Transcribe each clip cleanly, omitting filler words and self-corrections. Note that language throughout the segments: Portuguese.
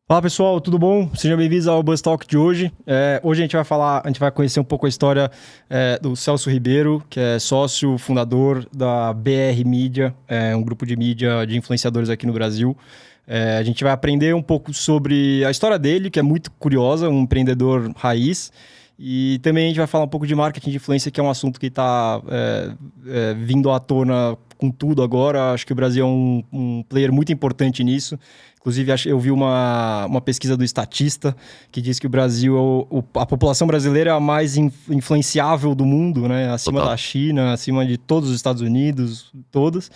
Fala pessoal, tudo bom? Sejam bem-vindos ao Buzz Talk de hoje. Hoje a gente vai conhecer um pouco a história do Celso Ribeiro, que é sócio fundador da BR Mídia, um grupo de mídia de influenciadores aqui no Brasil. A gente vai aprender um pouco sobre a história dele, que é muito curiosa, um empreendedor raiz. E também a gente vai falar um pouco de marketing de influência, que é um assunto que está vindo à tona com tudo agora. Acho que o Brasil é um player muito importante nisso. Inclusive, eu vi uma pesquisa do Statista que diz que o Brasil, a população brasileira é a mais influenciável do mundo, né? Acima da China, acima de todos os Estados Unidos, todos.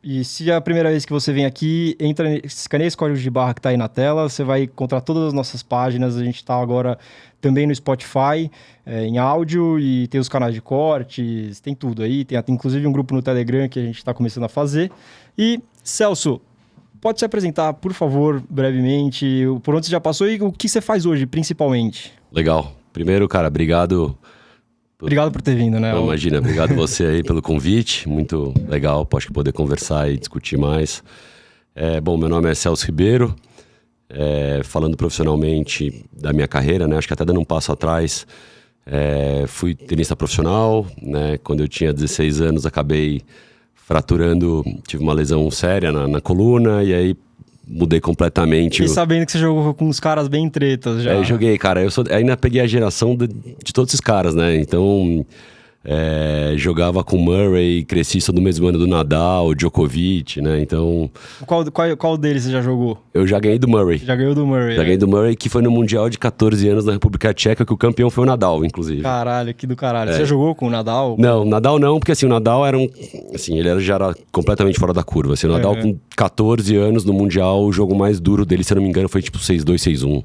E se é a primeira vez que você vem aqui, escaneia esse código de barra que está aí na tela, você vai encontrar todas as nossas páginas. A gente está agora também no Spotify, em áudio, e tem os canais de cortes, tem tudo aí. Tem inclusive um grupo no Telegram que a gente está começando a fazer. E, Celso, pode se apresentar, por favor, brevemente, por onde você já passou e o que você faz hoje, principalmente. Legal. Primeiro, cara, obrigado. Obrigado por ter vindo, né? Não, imagina, obrigado você aí pelo convite. Muito legal, acho que poder conversar e discutir mais. Bom, meu nome é Celso Ribeiro. Falando profissionalmente da minha carreira, né? Acho que até dando um passo atrás, fui tenista profissional, né? Quando eu tinha 16 anos, acabei fraturando, tive uma lesão séria na coluna, e aí mudei completamente. Fiquei sabendo que você jogou com uns caras bem tretas já. Joguei, cara. Ainda peguei a geração de todos esses caras, né? Então, jogava com Murray, cresci só do mesmo ano do Nadal, Djokovic, né? Então... Qual deles você já jogou? Eu já ganhei do Murray. Já ganhou do Murray. Já ganhei do Murray, que foi no Mundial de 14 anos na República Tcheca, que o campeão foi o Nadal, inclusive. Caralho, que do caralho. Você já jogou com o Nadal? Não, Nadal não, porque assim, o Nadal era já era completamente fora da curva. Assim, o Nadal com 14 anos no Mundial, o jogo mais duro dele, se eu não me engano, foi tipo 6-2, 6-1.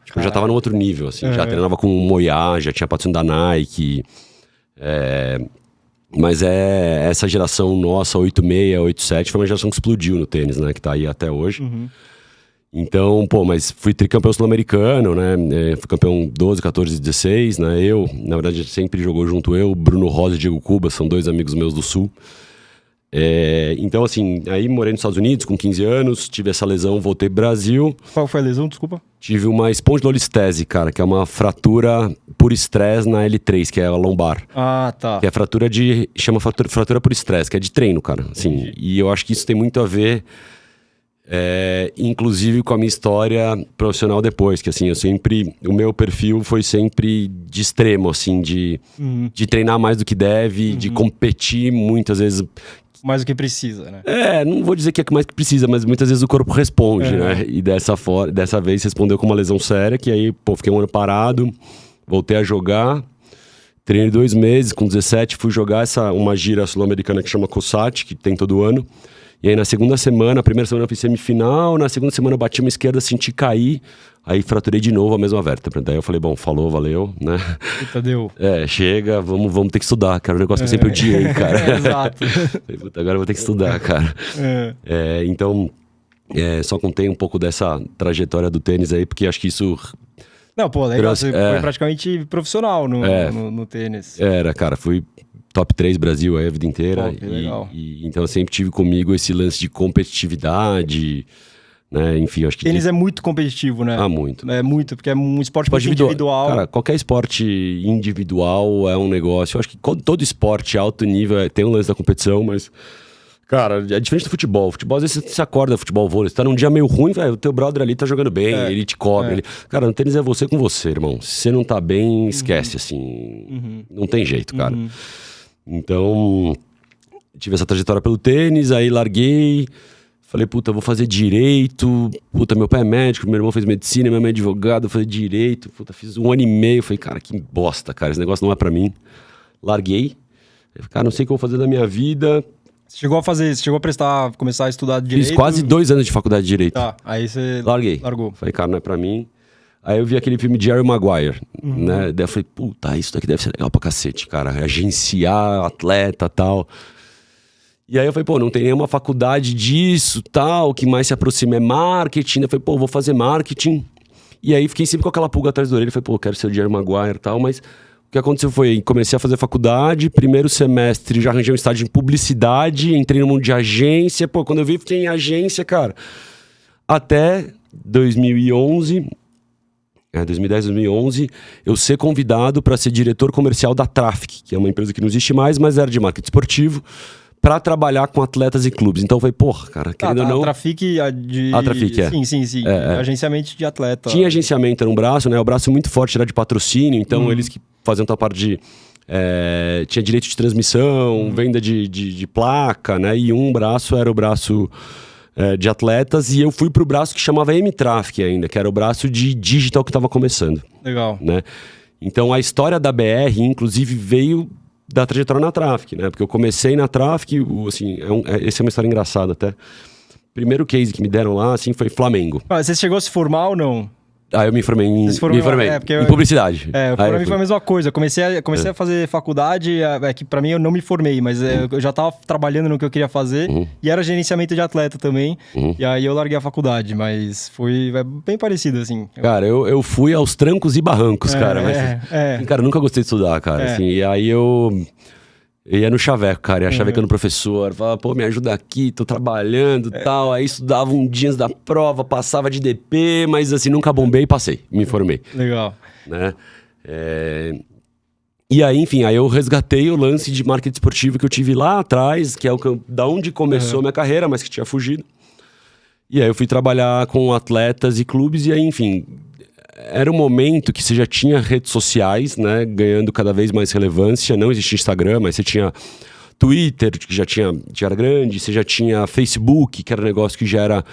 Tipo, eu já tava num outro nível, assim. Já treinava com o Moyá, já tinha patrocínio da Nike. Mas essa geração nossa, 86, 87, foi uma geração que explodiu no tênis, né? Que tá aí até hoje. Então, mas fui tricampeão sul-americano, né? Fui campeão 12, 14, 16, né? Na verdade, sempre jogou junto Bruno Rosa e Diego Cuba, são dois amigos meus do Sul. Então, assim, aí morei nos Estados Unidos com 15 anos, tive essa lesão, voltei pro Brasil. Qual foi a lesão, desculpa? Tive uma espondilolistese, cara, que é uma fratura por estresse na L3, que é a lombar. Ah, tá. Que é chama fratura por estresse, que é de treino, cara. Assim, e eu acho que isso tem muito a ver, inclusive com a minha história profissional depois, que assim, o meu perfil foi sempre de extremo, assim, de treinar mais do que deve, de competir muitas vezes. Mais do que precisa, né? Não vou dizer que é mais que precisa, mas muitas vezes o corpo responde, né? E dessa vez respondeu com uma lesão séria, que aí, fiquei um ano parado, voltei a jogar, treinei 2 meses, com 17 fui jogar uma gira sul-americana que chama COSAT, que tem todo ano. E aí na segunda semana, a primeira semana eu fiz semifinal, na segunda semana eu bati uma esquerda, senti cair, aí fraturei de novo a mesma vértebra. Daí eu falei, bom, falou, valeu, né? Puta, deu. Chega, vamos ter que estudar, cara, o negócio que eu sempre odiei, cara. Exato. Puta, agora eu vou ter que estudar, cara. Então, só contei um pouco dessa trajetória do tênis aí, porque acho que isso... Não, legal, você foi praticamente profissional no tênis. Era, cara, fui top 3 Brasil aí a vida inteira. Legal. Então eu sempre tive comigo esse lance de competitividade, né? Enfim, acho que... Tênis é muito competitivo, né? Muito. É muito, porque é um esporte muito individual. Cara, qualquer esporte individual é um negócio. Eu acho que todo esporte alto nível tem um lance da competição, mas... Cara, é diferente do futebol. Futebol, às vezes você acorda, futebol, vôlei, você tá num dia meio ruim, o teu brother ali tá jogando bem, ele te cobre. Cara, no tênis é você com você, irmão. Se você não tá bem, esquece, assim. Não tem jeito, cara. Então, tive essa trajetória pelo tênis, aí larguei. Falei, puta, vou fazer direito. Puta, meu pai é médico, meu irmão fez medicina, minha mãe é advogado, eu falei direito. Puta, fiz 1 ano e meio. Falei, cara, que bosta, cara, esse negócio não é pra mim. Larguei. Cara, não sei o que eu vou fazer da minha vida. Você chegou a começar a estudar direito? Fiz quase 2 anos de faculdade de direito. Tá, aí você largou. Falei, cara, não é pra mim. Aí eu vi aquele filme de Jerry Maguire, né? Daí eu falei, puta, isso daqui deve ser legal pra cacete, cara. Agenciar atleta e tal. E aí eu falei, não tem nenhuma faculdade disso, tal. O que mais se aproxima é marketing. Eu falei, vou fazer marketing. E aí fiquei sempre com aquela pulga atrás da orelha. Falei, quero ser o Jerry Maguire e tal. Mas o que aconteceu foi, comecei a fazer faculdade. Primeiro semestre já arranjei um estágio em publicidade. Entrei no mundo de agência. Quando eu vi, fiquei em agência, cara. Até 2011, 2010, 2011, eu ser convidado para ser diretor comercial da Traffic, que é uma empresa que não existe mais, mas era de marketing esportivo, para trabalhar com atletas e clubes. Então foi, porra, cara, querendo ou não... A Traffic, A Traffic, é. Sim. Agenciamento de atleta. Tinha agenciamento, era um braço, né? O braço muito forte era de patrocínio, então eles que faziam outra parte de... tinha direito de transmissão, venda de placa, né? E um braço era o braço de atletas, e eu fui pro braço que chamava M-Traffic ainda, que era o braço de digital que estava começando. Legal. Né? Então a história da BR, inclusive, veio da trajetória na Traffic, né? Porque eu comecei na Traffic, assim, essa é uma história engraçada até. Primeiro case que me deram lá, assim, foi Flamengo. Você chegou a se formar ou não? Eu me formei em publicidade. Eu me foi a mesma coisa. Comecei a fazer faculdade, que pra mim eu não me formei, mas eu já tava trabalhando no que eu queria fazer, e era gerenciamento de atleta também, e aí eu larguei a faculdade, mas foi bem parecido, assim. Cara, eu fui aos trancos e barrancos, cara, mas cara, eu nunca gostei de estudar, cara, assim, e aí eu ia no chaveco, cara, ia chavecando o professor, falava, pô, me ajuda aqui, tô trabalhando e tal, aí estudava um dia antes da prova, passava de DP, mas assim, nunca bombei e passei, me formei. Legal. Né? E aí, enfim, aí eu resgatei o lance de marketing esportivo que eu tive lá atrás, que é da onde começou a minha carreira, mas que tinha fugido. E aí eu fui trabalhar com atletas e clubes, e aí, enfim... Era um momento que você já tinha redes sociais, né, ganhando cada vez mais relevância. Não existia Instagram, mas você tinha Twitter, que já era grande. Você já tinha Facebook, que era um negócio que já era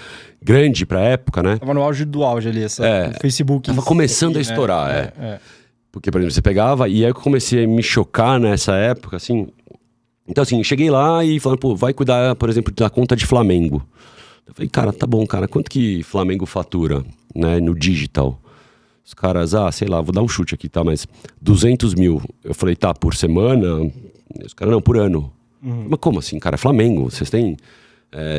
grande pra época, né? Tava no auge do auge ali, o Facebook. Tava começando a estourar, Porque, por exemplo, você pegava... E aí eu comecei a me chocar nessa época, assim... Então, assim, cheguei lá e falando, pô, vai cuidar, por exemplo, da conta de Flamengo. Eu falei, cara, tá bom, cara. Quanto que Flamengo fatura, né, no digital? Os caras, sei lá, vou dar um chute aqui, tá? Mas 200 mil. Eu falei, tá, por semana? Os caras, não, por ano. Mas como assim, cara? É Flamengo. Vocês têm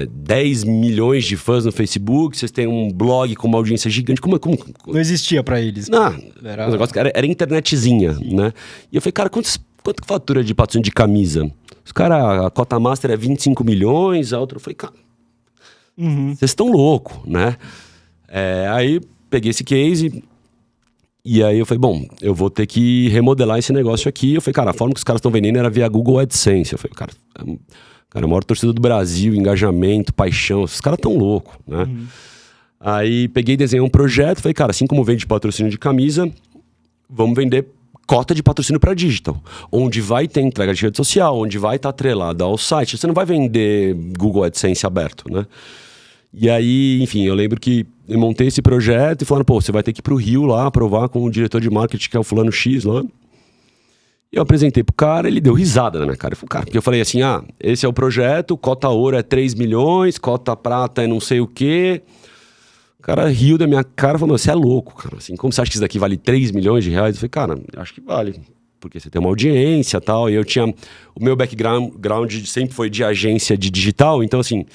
10 milhões de fãs no Facebook, vocês têm um blog com uma audiência gigante. Como? Não existia pra eles. Não, o negócio era internetzinha, né? E eu falei, cara, quanto que fatura de patrocínio de camisa? Os caras, a cota master é 25 milhões, a outra... Eu falei, cara, vocês estão loucos, né? Aí peguei esse case... E aí eu falei, bom, eu vou ter que remodelar esse negócio aqui. Eu falei, cara, a forma que os caras estão vendendo era via Google AdSense. Eu falei, cara, a maior torcida do Brasil, engajamento, paixão, esses caras tão loucos, né? Aí peguei e desenhei um projeto, falei, cara, assim como vende patrocínio de camisa, vamos vender cota de patrocínio para digital, onde vai ter entrega de rede social, onde vai estar atrelado ao site. Você não vai vender Google AdSense aberto, né? E aí, enfim, eu lembro que eu montei esse projeto e falaram, pô, você vai ter que ir pro Rio lá, aprovar com o diretor de marketing, que é o fulano X lá. E eu apresentei pro cara, ele deu risada na minha cara. Porque eu falei assim, esse é o projeto, cota ouro é 3 milhões, cota prata é não sei o quê. O cara riu da minha cara e falou, você é louco, cara. Assim, como você acha que isso daqui vale 3 milhões de reais? Eu falei, cara, acho que vale. Porque você tem uma audiência e tal. E eu tinha... O meu background sempre foi de agência de digital, então assim...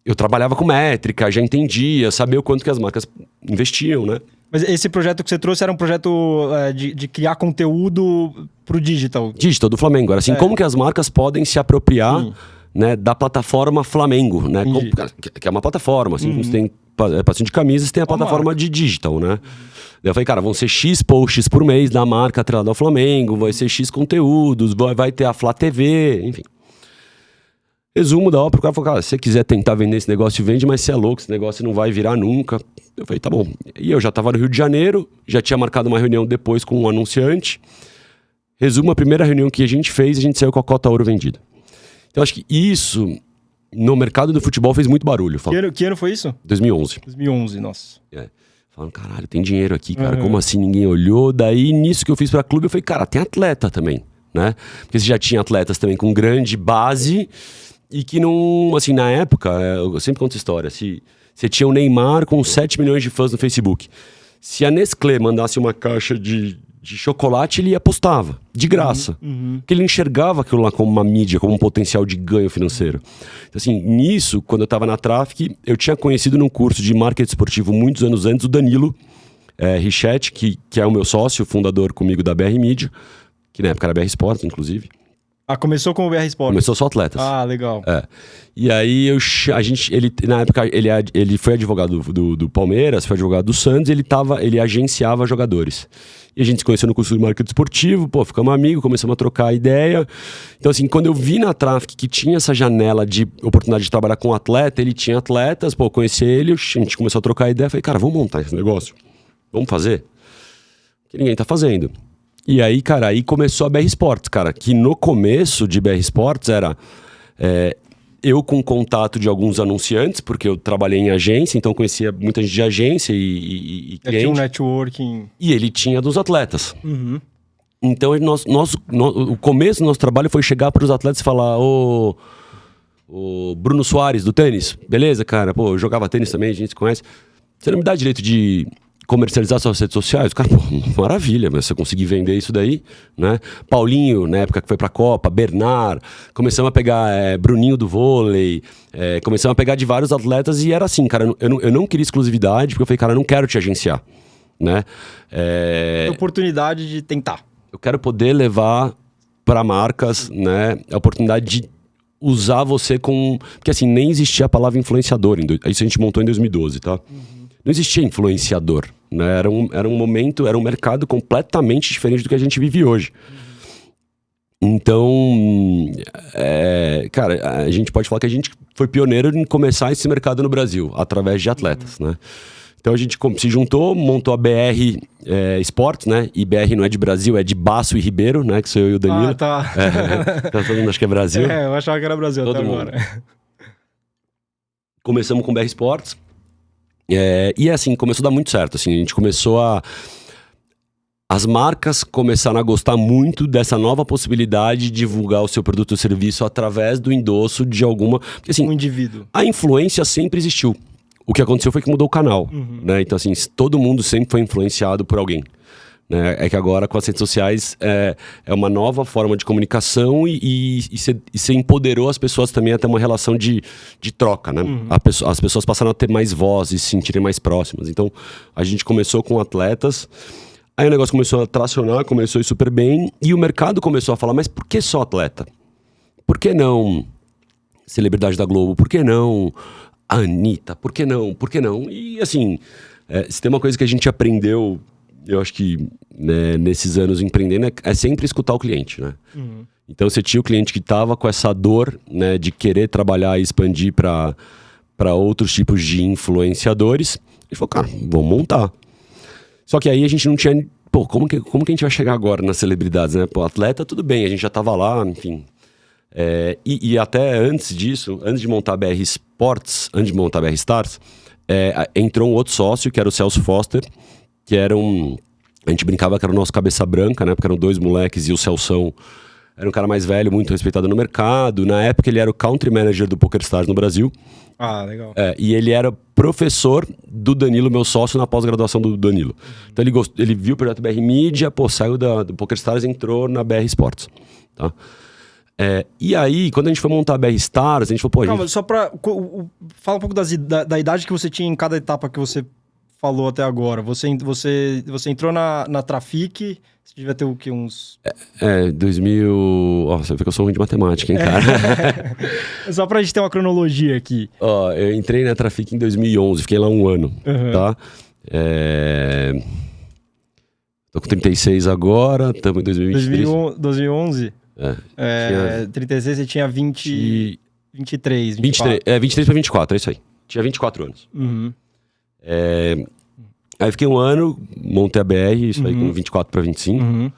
Eu trabalhava com métrica, já entendia, sabia o quanto que as marcas investiam, né? Mas esse projeto que você trouxe era um projeto de criar conteúdo pro digital? Digital, do Flamengo. Era assim, como que as marcas podem se apropriar, né, da plataforma Flamengo, né? Que é uma plataforma, assim, como você tem patrocínio de camisas, tem a plataforma de digital, né? Daí eu falei, cara, vão ser X posts por mês da marca atrelada ao Flamengo, vai ser X conteúdos, vai ter a Flá TV, enfim. Resumo da obra, o cara falou, cara, se você quiser tentar vender esse negócio, vende, mas você é louco, esse negócio não vai virar nunca. Eu falei, tá bom. E eu já tava no Rio de Janeiro, já tinha marcado uma reunião depois com um anunciante. Resumo, a primeira reunião que a gente fez, a gente saiu com a cota ouro vendida. Então, acho que isso, no mercado do futebol, fez muito barulho. Que ano foi isso? 2011. 2011, nossa. Falando, caralho, tem dinheiro aqui, cara, como assim ninguém olhou? Daí, nisso que eu fiz pra clube, eu falei, cara, tem atleta também, né? Porque você já tinha atletas também com grande base... E que não, assim, na época, eu sempre conto essa história, se você tinha o Neymar com 7 milhões de fãs no Facebook. Se a Nestlé mandasse uma caixa de chocolate, ele apostava, de graça. Porque ele enxergava aquilo lá como uma mídia, como um potencial de ganho financeiro. Então, assim, nisso, quando eu estava na Traffic, eu tinha conhecido num curso de marketing esportivo muitos anos antes o Danilo Richetti, que é o meu sócio, fundador comigo da BR Media, que na época era BR Sports, inclusive. Ah, começou com o BR Sports? Começou só atletas. Ah, legal. E aí na época ele foi advogado do Palmeiras, foi advogado do Santos, ele agenciava jogadores. E a gente se conheceu no curso de marketing esportivo, ficamos amigos, começamos a trocar ideia. Então assim, quando eu vi na Traffic que tinha essa janela de oportunidade de trabalhar com atleta, ele tinha atletas, conheci ele, a gente começou a trocar ideia, falei, cara, vamos montar esse negócio? Vamos fazer? Que ninguém tá fazendo. E aí, cara, aí começou a BR Sports, cara, que no começo de BR Sports era eu com contato de alguns anunciantes, porque eu trabalhei em agência, então conhecia muita gente de agência e cliente. Tinha um networking. E ele tinha dos atletas. Uhum. Então, o começo do nosso trabalho foi chegar para os atletas e falar, ô Bruno Soares, do tênis, beleza, cara? Eu jogava tênis também, a gente se conhece. Você não me dá direito de comercializar suas redes sociais? Cara, maravilha, mas você conseguir vender isso daí, né? Paulinho, na época que foi pra Copa, Bernard, começamos a pegar Bruninho do vôlei, começamos a pegar de vários atletas e era assim, cara, eu não queria exclusividade, porque eu falei, cara, eu não quero te agenciar, né? Oportunidade de tentar. Eu quero poder levar para marcas, né, a oportunidade de usar você com... Porque assim, nem existia a palavra influenciador, isso a gente montou em 2012, tá? Não existia influenciador, né? Era um momento, era um mercado completamente diferente do que a gente vive hoje. Então, cara, a gente pode falar que a gente foi pioneiro em começar esse mercado no Brasil, através de atletas, né? Então a gente se juntou, montou a BR Sports, né? E BR não é de Brasil, é de Basso e Ribeiro, né? Que sou eu e o Danilo. Ah, tá. Tá todo mundo acha que é Brasil. Eu achava que era Brasil todo até mundo. agora. Começamos com BR Sports. E assim, começou a dar muito certo. Assim, a gente começou as marcas começaram a gostar muito dessa nova possibilidade de divulgar o seu produto ou serviço através do endosso de alguma... Porque, assim, Um indivíduo. A influência sempre existiu. O que aconteceu foi que mudou o canal. Né? Então, assim, todo mundo sempre foi influenciado por alguém. Né? É que agora, com as redes sociais, é uma nova forma de comunicação e você empoderou as pessoas também a ter uma relação de troca, né? As pessoas passaram a ter mais voz e se sentirem mais próximas. Então, a gente começou com atletas, aí o negócio começou a tracionar, começou a ir super bem, e o mercado começou a falar, mas por que só atleta? Por que não celebridade da Globo? Por que não a Anitta? Por que não? Por que não? E, assim, se tem uma coisa que a gente aprendeu... Eu acho que nesses anos empreendendo é sempre escutar o cliente, né? Então você tinha o cliente que estava com essa dor, né, de querer trabalhar e expandir para outros tipos de influenciadores. Ele falou, cara, vamos montar. Só que aí a gente não tinha... como que a gente vai chegar agora nas celebridades, né? Atleta, tudo bem, a gente já estava lá, enfim. E até antes disso, antes de montar a BR Sports, antes de montar a BR Stars, entrou um outro sócio, que era o Celso Foster, que era a gente brincava que era o nosso cabeça branca, né? Porque eram dois moleques e o Celção era um cara mais velho, muito respeitado no mercado. Na época ele era o country manager do PokerStars no Brasil. Ah, legal. E ele era professor do Danilo, meu sócio, na pós-graduação do Danilo. Então ele viu o projeto BR Media, saiu do PokerStars e entrou na BR Sports, tá? E aí, quando a gente foi montar a BR Stars, a gente falou, Calma, só pra... Fala um pouco da idade que você tinha em cada etapa que você falou até agora. Você entrou na Traffic, você devia ter o quê? Uns... 2000... você vê que eu sou ruim de matemática, hein, cara? Só pra gente ter uma cronologia aqui. Eu entrei na Traffic em 2011, fiquei lá um ano, tá? Tô com 36 agora, estamos em 2023. 2011? Tinha... 36, você tinha 23, 24. 23 para 24, é isso aí. Tinha 24 anos. Aí fiquei um ano, montei a BR, isso aí com 24 para 25.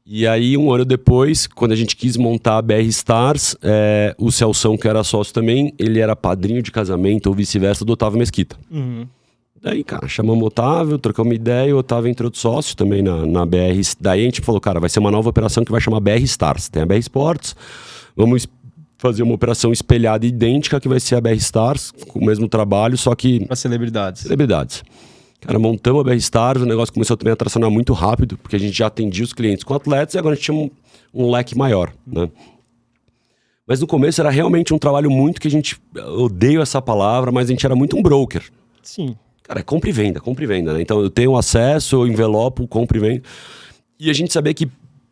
E aí, um ano depois, quando a gente quis montar a BR Stars, o Celção, que era sócio também, ele era padrinho de casamento ou vice-versa do Otávio Mesquita. Daí, cara, chamamos o Otávio, trocamos uma ideia, o Otávio entrou de sócio também na BR. Daí a gente falou, cara, vai ser uma nova operação que vai chamar BR Stars. Tem a BR Sports, vamos fazer uma operação espelhada e idêntica que vai ser a BR Stars, com o mesmo trabalho, só que... Para celebridades. Cara, montamos a BR Stars, o negócio começou também a tracionar muito rápido, porque a gente já atendia os clientes com atletas e agora a gente tinha um leque maior, né? Mas no começo era realmente um trabalho muito que a gente... Eu odeio essa palavra, mas a gente era muito um broker. Sim. Cara, compra e venda, né? Então eu tenho acesso, eu envelopo, compra e venda. E a gente sabia que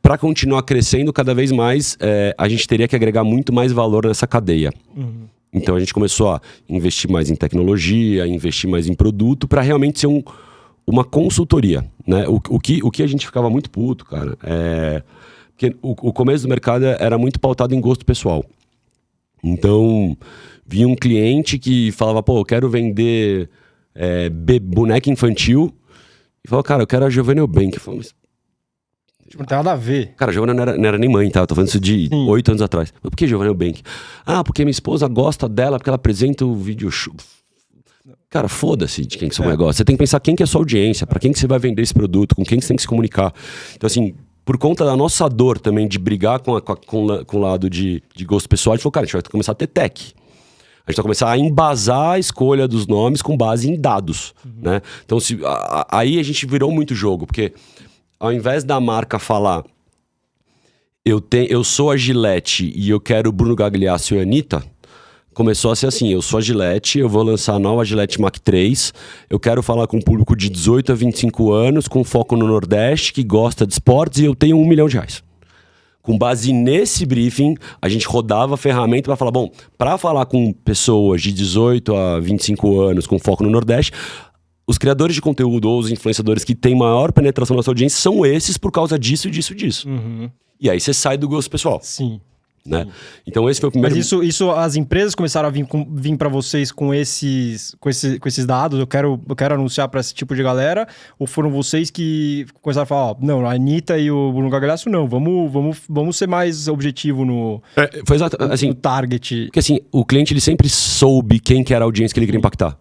para continuar crescendo cada vez mais, a gente teria que agregar muito mais valor nessa cadeia. Então a gente começou a investir mais em tecnologia, investir mais em produto, para realmente ser uma consultoria, né? O que a gente ficava muito puto, cara, porque o começo do mercado era muito pautado em gosto pessoal. Então, vinha um cliente que falava, pô, eu quero vender boneca infantil, e falava, cara, eu quero a Giovanna Eubank. Eu falava, mas Tipo, não tem nada a ver. cara, a Giovanna não era nem mãe, tá? Eu tô falando isso de 8 anos atrás. Mas por que Giovanna Eubank? Ah, porque minha esposa gosta dela, porque ela apresenta o vídeo show. Cara, foda-se de quem que sua mulher gosta. Você tem que pensar quem que é a sua audiência, pra quem que você vai vender esse produto, com quem que você tem que se comunicar. Então, assim, por conta da nossa dor também de brigar com o lado de gosto pessoal, a gente falou, cara, a gente vai começar a ter tech. A gente vai começar a embasar a escolha dos nomes com base em dados, né? Então, aí a gente virou muito jogo, porque ao invés da marca falar eu sou a Gillette e eu quero o Bruno Gagliasso e a Anitta, começou a ser assim, eu sou a Gillette, eu vou lançar a nova Gillette Mach 3, eu quero falar com um público de 18 a 25 anos, com foco no Nordeste, que gosta de esportes, e eu tenho R$1 milhão. Com base nesse briefing, a gente rodava a ferramenta para falar, bom, para falar com pessoas de 18 a 25 anos, com foco no Nordeste, os criadores de conteúdo ou os influenciadores que têm maior penetração na sua audiência são esses por causa disso, disso, disso. E aí você sai do gosto pessoal. Sim. Né? Então esse foi o primeiro... Mas isso as empresas começaram a vir para vocês com esses dados? Eu quero anunciar para esse tipo de galera? Ou foram vocês que começaram a falar, ó, não, a Anitta e o Bruno Gagliasso não, vamos ser mais objetivo no, foi exato, assim, no target? Porque assim, o cliente ele sempre soube quem que era a audiência que ele queria impactar.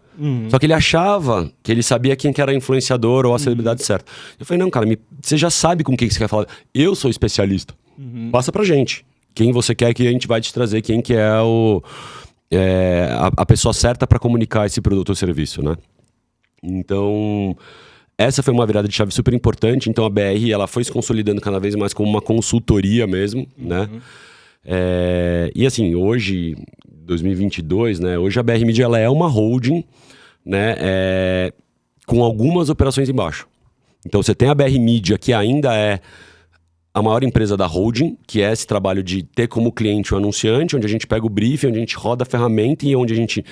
Só que ele achava que ele sabia quem que era influenciador ou a celebridade certa. Eu falei, não, cara, você já sabe com quem que você quer falar. Eu sou especialista. Passa pra gente. Quem você quer que a gente vai te trazer, quem que é a pessoa certa para comunicar esse produto ou serviço, né? Então, essa foi uma virada de chave super importante. Então, a BR ela foi se consolidando cada vez mais como uma consultoria mesmo, né? E assim, hoje, 2022, né? Hoje a BR Media ela é uma holding, né? Com algumas operações embaixo. Então, você tem a BR Media, que ainda é a maior empresa da holding, que é esse trabalho de ter como cliente o anunciante, onde a gente pega o briefing, onde a gente roda a ferramenta e onde a gente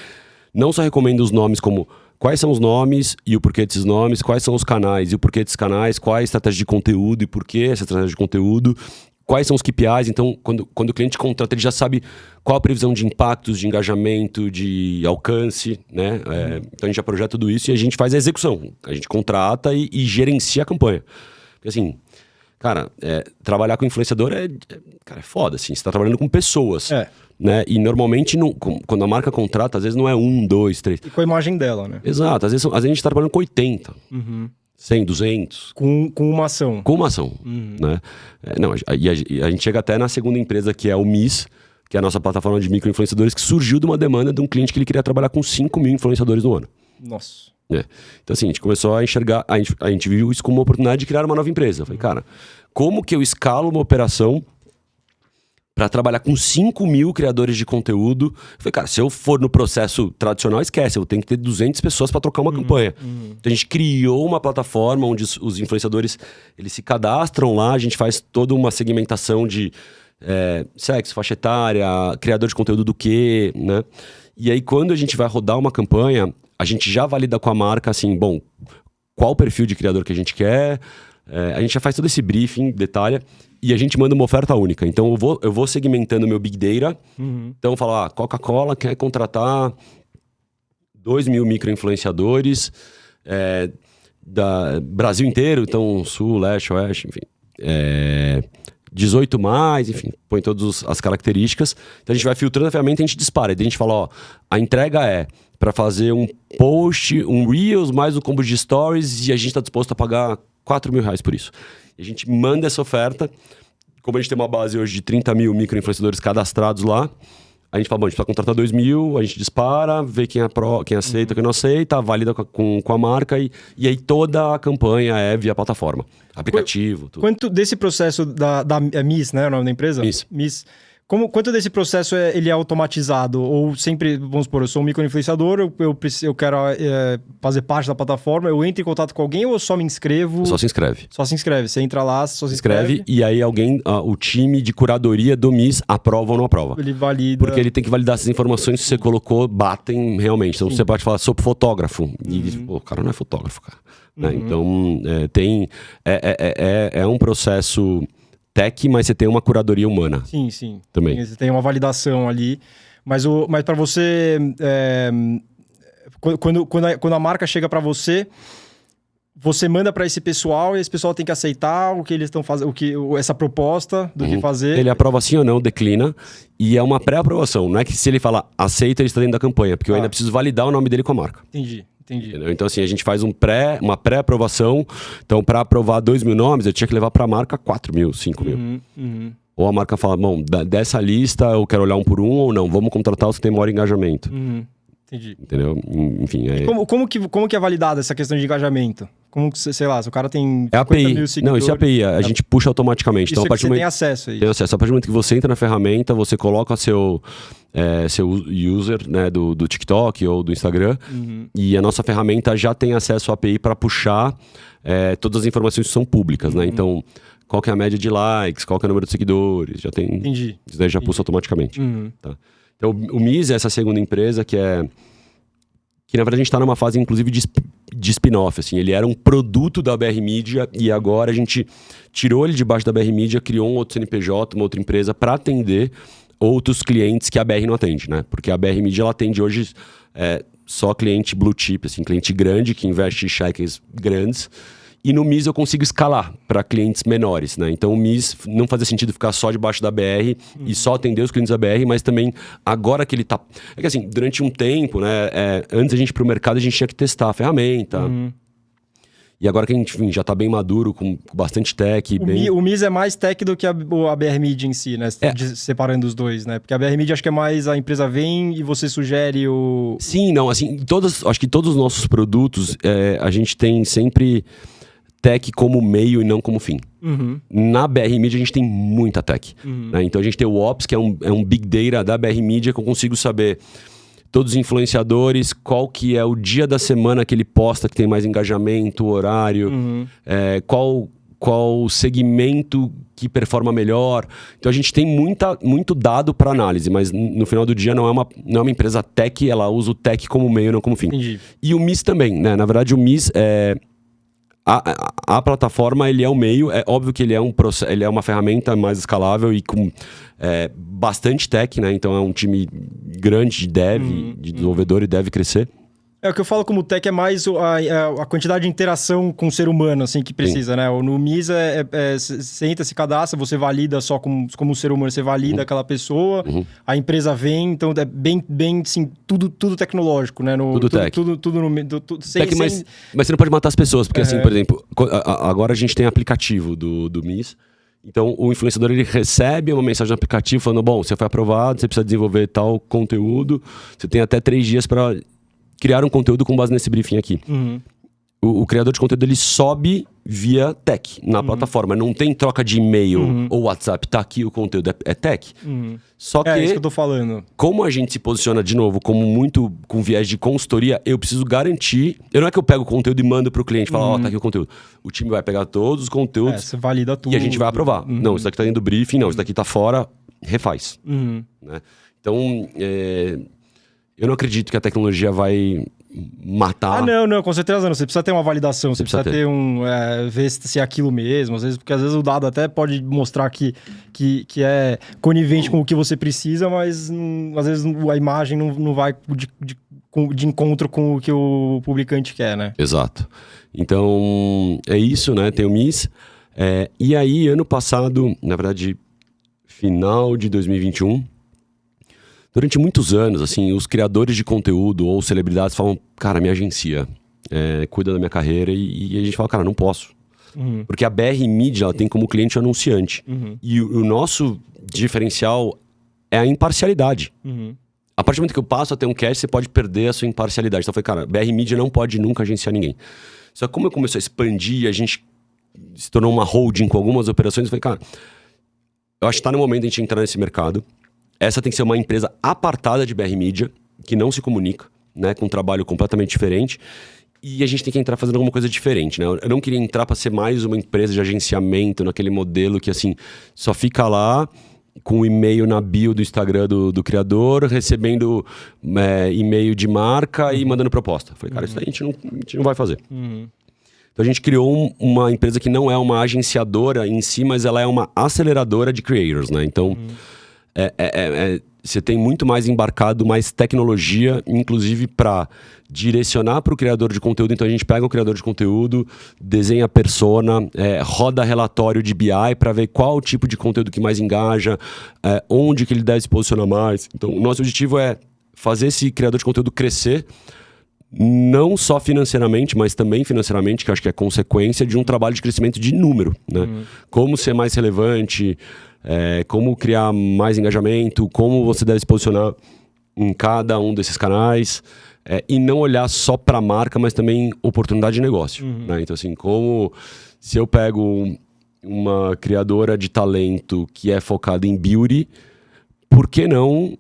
não só recomenda os nomes como quais são os nomes e o porquê desses nomes, quais são os canais e o porquê desses canais, qual é a estratégia de conteúdo e por que essa estratégia de conteúdo, quais são os KPIs. Então, quando o cliente contrata, ele já sabe qual a previsão de impactos, de engajamento, de alcance, né? Então, a gente já projeta tudo isso e a gente faz a execução. A gente contrata e gerencia a campanha. Porque, assim... Cara, trabalhar com influenciador é foda, assim. Você tá trabalhando com pessoas, né? E normalmente, quando a marca contrata, às vezes não é 1, 2, 3. E com a imagem dela, né? Exato. Às vezes a gente tá trabalhando com 80, 100, 200. Com uma ação. Com uma ação, né? A gente chega até na segunda empresa, que é o Miss, que é a nossa plataforma de micro-influenciadores, que surgiu de uma demanda de um cliente que ele queria trabalhar com 5 mil influenciadores no ano. Nossa. Então assim, a gente começou a enxergar, a gente viu isso como uma oportunidade de criar uma nova empresa. Eu falei, cara, como que eu escalo uma operação para trabalhar com 5 mil criadores de conteúdo? Eu falei, cara, se eu for no processo tradicional, esquece, eu tenho que ter 200 pessoas para trocar uma campanha. Então a gente criou uma plataforma onde os influenciadores, eles se cadastram lá, a gente faz toda uma segmentação de sexo, faixa etária, criador de conteúdo do quê, né? E aí quando a gente vai rodar uma campanha, a gente já valida com a marca, assim, bom, qual o perfil de criador que a gente quer, a gente já faz todo esse briefing, detalha, e a gente manda uma oferta única. Então eu vou segmentando meu Big Data, então eu falo, Coca-Cola quer contratar 2 mil micro-influenciadores, da Brasil inteiro, então Sul, Leste, Oeste, enfim, 18 mais, enfim, põe todas as características. Então a gente vai filtrando a ferramenta e a gente dispara. E daí a gente fala, a entrega é para fazer um post, um Reels, mais um combo de Stories, e a gente está disposto a pagar R$4 mil por isso. E a gente manda essa oferta. Como a gente tem uma base hoje de 30 mil micro-influenciadores cadastrados lá, a gente fala, bom, a gente precisa contratar 2 mil, a gente dispara, vê quem aceita, quem não aceita, valida com a marca, e aí toda a campanha é via plataforma. Aplicativo, tudo. Quanto desse processo da Miss, né, o nome da empresa? Miss. Quanto desse processo ele é automatizado? Ou sempre, vamos supor, eu sou um microinfluenciador, eu quero fazer parte da plataforma, eu entro em contato com alguém ou eu só me inscrevo? Só se inscreve. Só se inscreve. Você entra lá, só se inscreve. E aí o time de curadoria do MIS aprova ou não aprova. Ele valida. Porque ele tem que validar essas informações que você colocou, batem realmente. Então você pode falar, sou fotógrafo. E ele, pô, o cara não é fotógrafo, cara. Né? Então é um processo tech, mas você tem uma curadoria humana. Sim. Também. Você tem uma validação ali. Mas para você... Quando a marca chega para você, você manda para esse pessoal e esse pessoal tem que aceitar o que eles estão fazendo, essa proposta do que fazer. Ele aprova sim ou não, declina. E é uma pré-aprovação. Não é que se ele falar aceita, ele está dentro da campanha. Porque eu ainda preciso validar o nome dele com a marca. Entendi. Entendeu? Então, assim, a gente faz uma pré-aprovação. Então, para aprovar 2.000 nomes, eu tinha que levar para a marca 4.000, 5.000. Ou a marca fala, bom, dessa lista eu quero olhar um por um ou não. Vamos contratar os que têm maior engajamento. Entendi. Entendeu? Enfim. Como que é validada essa questão de engajamento? Como que, sei lá, se o cara tem 50 API. mil seguidores... Não, isso é API. A gente puxa automaticamente. Isso então, é que você tem acesso aí. Tem acesso. A partir do momento que você entra na ferramenta, você coloca seu user, né, do TikTok ou do Instagram. E a nossa ferramenta já tem acesso à API para puxar todas as informações que são públicas, né? Então, qual que é a média de likes, qual que é o número de seguidores, já tem... Entendi. Isso daí já puxa automaticamente. Tá? Então, o MIS é essa segunda empresa que na verdade a gente está numa fase inclusive de spin-off, assim. Ele era um produto da BR Media e agora a gente tirou ele debaixo da BR Media, criou um outro CNPJ, uma outra empresa para atender outros clientes que a BR não atende, né? Porque a BR Media ela atende hoje só cliente blue chip, assim, cliente grande que investe em cheques grandes. E no MIS eu consigo escalar para clientes menores, né? Então o MIS não fazia sentido ficar só debaixo da BR e só atender os clientes da BR, mas também agora que ele tá... É que assim, durante um tempo, né? Antes a gente ir pro mercado, a gente tinha que testar a ferramenta. E agora que a gente, enfim, já tá bem maduro, com bastante tech... O MIS é mais tech do que a BR Media em si, né? Separando os dois, né? Porque a BR Media acho que é mais a empresa vem e você sugere o... Sim, não, assim, acho que todos os nossos produtos, a gente tem sempre... tech como meio e não como fim. Na BR Media a gente tem muita tech. Né? Então a gente tem o Ops, que é um Big Data da BR Media, que eu consigo saber todos os influenciadores, qual que é o dia da semana que ele posta que tem mais engajamento, horário, qual segmento que performa melhor. Então a gente tem muito dado para análise, mas no final do dia não é uma empresa tech, ela usa o tech como meio e não como fim. Entendi. E o MIS também, né? Na verdade o MIS A plataforma, ele é o meio. É óbvio que ele é uma ferramenta mais escalável e com bastante tech, né? Então é um time grande de dev, de desenvolvedor e deve crescer. O que eu falo como tech é mais a quantidade de interação com o ser humano, assim, que precisa, Sim. né? No MIS você entra, se cadastra, você valida só como um ser humano, você valida aquela pessoa, a empresa vem, então é bem assim, tudo tecnológico, né? Tudo tech. Tudo no meio. Tech, mas você não pode matar as pessoas, porque assim, por exemplo, agora a gente tem aplicativo do MIS. Então, o influenciador, ele recebe uma mensagem no aplicativo falando, bom, você foi aprovado, você precisa desenvolver tal conteúdo, você tem até 3 dias para criar um conteúdo com base nesse briefing aqui. O criador de conteúdo, ele sobe via tech na plataforma. Não tem troca de e-mail ou WhatsApp. Tá aqui o conteúdo, é tech. Só que, isso que eu tô falando. Como a gente se posiciona, de novo, como muito com viés de consultoria, eu preciso garantir... Não é que eu pego o conteúdo e mando pro cliente e falo, tá aqui o conteúdo. O time vai pegar todos os conteúdos... Você valida tudo. E a gente vai aprovar. Não, isso daqui tá dentro do briefing. Não, isso daqui tá fora. Refaz. Né? Então... eu não acredito que a tecnologia vai matar... Não, com certeza não. Você precisa ter uma validação, você precisa ter ver se é aquilo mesmo. Porque às vezes o dado até pode mostrar que é conivente com o que você precisa, mas às vezes a imagem não vai de encontro com o que o publicante quer, né? Exato. Então, é isso, né? Tem o MIS. E aí, ano passado, na verdade, final de 2021... Durante muitos anos, assim, os criadores de conteúdo ou celebridades falam, cara, me agencia, cuida da minha carreira, e a gente fala, cara, não posso. Porque a BR Media, ela tem como cliente o anunciante. E o nosso diferencial é a imparcialidade. A partir do momento que eu passo a ter um cast, você pode perder a sua imparcialidade. Então eu falei, cara, BR Media não pode nunca agenciar ninguém. Só que como eu comecei a expandir, a gente se tornou uma holding com algumas operações, eu falei, cara, eu acho que tá no momento de a gente entrar nesse mercado. essa tem que ser uma empresa apartada de BR Media, que não se comunica, né, com um trabalho completamente diferente. E a gente tem que entrar fazendo alguma coisa diferente, né? Eu não queria entrar para ser mais uma empresa de agenciamento, naquele modelo que, assim, só fica lá com o e-mail na bio do Instagram do criador, recebendo e-mail de marca e mandando proposta. Falei, cara, isso daí a gente não vai fazer. Então a gente criou uma empresa que não é uma agenciadora em si, mas ela é uma aceleradora de creators, né? Então, você tem muito mais embarcado, mais tecnologia, inclusive para direcionar para o criador de conteúdo. Então a gente pega o criador de conteúdo, desenha a persona, roda relatório de BI para ver qual o tipo de conteúdo que mais engaja, onde que ele deve se posicionar mais. Então o nosso objetivo é fazer esse criador de conteúdo crescer, não só financeiramente, mas também financeiramente, que eu acho que é consequência de um trabalho de crescimento de número, né? Como ser mais relevante, como criar mais engajamento, como você deve se posicionar em cada um desses canais, e não olhar só para a marca, mas também oportunidade de negócio, né? Então, assim, como se eu pego uma criadora de talento que é focada em beauty, por que não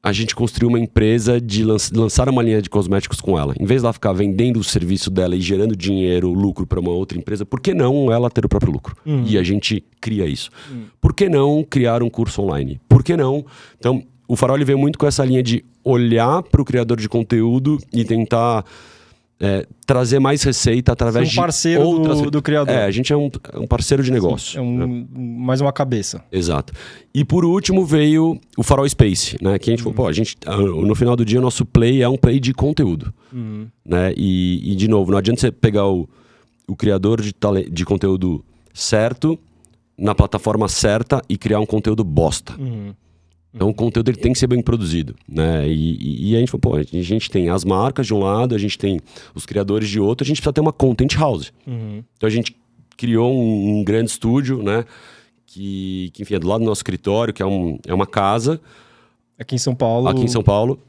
a gente construir uma empresa de lançar uma linha de cosméticos com ela? Em vez de ela ficar vendendo o serviço dela e gerando dinheiro, lucro para uma outra empresa, por que não ela ter o próprio lucro? E a gente cria isso. Por que não criar um curso online? Por que não? Então, o Farol ele veio muito com essa linha de olhar para o criador de conteúdo e tentar trazer mais receita através de parceiro outras... do criador. A gente é um parceiro de negócio. Sim, mais uma cabeça. Exato. E por último veio o Farol Space, né? Que a gente falou, no final do dia o nosso play é um play de conteúdo. Né? E de novo, não adianta você pegar o criador de conteúdo certo, na plataforma certa e criar um conteúdo bosta. Então o conteúdo ele tem que ser bem produzido, né? E a gente falou, a gente tem as marcas de um lado, a gente tem os criadores de outro, a gente precisa ter uma content house. Então a gente criou um grande estúdio, né? Que enfim, é do lado do nosso escritório, que é uma casa. Aqui em São Paulo.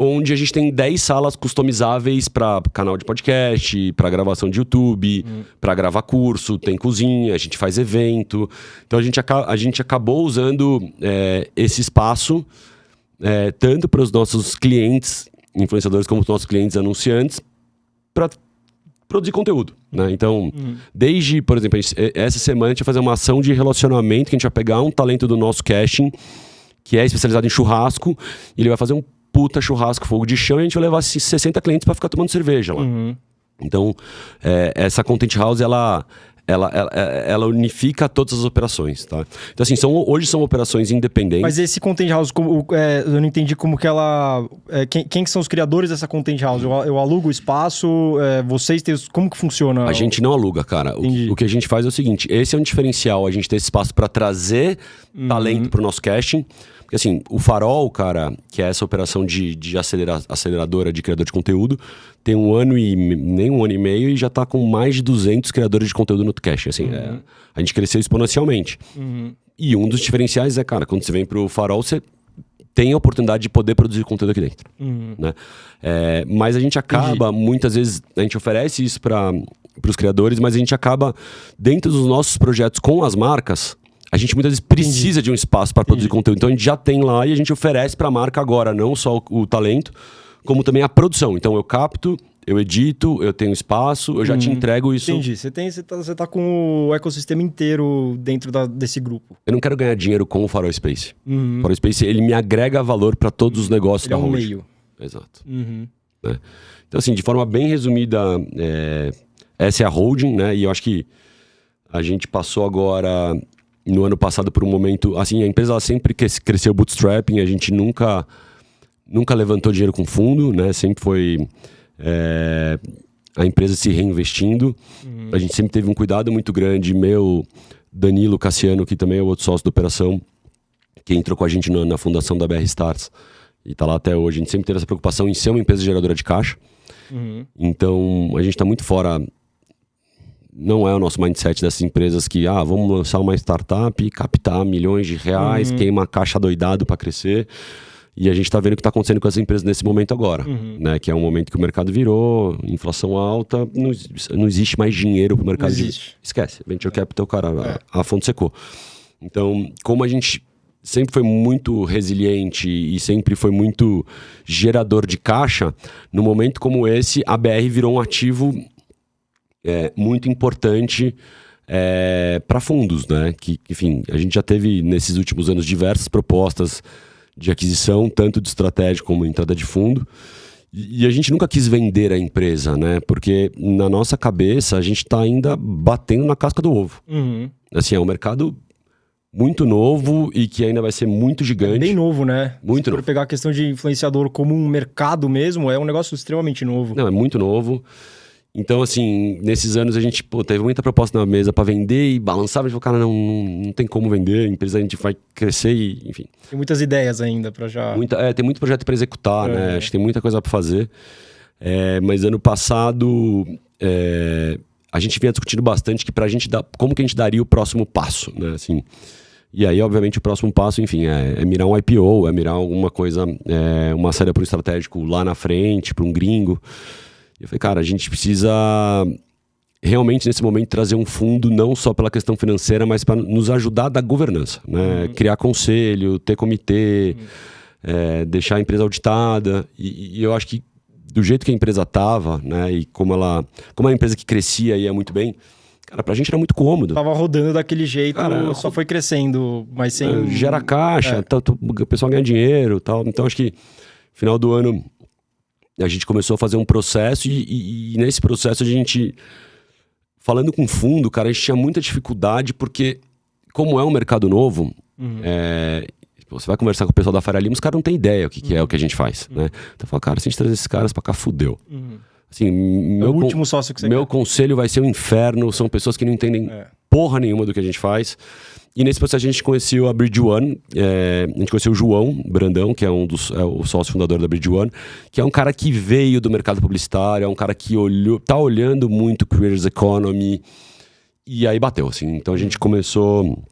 Onde a gente tem 10 salas customizáveis para canal de podcast, para gravação de YouTube, para gravar curso, tem cozinha, a gente faz evento. Então a gente acabou usando esse espaço tanto para os nossos clientes influenciadores como os nossos clientes anunciantes para produzir conteúdo, né? Então, desde, por exemplo, essa semana a gente vai fazer uma ação de relacionamento que a gente vai pegar um talento do nosso casting que é especializado em churrasco e ele vai fazer um puta churrasco, fogo de chão, e a gente vai levar 60 clientes para ficar tomando cerveja lá. Então, essa Content House, ela unifica todas as operações, tá? Então, assim, hoje são operações independentes. Mas esse Content House, eu não entendi como que ela... Quem que são os criadores dessa Content House? Eu alugo o espaço, vocês têm... Como que funciona? A gente não aluga, cara. O que a gente faz é o seguinte, esse é um diferencial, a gente ter esse espaço para trazer talento pro nosso casting. Porque assim, o Farol, cara, que é essa operação de aceleradora de criador de conteúdo, tem nem um ano e meio e já tá com mais de 200 criadores de conteúdo no casting. Assim, a gente cresceu exponencialmente. E um dos diferenciais é, cara, quando você vem pro Farol, você tem a oportunidade de poder produzir conteúdo aqui dentro. Né? Mas a gente acaba, muitas vezes, a gente oferece isso para os criadores, mas a gente acaba, dentro dos nossos projetos com as marcas, a gente muitas vezes precisa de um espaço para produzir conteúdo. Então a gente já tem lá e a gente oferece para a marca agora, não só o talento, como também a produção. Então eu capto, eu edito, eu tenho espaço, eu já te entrego isso. Entendi. Você tá com o ecossistema inteiro dentro desse grupo. Eu não quero ganhar dinheiro com o Farol Space. O Farol Space, ele me agrega valor para todos os negócios da Hold. Meio. Exato. Né? Então assim, de forma bem resumida, essa é a holding, né? E eu acho que a gente passou agora... No ano passado, por um momento... Assim, a empresa ela sempre cresceu bootstrapping. A gente nunca levantou dinheiro com fundo, né? Sempre foi a empresa se reinvestindo. A gente sempre teve um cuidado muito grande. Danilo Cassiano, que também é o outro sócio da operação, que entrou com a gente na fundação da BR Stars e tá lá até hoje. A gente sempre teve essa preocupação em ser uma empresa geradora de caixa. Então, a gente tá muito fora... Não é o nosso mindset dessas empresas que, vamos lançar uma startup, captar milhões de reais, queima a caixa doidado para crescer. E a gente está vendo o que está acontecendo com as empresas nesse momento agora. Né? Que é um momento que o mercado virou, inflação alta, não existe mais dinheiro para o mercado. Esquece, venture capital, cara, a fonte secou. Então, como a gente sempre foi muito resiliente e sempre foi muito gerador de caixa, no momento como esse, a BR virou um ativo muito importante para fundos, né? Que, enfim, a gente já teve nesses últimos anos diversas propostas de aquisição, tanto de estratégia como entrada de fundo. E a gente nunca quis vender a empresa, né? Porque na nossa cabeça a gente está ainda batendo na casca do ovo. Assim, é um mercado muito novo e que ainda vai ser muito gigante. Bem novo, né? Muito Se novo. for pegar a questão de influenciador como um mercado mesmo, é um negócio extremamente novo. Não, é muito novo. Então, assim, nesses anos a gente teve muita proposta na mesa para vender e balançava e falou, cara, não tem como vender, a empresa a gente vai crescer e, enfim. Tem muitas ideias ainda para já... Tem muito projeto para executar, né? Acho que tem muita coisa para fazer. Mas ano passado, a gente vinha discutindo bastante que pra gente como que a gente daria o próximo passo, né? Assim, e aí, obviamente, o próximo passo, enfim, é mirar um IPO, é mirar alguma coisa, uma saída para um estratégico lá na frente, para um gringo. Eu falei, cara, a gente precisa realmente, nesse momento, trazer um fundo não só pela questão financeira, mas para nos ajudar da governança, né? Criar conselho, ter comitê, deixar a empresa auditada. E eu acho que do jeito que a empresa estava, né? E como é uma empresa que crescia e ia muito bem, cara, pra gente era muito cômodo. Tava rodando daquele jeito, cara, só foi crescendo, mas sem... Gera caixa, o pessoal ganha dinheiro e tal. Então, acho que no final do ano a gente começou a fazer um processo e nesse processo a gente, falando com fundo, cara, a gente tinha muita dificuldade porque, como é um mercado novo, você vai conversar com o pessoal da Faria Lima, os caras não têm ideia o que é o que a gente faz, né? Então, fala, cara, se a gente trazer esses caras pra cá, fudeu. Assim, o último sócio que você meu conselho vai ser um inferno, são pessoas que não entendem porra nenhuma do que a gente faz. E nesse processo a gente conheceu a Bridge One, a gente conheceu o João Brandão, que é o sócio fundador da Bridge One, que é um cara que veio do mercado publicitário, é um cara que tá olhando muito Creators Economy, e aí bateu, assim. Então a gente começou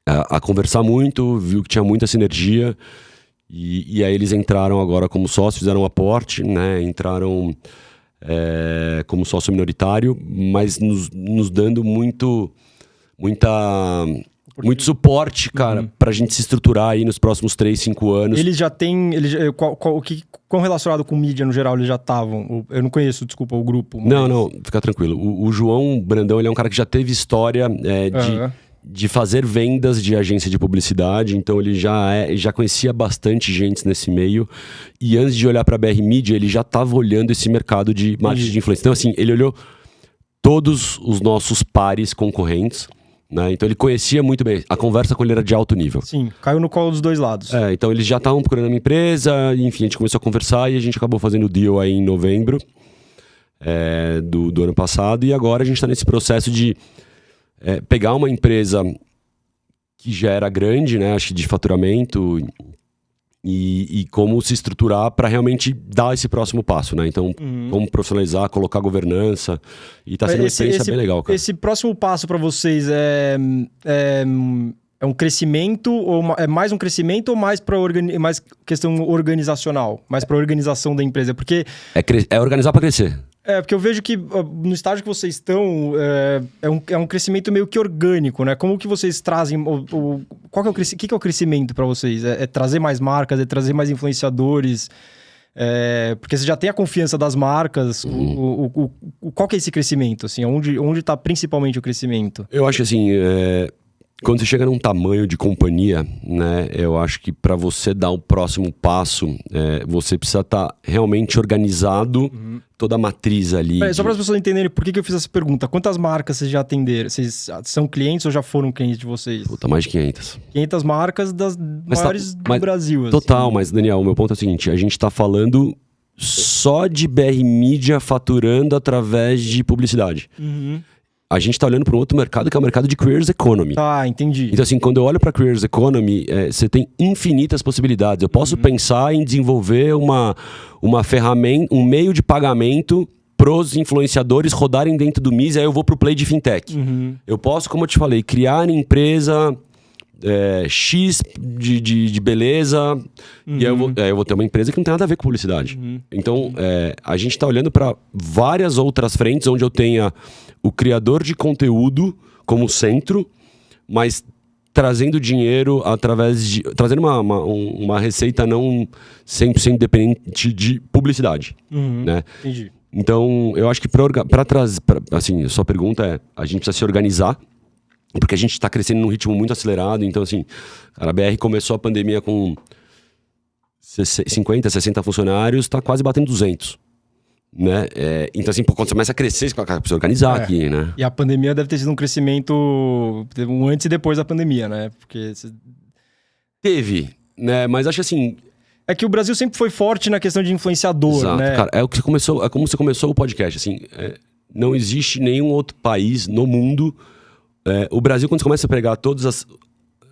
a conversar muito, viu que tinha muita sinergia, e aí eles entraram agora como sócios, fizeram um aporte, né? Entraram como sócio minoritário, mas nos dando muito suporte, cara, pra gente se estruturar aí nos próximos 3, 5 anos. Eles já têm... Quão relacionado com mídia no geral eles já estavam? Eu não conheço, desculpa, o grupo. Mas... Não, fica tranquilo. O João Brandão, ele é um cara que já teve história de fazer vendas de agência de publicidade, então ele já conhecia bastante gente nesse meio, e antes de olhar pra BR Media, ele já estava olhando esse mercado de marketing de influência. Então, assim, ele olhou todos os nossos pares concorrentes, né? Então ele conhecia muito bem, a conversa com ele era de alto nível. Sim, caiu no colo dos dois lados. Então eles já estavam procurando uma empresa, enfim, a gente começou a conversar e a gente acabou fazendo o deal aí em novembro do ano passado, e agora a gente está nesse processo de pegar uma empresa que já era grande, né, acho que de faturamento, e como se estruturar para realmente dar esse próximo passo, né? Então, como profissionalizar, colocar governança, e tá sendo uma experiência bem legal, cara. Esse próximo passo para vocês é um crescimento, ou é mais um crescimento, ou mais para mais questão organizacional, mais para organização da empresa? Porque é organizar para crescer. Porque eu vejo que no estágio que vocês estão, é um crescimento meio que orgânico, né? Como que vocês trazem... Qual que é o crescimento para vocês? É trazer mais marcas, é trazer mais influenciadores? Porque você já tem a confiança das marcas. Qual que é esse crescimento? Assim, onde está principalmente o crescimento? Eu acho assim... Quando você chega num tamanho de companhia, né, eu acho que para você dar o próximo passo, você precisa estar realmente organizado, toda a matriz ali. Só para as pessoas entenderem por que eu fiz essa pergunta. Quantas marcas vocês já atenderam? Vocês são clientes ou já foram clientes de vocês? Puta, mais de 500. 500 marcas das maiores do Brasil. Total, assim. Mas Daniel, o meu ponto é o seguinte, a gente tá falando só de BR Media faturando através de publicidade. A gente tá olhando para um outro mercado que é o mercado de Creators Economy. Ah, entendi. Então, assim, quando eu olho para Creators Economy, você tem infinitas possibilidades. Eu posso pensar em desenvolver uma ferramenta, um meio de pagamento pros influenciadores rodarem dentro do MIS, aí eu vou pro play de fintech. Eu posso, como eu te falei, criar empresa X de beleza, e aí eu vou ter uma empresa que não tem nada a ver com publicidade. Então, a gente tá olhando para várias outras frentes, onde eu tenha o criador de conteúdo como centro, mas trazendo dinheiro através de... Trazendo uma receita não 100% dependente de publicidade, né? Entendi. Então, eu acho que para trazer... Assim, a sua pergunta é... A gente precisa se organizar, porque a gente está crescendo num ritmo muito acelerado. Então, assim, cara, a BR começou a pandemia com 50, 60 funcionários, está quase batendo 200. Né? Então, assim, quando você começa a crescer, você precisa organizar aqui, né? E a pandemia deve ter sido um crescimento antes e depois da pandemia, né? Porque... Teve, né? Mas acho que assim... É que o Brasil sempre foi forte na questão de influenciador, Exato, né? Cara, é como você começou o podcast, assim... não existe nenhum outro país no mundo... o Brasil, quando você começa a pegar todos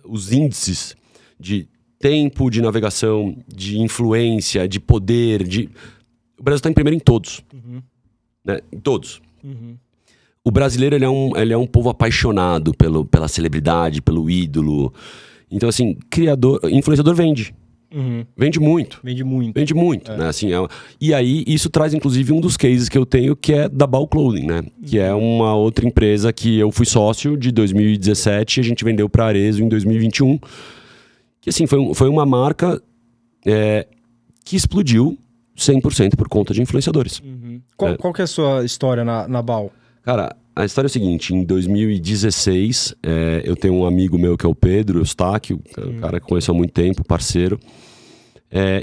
os índices de tempo de navegação, de influência, de poder, o Brasil está em primeiro em todos. Né? Em todos. O brasileiro, ele é um povo apaixonado pela celebridade, pelo ídolo. Então, assim, influenciador vende. Vende muito. Vende muito. Vende muito, né? Assim, e aí, isso traz, inclusive, um dos cases que eu tenho, que é da Ball Clothing, né? Que é uma outra empresa que eu fui sócio de 2017 e a gente vendeu para Arezzo em 2021. Que, assim, foi uma marca que explodiu 100% por conta de influenciadores. Qual que é a sua história na Ball? Cara, a história é a seguinte, em 2016, eu tenho um amigo meu que é o Pedro Eustáquio, um cara que conheço há muito tempo, parceiro.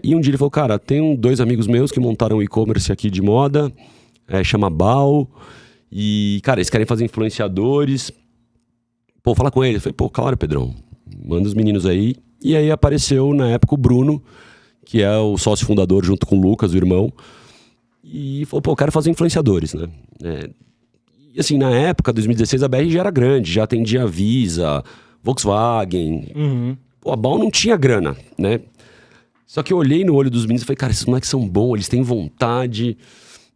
E um dia ele falou, cara, tem 2 amigos meus que montaram um e-commerce aqui de moda, chama Ball, e, cara, eles querem fazer influenciadores. Pô, fala com ele. Eu falei, pô, claro, Pedrão, manda os meninos aí. E aí apareceu, na época, o Bruno, que é o sócio fundador junto com o Lucas, o irmão, e falou, pô, eu quero fazer influenciadores, né? E assim, na época, 2016, a BR já era grande, já atendia a Visa, Volkswagen. Pô, a Ball não tinha grana, né? Só que eu olhei no olho dos meninos e falei, cara, esses moleques são bons, eles têm vontade.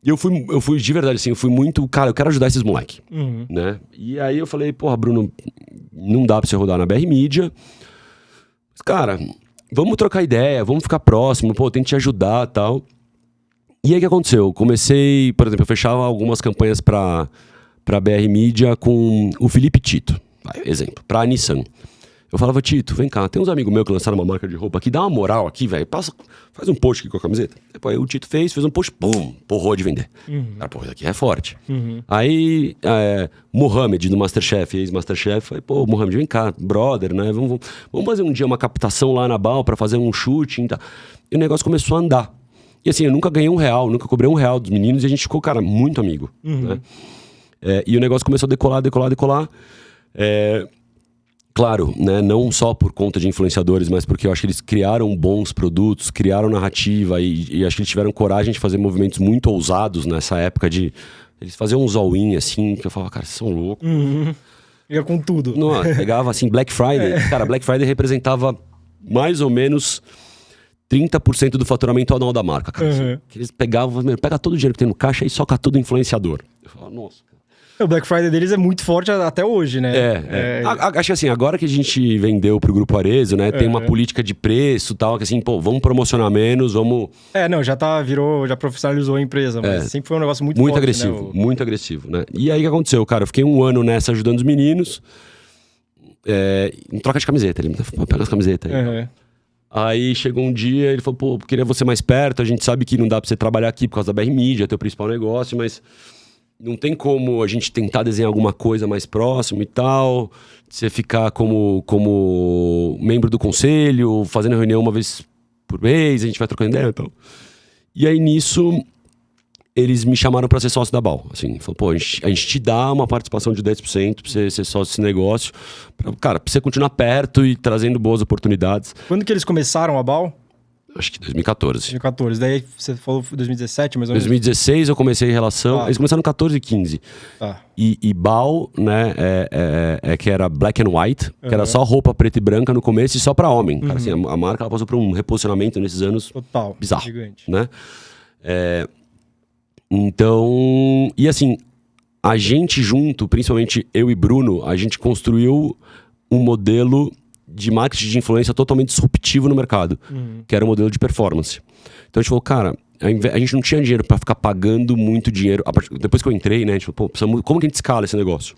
E eu fui de verdade, assim, eu fui muito, cara, eu quero ajudar esses moleques, né? E aí eu falei, porra, Bruno, não dá pra você rodar na BR Media. Mas, cara, vamos trocar ideia, vamos ficar próximo, pô, eu tenho que te ajudar e tal. E aí o que aconteceu? Comecei, por exemplo, eu fechava algumas campanhas pra BR Media com o Felipe Tito, exemplo, pra Nissan. Eu falava, Tito, vem cá, tem uns amigos meus que lançaram uma marca de roupa aqui, dá uma moral aqui, velho, faz um post aqui com a camiseta. Depois aí o Tito fez um post, pum, porrou de vender. Cara, porra, isso aqui é forte. Aí, Mohamed, do Masterchef, ex-Masterchef, falei, pô, Mohamed, vem cá, brother, né, vamos fazer um dia uma captação lá na Ball pra fazer um shooting, tá? E o negócio começou a andar. E assim, eu nunca ganhei R$1, nunca cobrei R$1 dos meninos e a gente ficou, cara, muito amigo, né? E o negócio começou a decolar. Claro, né, não só por conta de influenciadores, mas porque eu acho que eles criaram bons produtos, criaram narrativa e acho que eles tiveram coragem de fazer movimentos muito ousados nessa época de... Eles faziam uns all-in, assim, que eu falava, cara, vocês são loucos. Ia com tudo. Não, pegava, assim, Black Friday. Cara, Black Friday representava mais ou menos 30% do faturamento anual da marca, cara. Assim, que eles pegavam, pega todo o dinheiro que tem no caixa e soca tudo influenciador. Eu falava, nossa, cara. O Black Friday deles é muito forte até hoje, né? Acho que assim, agora que a gente vendeu pro Grupo Arezzo, né? Tem uma política de preço e tal, que assim, pô, vamos promocionar menos, vamos... já profissionalizou a empresa, mas sempre foi um negócio muito forte, agressivo, né? Muito agressivo, né? E aí o que aconteceu, cara? Eu fiquei 1 ano nessa ajudando os meninos, em troca de camiseta. Ele me falou, pega as camisetas aí. Aí chegou um dia, ele falou, pô, queria você mais perto, a gente sabe que não dá pra você trabalhar aqui por causa da BR Media, é teu principal negócio, mas... Não tem como a gente tentar desenhar alguma coisa mais próximo e tal. Você ficar como membro do conselho, fazendo reunião uma vez por mês, a gente vai trocando ideia e tal. E aí nisso, eles me chamaram para ser sócio da Ball. Assim, falou, pô, a gente te dá uma participação de 10% pra você ser sócio desse negócio. Pra você continuar perto e trazendo boas oportunidades. Quando que eles começaram a Ball? Acho que 2014. 2014. Daí você falou 2017, mais ou menos? 2016 eu comecei a relação. Eles começaram em 14 e 15. E Ball, né, que era black and white, que era só roupa preta e branca no começo e só pra homem. Cara, assim, a marca ela passou por um reposicionamento nesses anos bizarro. Gigante. Né? Então, e assim, a gente junto, principalmente eu e Bruno, a gente construiu um modelo de marketing de influência totalmente disruptivo no mercado, que era o modelo de performance. Então a gente falou, cara, a gente não tinha dinheiro para ficar pagando muito dinheiro. Depois que eu entrei, né, a gente falou, pô, como que a gente escala esse negócio?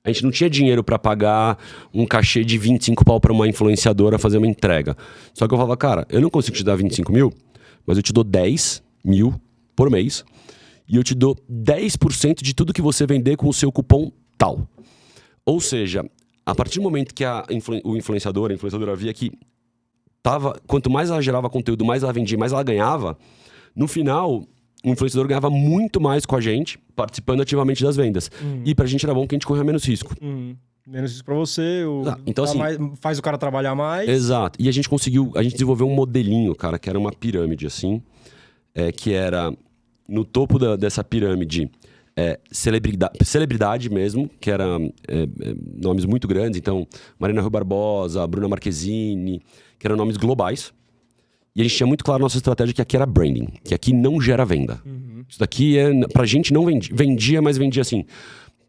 A gente não tinha dinheiro para pagar um cachê de 25 pau para uma influenciadora fazer uma entrega. Só que eu falava, cara, eu não consigo te dar 25 mil, mas eu te dou 10 mil por mês e eu te dou 10% de tudo que você vender com o seu cupom tal. Ou seja, a partir do momento que o influenciador, a influenciadora via que quanto mais ela gerava conteúdo, mais ela vendia, mais ela ganhava, no final, o influenciador ganhava muito mais com a gente, participando ativamente das vendas. E pra gente era bom que a gente corria menos risco. Menos risco pra você, então, assim, faz o cara trabalhar mais. Exato. E a gente desenvolveu um modelinho, cara, que era uma pirâmide, assim, que era no topo dessa pirâmide, celebridade mesmo, que era nomes muito grandes, então Marina Rui Barbosa, Bruna Marquezine, que eram nomes globais. E a gente tinha muito claro a nossa estratégia que aqui era branding, que aqui não gera venda. Isso daqui pra gente não vendia, mas vendia assim.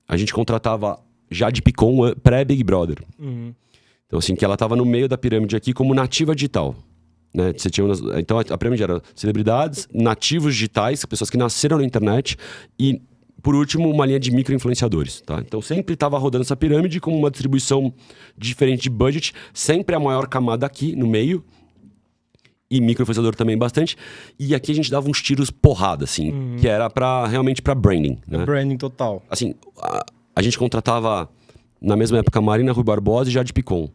A gente contratava Jade Picon pré-Big Brother. Então assim, que ela tava no meio da pirâmide aqui como nativa digital. Né? Então a pirâmide era celebridades, nativos digitais, pessoas que nasceram na internet e, por último, uma linha de micro-influenciadores. Tá? Então sempre estava rodando essa pirâmide com uma distribuição diferente de budget, sempre a maior camada aqui no meio, e micro-influenciador também bastante. E aqui a gente dava uns tiros porrada, assim, que era realmente para branding. Né? Branding total. Assim, a gente contratava, na mesma época, Marina Rui Barbosa e Jade Picon.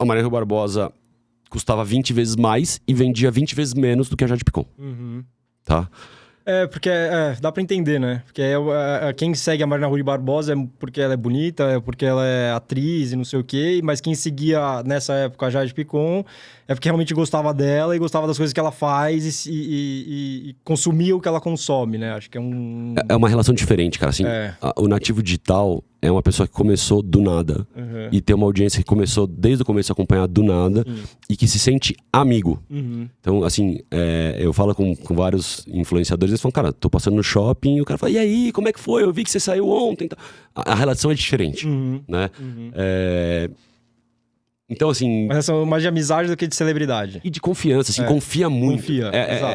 A Marina Rui Barbosa custava 20 vezes mais e vendia 20 vezes menos do que a Jade Picon. Tá? Porque dá pra entender, né? Porque quem segue a Marina Rui Barbosa é porque ela é bonita, é porque ela é atriz e não sei o quê, mas quem seguia nessa época a Jade Picon é porque realmente gostava dela e gostava das coisas que ela faz e consumia o que ela consome, né? Acho que é uma relação diferente, cara. Assim, o nativo digital é uma pessoa que começou do nada e tem uma audiência que começou desde o começo a acompanhar do nada e que se sente amigo. Então, assim, eu falo com vários influenciadores, eles falam, cara, tô passando no shopping, e o cara fala, e aí, como é que foi? Eu vi que você saiu ontem. A relação é diferente, né? Então, assim... Mas são mais de amizade do que de celebridade. E de confiança, assim, confia muito.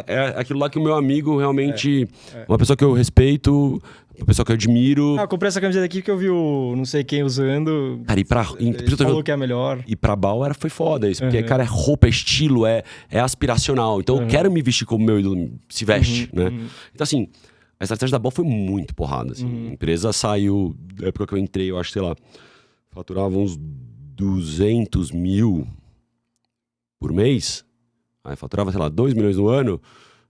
É aquilo lá que o meu amigo realmente... Uma pessoa que eu respeito, uma pessoa que eu admiro. Eu comprei essa camiseta aqui porque eu vi o não sei quem usando. Cara, ele falou que é a melhor. E pra Bal foi foda isso. Porque, cara, é roupa, é estilo, é aspiracional. Então eu quero me vestir como meu ídolo se veste, né? Então, assim, a estratégia da Bal foi muito porrada, assim. A empresa saiu... Da época que eu entrei, eu acho, sei lá... Faturava uns 200 mil por mês. Aí faturava, sei lá, 2 milhões no ano.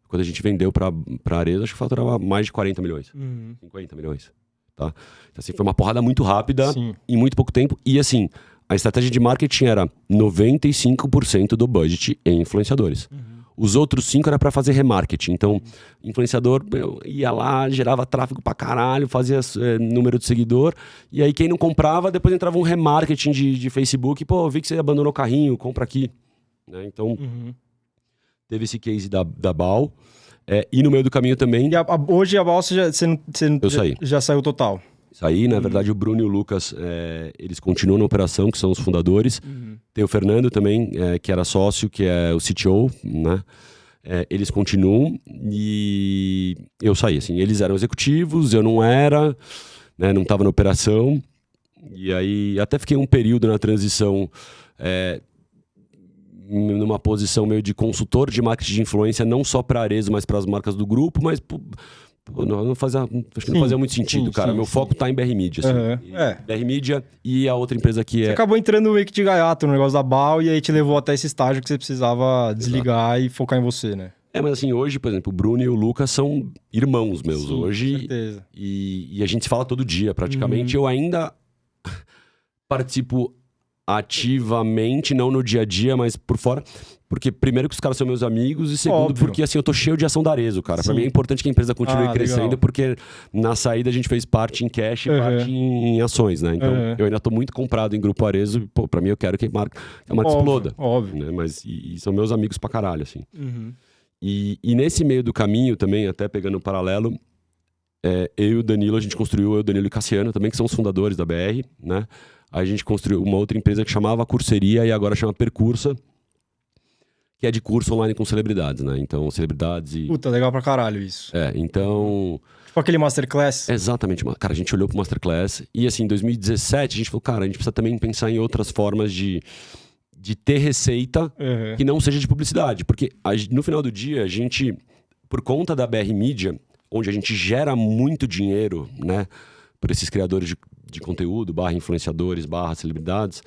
Quando a gente vendeu pra Arezzo, acho que faturava mais de 40 milhões. 50 milhões. Tá? Então, assim, foi uma porrada muito rápida, em muito pouco tempo. E, assim, a estratégia de marketing era 95% do budget em influenciadores. Os outros 5% era pra fazer remarketing. Então, influenciador ia lá, gerava tráfego pra caralho, fazia número de seguidor. E aí, quem não comprava, depois entrava um remarketing de Facebook. Pô, eu vi que você abandonou o carrinho, compra aqui. Né? Então, teve esse case da Bal. E no meio do caminho também... E hoje a Bal, você já saiu total? Saí, na verdade, o Bruno e o Lucas, eles continuam na operação, que são os fundadores. Tem o Fernando também, que era sócio, que é o CTO, né? Eles continuam e eu saí, assim. Eles eram executivos, eu não era, né? Não estava na operação. E aí, até fiquei um período na transição... numa posição meio de consultor de marketing de influência, não só para a Arezzo, mas para as marcas do grupo, mas acho que não fazia muito sentido, cara. Meu foco tá em BR Media, assim. BR Media e a outra empresa que Você acabou entrando meio que de gaiato no negócio da Bal e aí te levou até esse estágio que você precisava desligar e focar em você, né? Mas assim, hoje, por exemplo, o Bruno e o Lucas são irmãos meus hoje. Com certeza. E a gente se fala todo dia, praticamente. Eu ainda participo ativamente, não no dia a dia, mas por fora. Porque primeiro que os caras são meus amigos e segundo porque assim, eu tô cheio de ação da Arezzo, cara. Pra mim é importante que a empresa continue crescendo, legal. Porque na saída a gente fez parte em cash e parte em ações, né? Então eu ainda tô muito comprado em Grupo Arezzo e, pô, pra mim eu quero que a marca exploda. Óbvio. Né? Mas e são meus amigos pra caralho, assim. E nesse meio do caminho também, até pegando um paralelo, eu e o Danilo, a gente construiu, eu, o Danilo e o Cassiano também, que são os fundadores da BR, né? A gente construiu uma outra empresa que chamava Curseria e agora chama Percursa, que é de curso online com celebridades, né? Então, celebridades e... Puta, legal pra caralho isso. Então... Tipo aquele Masterclass. Exatamente. Cara, a gente olhou pro Masterclass e, assim, em 2017, a gente falou, cara, a gente precisa também pensar em outras formas de ter receita que não seja de publicidade. Porque no final do dia, a gente, por conta da BR Media, onde a gente gera muito dinheiro, né? Por esses criadores de conteúdo, /influenciadores, /celebridades,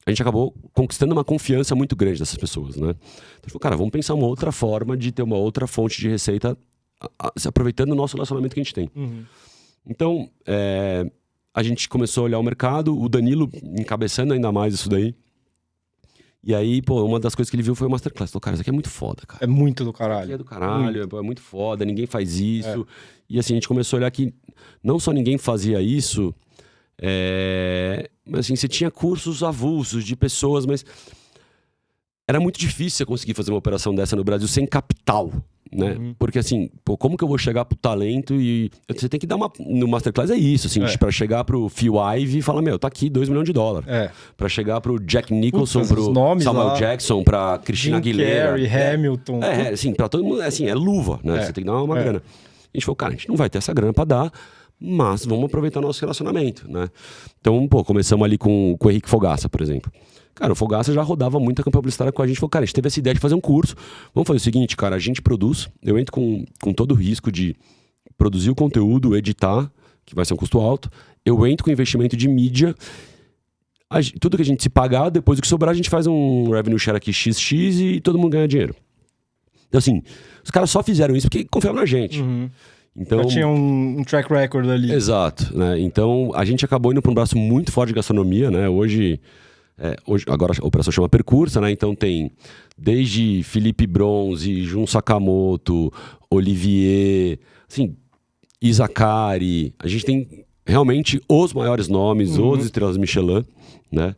a gente acabou conquistando uma confiança muito grande dessas pessoas, né? Então, a gente falou, cara, vamos pensar uma outra forma de ter uma outra fonte de receita se aproveitando o nosso relacionamento que a gente tem. Então, a gente começou a olhar o mercado, o Danilo encabeçando ainda mais isso daí. E aí, pô, uma das coisas que ele viu foi o Masterclass. Falou, cara, isso aqui é muito foda, cara. É muito do Isso caralho. aqui é do caralho, é muito foda, ninguém faz isso. E assim, a gente começou a olhar que não só ninguém fazia isso, mas assim, você tinha cursos avulsos de pessoas, mas era muito difícil você conseguir fazer uma operação dessa no Brasil sem capital, né? Porque assim, pô, como que eu vou chegar pro talento e... Você tem que dar uma... No Masterclass é isso, assim, pra chegar pro Phil Ivey e falar, meu, tá aqui $2 milhões. Pra chegar pro Jack Nicholson, pro Samuel Jackson, pra Christina Aguilera. Carrey, Hamilton. Assim, pra todo mundo, assim, é luva, né? Você tem que dar uma grana. A gente falou, cara, a gente não vai ter essa grana pra dar, mas vamos aproveitar nosso relacionamento, né? Então, pô, começamos ali com o Henrique Fogaça, por exemplo. Cara, o Fogaça já rodava muita campanha publicitária com a gente. Falou, cara, a gente teve essa ideia de fazer um curso. Vamos fazer o seguinte, cara, a gente produz. Eu entro com todo o risco de produzir o conteúdo, editar, que vai ser um custo alto. Eu entro com investimento de mídia. Tudo que a gente se pagar, depois do que sobrar, a gente faz um revenue share aqui XX e todo mundo ganha dinheiro. Então, assim, os caras só fizeram isso porque confiavam na gente. Então, já tinha um track record ali. Exato, né? Então, a gente acabou indo para um braço muito forte de gastronomia, né? Hoje, agora a operação chama Percursa, né? Então tem desde Felipe Bronze, Jun Sakamoto, Olivier, assim, Isakari. A gente tem realmente os maiores nomes, os estrelas Michelin, né?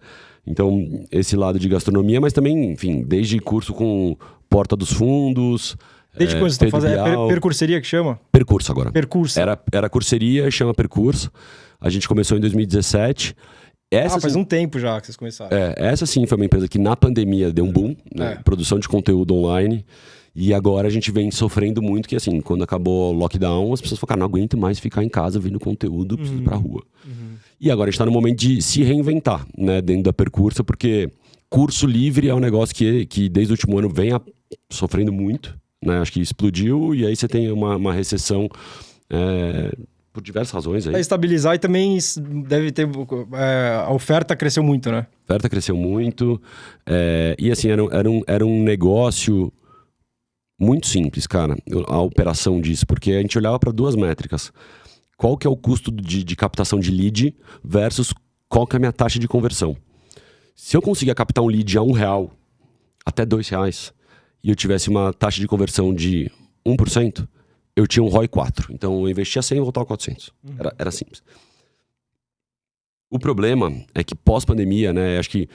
Então, esse lado de gastronomia, mas também, enfim, desde curso com Porta dos Fundos. Desde quando vocês estão fazendo? Percurseria que chama? Percurso agora. Percurso. Era curseria, chama Percurso. A gente começou em 2017. Faz um tempo já que vocês começaram. Essa sim foi uma empresa que na pandemia deu um boom, né? Produção de conteúdo online. E agora a gente vem sofrendo muito que, assim, quando acabou o lockdown, as pessoas falaram, cara, não aguento mais ficar em casa vendo conteúdo, preciso ir pra rua. E agora a gente tá no momento de se reinventar, né, dentro da Percursa, porque curso livre é um negócio que desde o último ano vem sofrendo muito, né? Acho que explodiu e aí você tem uma recessão por diversas razões aí. Estabilizar e também deve ter... a oferta cresceu muito, né? A oferta cresceu muito. E assim, era um negócio muito simples, cara, a operação disso, porque a gente olhava para duas métricas. Qual que é o custo de captação de lead versus qual que é a minha taxa de conversão. Se eu conseguir captar um lead a R$1 até R$2 e eu tivesse uma taxa de conversão de 1%, eu tinha um ROI 4. Então eu investia 100 e voltava 400. Era simples. O problema é que pós-pandemia, né, acho que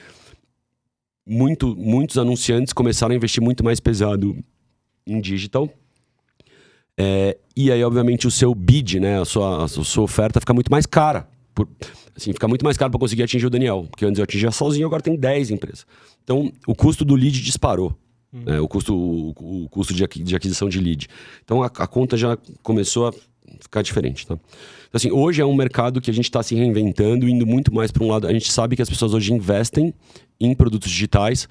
muitos anunciantes começaram a investir muito mais pesado em digital. E aí, obviamente, o seu bid, né, a sua oferta fica muito mais cara. Fica muito mais caro para conseguir atingir o Daniel. Porque antes eu atingia sozinho, agora tem 10 empresas. Então, o custo do lead disparou. Né, o custo de aquisição de lead. Então, a conta já começou a ficar diferente. Tá? Então, assim, hoje é um mercado que a gente está se reinventando, indo muito mais para um lado. A gente sabe que as pessoas hoje investem em produtos digitais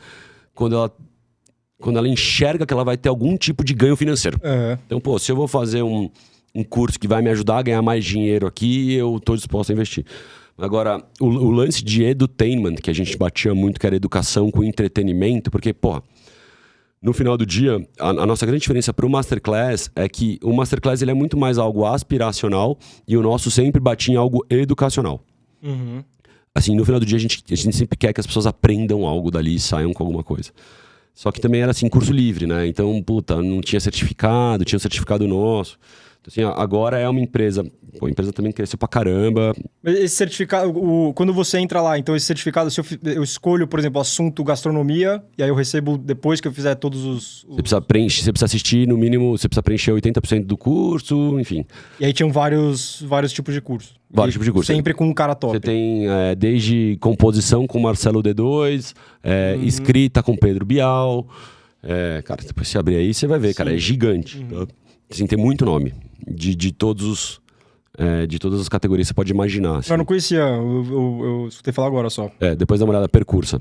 quando ela enxerga que ela vai ter algum tipo de ganho financeiro. Então, pô, se eu vou fazer um curso que vai me ajudar a ganhar mais dinheiro aqui, eu estou disposto a investir. Agora, o lance de edutainment, que a gente batia muito, que era educação com entretenimento, porque, pô, no final do dia, a nossa grande diferença para o Masterclass é que o Masterclass ele é muito mais algo aspiracional e o nosso sempre batia em algo educacional. Assim, no final do dia, a gente sempre quer que as pessoas aprendam algo dali e saiam com alguma coisa. Só que também era assim, curso livre, né? Então, não tinha certificado, tinha um certificado nosso. Então, assim, agora é uma empresa... Pô, a empresa também cresceu pra caramba. Esse certificado, quando você entra lá, então esse certificado, se eu escolho, por exemplo, assunto gastronomia, e aí eu recebo depois que eu fizer todos os... Você precisa assistir, no mínimo, você precisa preencher 80% do curso, enfim. E aí tinham vários tipos de curso. Vários tipos de curso. Sempre com um cara top. Você tem desde composição com Marcelo D2, escrita com Pedro Bial, Cara, depois você abrir aí, você vai ver, cara, é gigante. Tá? Assim, tem muito nome de todos de todas as categorias que você pode imaginar. Assim. Eu não conhecia, eu escutei falar agora só. Depois dá uma olhada, Percursa.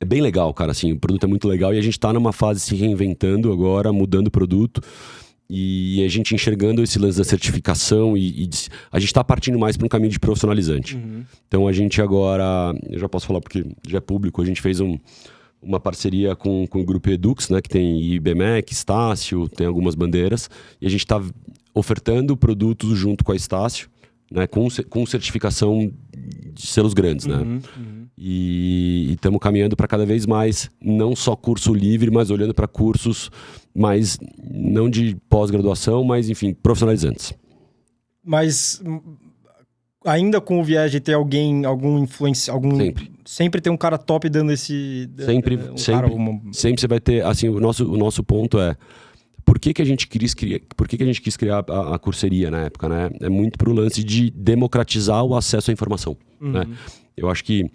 É bem legal, cara, assim, o produto é muito legal e a gente tá numa fase se reinventando agora, mudando o produto e a gente enxergando esse lance da certificação e a gente tá partindo mais para um caminho de profissionalizante. Então a gente agora, eu já posso falar porque já é público, a gente fez uma parceria com o grupo Edux, né, que tem IBMEC, Estácio, tem algumas bandeiras, e a gente está ofertando produtos junto com a Estácio, né, com certificação de selos grandes, né? E estamos caminhando para cada vez mais, não só curso livre, mas olhando para cursos mais, não de pós-graduação, mas, enfim, profissionalizantes. Mas ainda com o viés de ter algum influência, sempre tem um cara top dando esse... Sempre você vai ter, assim, o nosso ponto é, por que a gente quis criar a curseria na época, né? É muito pro lance de democratizar o acesso à informação, né? Eu acho que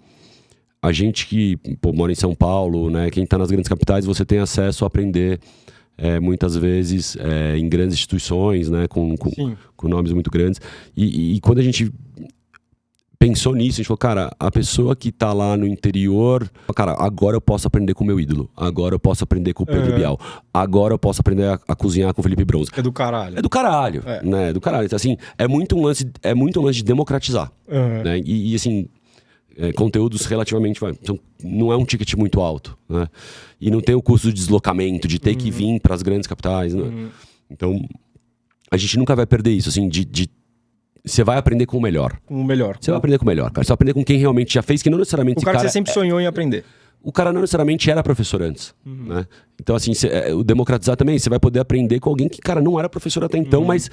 a gente que mora em São Paulo, né? Quem está nas grandes capitais, você tem acesso a aprender muitas vezes em grandes instituições, né? Com nomes muito grandes. E quando a gente pensou nisso, a gente falou, cara, a pessoa que tá lá no interior, cara, agora eu posso aprender com o meu ídolo, agora eu posso aprender com o Pedro Bial, agora eu posso aprender a cozinhar com o Felipe Bronze. É do caralho. É do caralho, né? É do caralho. Então, assim, é muito um lance de democratizar, né? E assim, conteúdos relativamente... não é um ticket muito alto, né? E não tem o custo de deslocamento, de ter que vir para as grandes capitais, né? Então, a gente nunca vai perder isso, assim, você vai aprender com o melhor. Com o melhor. Você vai aprender com o melhor, cara. Você vai aprender com quem realmente já fez, que não necessariamente... O cara que você sempre sonhou em aprender. O cara não necessariamente era professor antes, né? Então, assim, o democratizar também, você vai poder aprender com alguém que, cara, não era professor até então, mas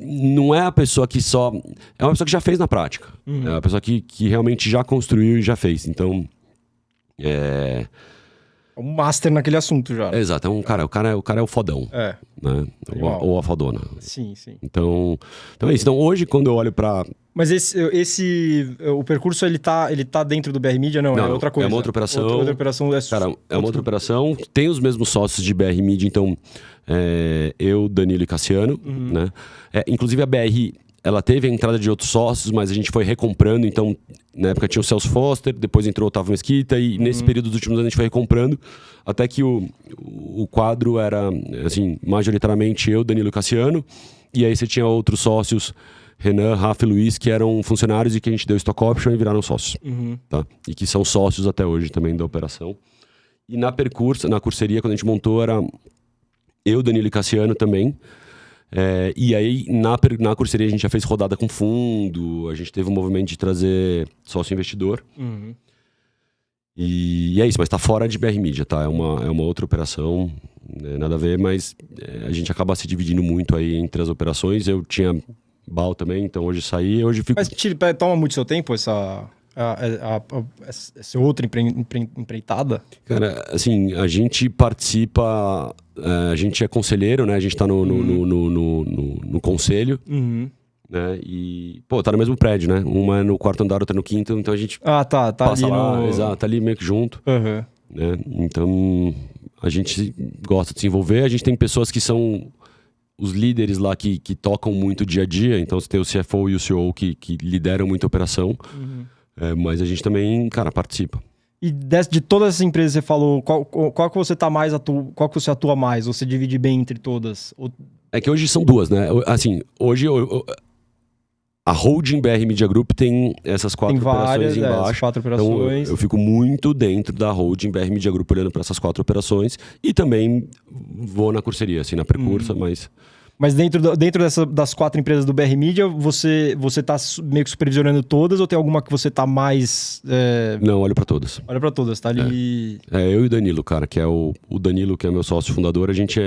não é a pessoa que só... É uma pessoa que já fez na prática. É uma pessoa que realmente já construiu e já fez. Então, É um master naquele assunto já. Exato, o cara é o fodão. Né? Ou a fodona. Sim. Então é isso. Então hoje, quando eu olho pra... Mas o percurso, ele tá dentro do BR Media? Não, é outra coisa. É uma outra operação. Outra operação Cara, é uma outra operação. Tem os mesmos sócios de BR Media, então eu, Danilo e Cassiano, né? Inclusive a BR... Ela teve a entrada de outros sócios, mas a gente foi recomprando. Então, na época tinha o Celso Foster, depois entrou o Otávio Mesquita. E nesse período dos últimos anos a gente foi recomprando. Até que o quadro era, assim, majoritariamente eu, Danilo e Cassiano. E aí você tinha outros sócios, Renan, Rafa e Luiz, que eram funcionários e que a gente deu stock option e viraram sócios. Tá? E que são sócios até hoje também da operação. E na curseria, quando a gente montou, era eu, Danilo e Cassiano também. E aí, na curseria, a gente já fez rodada com fundo, a gente teve um movimento de trazer sócio investidor. E é isso, mas tá fora de BR Media, tá? É uma outra operação, nada a ver, mas a gente acaba se dividindo muito aí entre as operações. Eu tinha BAL também, então hoje saí, hoje fico... Mas toma muito seu tempo essa outra empreitada? Cara, assim, a gente participa... a gente é conselheiro, né? A gente tá no conselho, né? E, tá no mesmo prédio, né? Uma é no quarto andar, outra no quinto, então a gente tá passa ali lá, exato, tá ali meio que junto, né? Então, a gente gosta de se envolver, a gente tem pessoas que são os líderes lá que tocam muito o dia a dia, então você tem o CFO e o CEO que lideram muito a operação, mas a gente também, cara, participa. E de todas as empresas que você falou, qual que você tá mais qual que você atua mais? Você divide bem entre todas? É que hoje são duas, né? Assim, hoje a holding BR Media Group tem essas quatro operações embaixo. 4 operações. Então eu fico muito dentro da holding BR Media Group olhando para essas 4 operações e também vou na curseria, assim, na Percursa, mas... Mas dentro das 4 empresas do BR Media, você tá meio que supervisionando todas ou tem alguma que você tá mais... Não, olho pra todas. Olha pra todas, tá ali... eu e o Danilo, cara, que é o Danilo, que é meu sócio fundador, a gente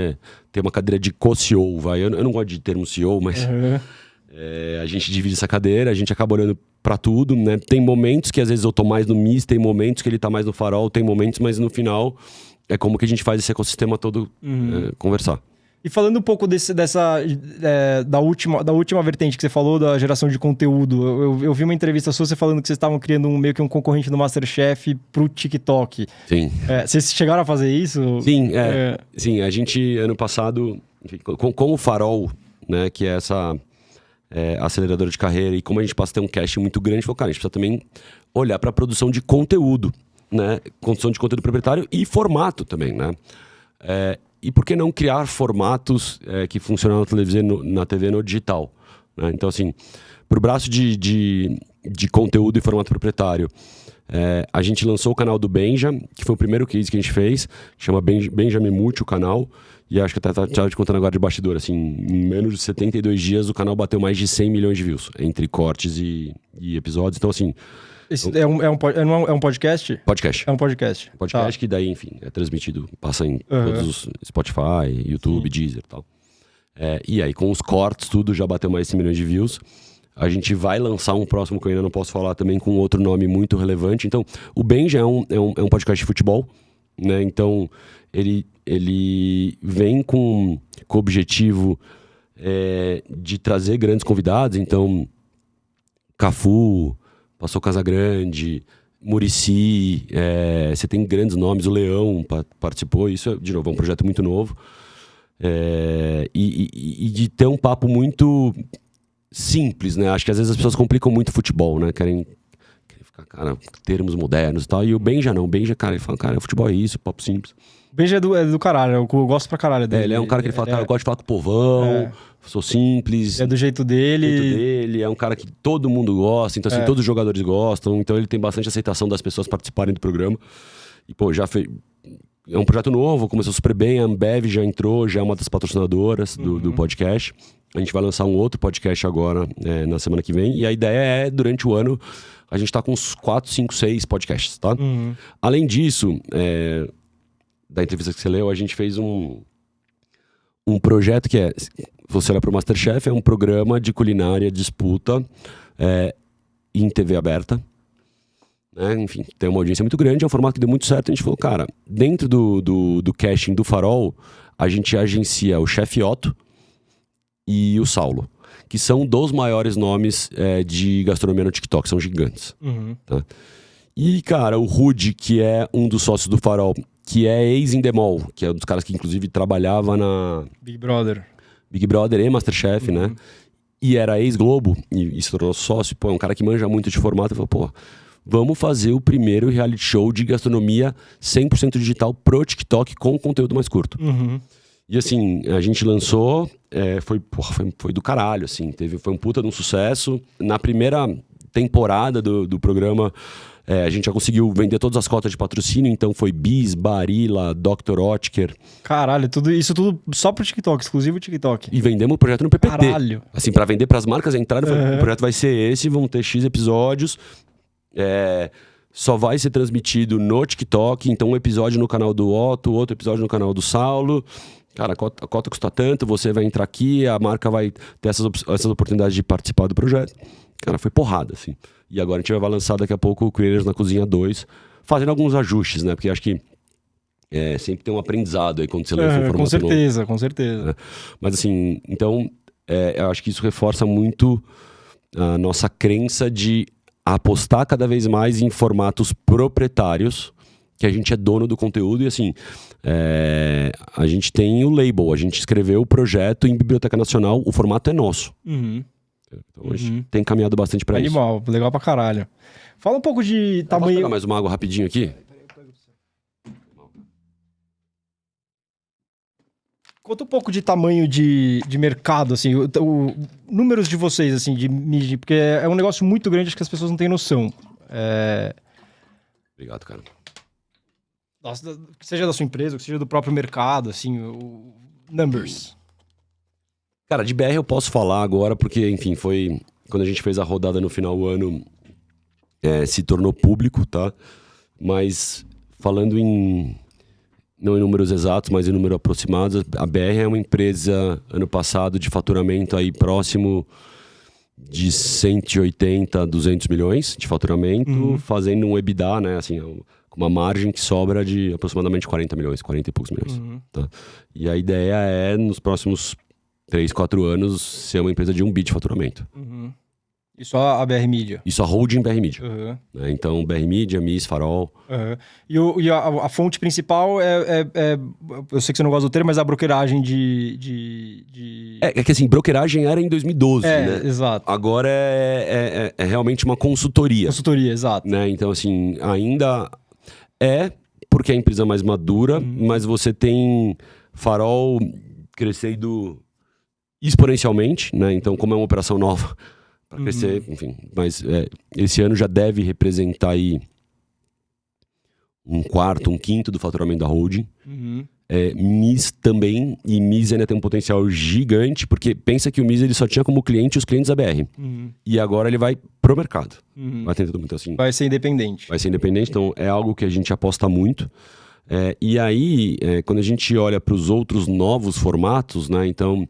tem uma cadeira de co-CEO, vai. Eu não gosto de termo CEO, mas a gente divide essa cadeira, a gente acaba olhando pra tudo, né? Tem momentos que às vezes eu tô mais no MIS, tem momentos que ele tá mais no farol, tem momentos, mas no final é como que a gente faz esse ecossistema todo conversar. E falando um pouco da última vertente que você falou, da geração de conteúdo, eu vi uma entrevista sua, você falando que vocês estavam criando meio que um concorrente do MasterChef pro TikTok. Sim. Vocês chegaram a fazer isso? Sim, Sim, a gente, ano passado, enfim, com o Farol, né, que é essa aceleradora de carreira, e como a gente passa a ter um cash muito grande, falou, cara, a gente precisa também olhar para a produção de conteúdo, né? Produção de conteúdo proprietário e formato também, né? E por que não criar formatos que funcionam na TV no digital? Né? Então, assim, para o braço de conteúdo e formato proprietário, a gente lançou o canal do Benja, que foi o primeiro case que a gente fez, chama Benjamin Multi, o canal, e acho que até estava te contando agora de bastidor, assim, em menos de 72 dias o canal bateu mais de 100 milhões de views, entre cortes e episódios, então assim... É um podcast? Podcast. É um podcast. Podcast que daí, enfim, é transmitido, passa em todos os Spotify, YouTube, Deezer e tal. E aí, com os cortes, tudo já bateu mais de 100 milhões de views. A gente vai lançar um próximo que eu ainda não posso falar também, com outro nome muito relevante. Então, o Benja é um podcast de futebol, né? Então, ele vem com o objetivo de trazer grandes convidados. Então, Cafu... Passou Casagrande, Muricy, você tem grandes nomes, o Leão participou, isso, de novo, é um projeto muito novo. E de ter um papo muito simples, né? Acho que às vezes as pessoas complicam muito futebol, né? Querem ficar, cara, termos modernos e tal. E o Benja não, o Benja, cara, ele fala, cara, futebol é isso, papo simples. O Benja é do caralho, eu gosto pra caralho dele. Ele é um cara que ele fala, cara, eu gosto de falar com o povão, sou simples. É do jeito dele. É um cara que todo mundo gosta, então assim, todos os jogadores gostam, então ele tem bastante aceitação das pessoas participarem do programa. E pô, já fez... É um projeto novo, começou super bem, a Ambev já entrou, já é uma das patrocinadoras do podcast. A gente vai lançar um outro podcast agora, na semana que vem, e a ideia é, durante o ano, a gente tá com uns 4, 5, 6 podcasts, tá? Além disso, da entrevista que você leu, a gente fez um projeto que você olha para o MasterChef, é um programa de culinária, disputa, em TV aberta. Né? Enfim, tem uma audiência muito grande, é um formato que deu muito certo. A gente falou, cara, dentro do casting do Farol, a gente agencia o Chef Otto e o Saulo, que são dos maiores nomes de gastronomia no TikTok, são gigantes. Tá? E, cara, o Rudy, que é um dos sócios do Farol, que é ex-Endemol, que é um dos caras que inclusive trabalhava na... Big Brother e Masterchef, né? E era ex-Globo, e se tornou sócio, pô, é um cara que manja muito de formato. Falou, pô, vamos fazer o primeiro reality show de gastronomia 100% digital pro TikTok com conteúdo mais curto. E assim, a gente lançou, foi do caralho, assim, foi um puta de um sucesso. Na primeira temporada do programa, a gente já conseguiu vender todas as cotas de patrocínio, então foi Bis, Barilla, Dr. Oetker. Caralho, isso tudo só pro TikTok, exclusivo TikTok. E vendemos o projeto no PPT. Caralho. Assim, pra vender pras marcas entrarem, o projeto vai ser esse, vão ter X episódios. Só vai ser transmitido no TikTok, então um episódio no canal do Otto, outro episódio no canal do Saulo. Cara, a cota custa tanto, você vai entrar aqui, a marca vai ter essas oportunidades de participar do projeto. Cara, foi porrada, assim. E agora a gente vai lançar daqui a pouco o Creators na Cozinha 2, fazendo alguns ajustes, né? Porque acho que sempre tem um aprendizado aí quando você lança um formato novo. Com certeza. Mas assim, então, eu acho que isso reforça muito a nossa crença de apostar cada vez mais em formatos proprietários, que a gente é dono do conteúdo e assim, a gente tem o label, a gente escreveu o projeto em Biblioteca Nacional, o formato é nosso. Então a gente tem caminhado bastante pra isso. Animal, legal pra caralho. Fala um pouco de tamanho... Posso pegar mais uma água rapidinho aqui? Conta um pouco de tamanho de mercado, assim, números de vocês, assim, de mídia, porque é um negócio muito grande, acho que as pessoas não têm noção. Obrigado, cara. Nossa, que seja da sua empresa, que seja do próprio mercado, assim, numbers. Cara, de BR eu posso falar agora, porque, enfim, foi quando a gente fez a rodada no final do ano, se tornou público, tá? Mas falando não em números exatos, mas em números aproximados, a BR é uma empresa, ano passado, de faturamento aí próximo de 180 a 200 milhões de faturamento, fazendo um EBITDA, né? Assim, com uma margem que sobra de aproximadamente 40 milhões, 40 e poucos milhões. Tá? E a ideia é, nos próximos 3, 4 anos, ser uma empresa de 1 bi de faturamento. E só a BR Media? Isso a holding BR Media. Né? Então, BR Media, MIS, Farol. E a fonte principal é... Eu sei que você não gosta do termo, mas a brokeragem É que assim, brokeragem era em 2012, né? Exato. Agora é realmente uma consultoria. Consultoria, exato. Né? Então, assim, ainda porque é a empresa mais madura, mas você tem Farol crescendo exponencialmente, né? Então, como é uma operação nova, para crescer, enfim. Mas esse ano já deve representar aí 1/4, 1/5 do faturamento da holding. MIS também, e MIS ainda tem um potencial gigante, porque pensa que o MIS ele só tinha como cliente os clientes da BR. E agora ele vai pro mercado. Vai ter tudo muito assim. Vai ser independente. Vai ser independente, então é algo que a gente aposta muito. E aí, quando a gente olha para os outros novos formatos, né? Então,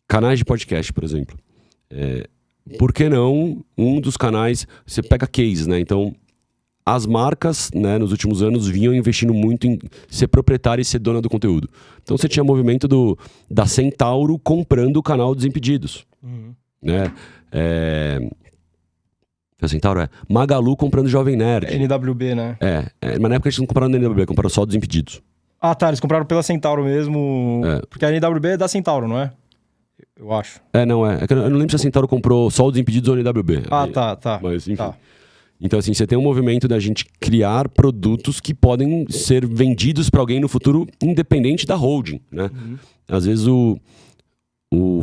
canais de podcast, por exemplo. Por que não um dos canais, você pega case, né? Então, as marcas, né, nos últimos anos vinham investindo muito em ser proprietária e ser dona do conteúdo. Então você tinha movimento da Centauro comprando o canal Desimpedidos. Né? A Centauro Magalu comprando Jovem Nerd. NWB, né? Mas na época eles não compraram NWB, compraram só Desimpedidos. Ah, tá, eles compraram pela Centauro mesmo. Porque a NWB é da Centauro, não é? Eu acho. Não é. Eu não lembro se a Centauro comprou só o Desimpedidos ou o NWB. Tá. Mas enfim. Tá. Então, assim, você tem um movimento da gente criar produtos que podem ser vendidos para alguém no futuro, independente da holding, né? Às vezes o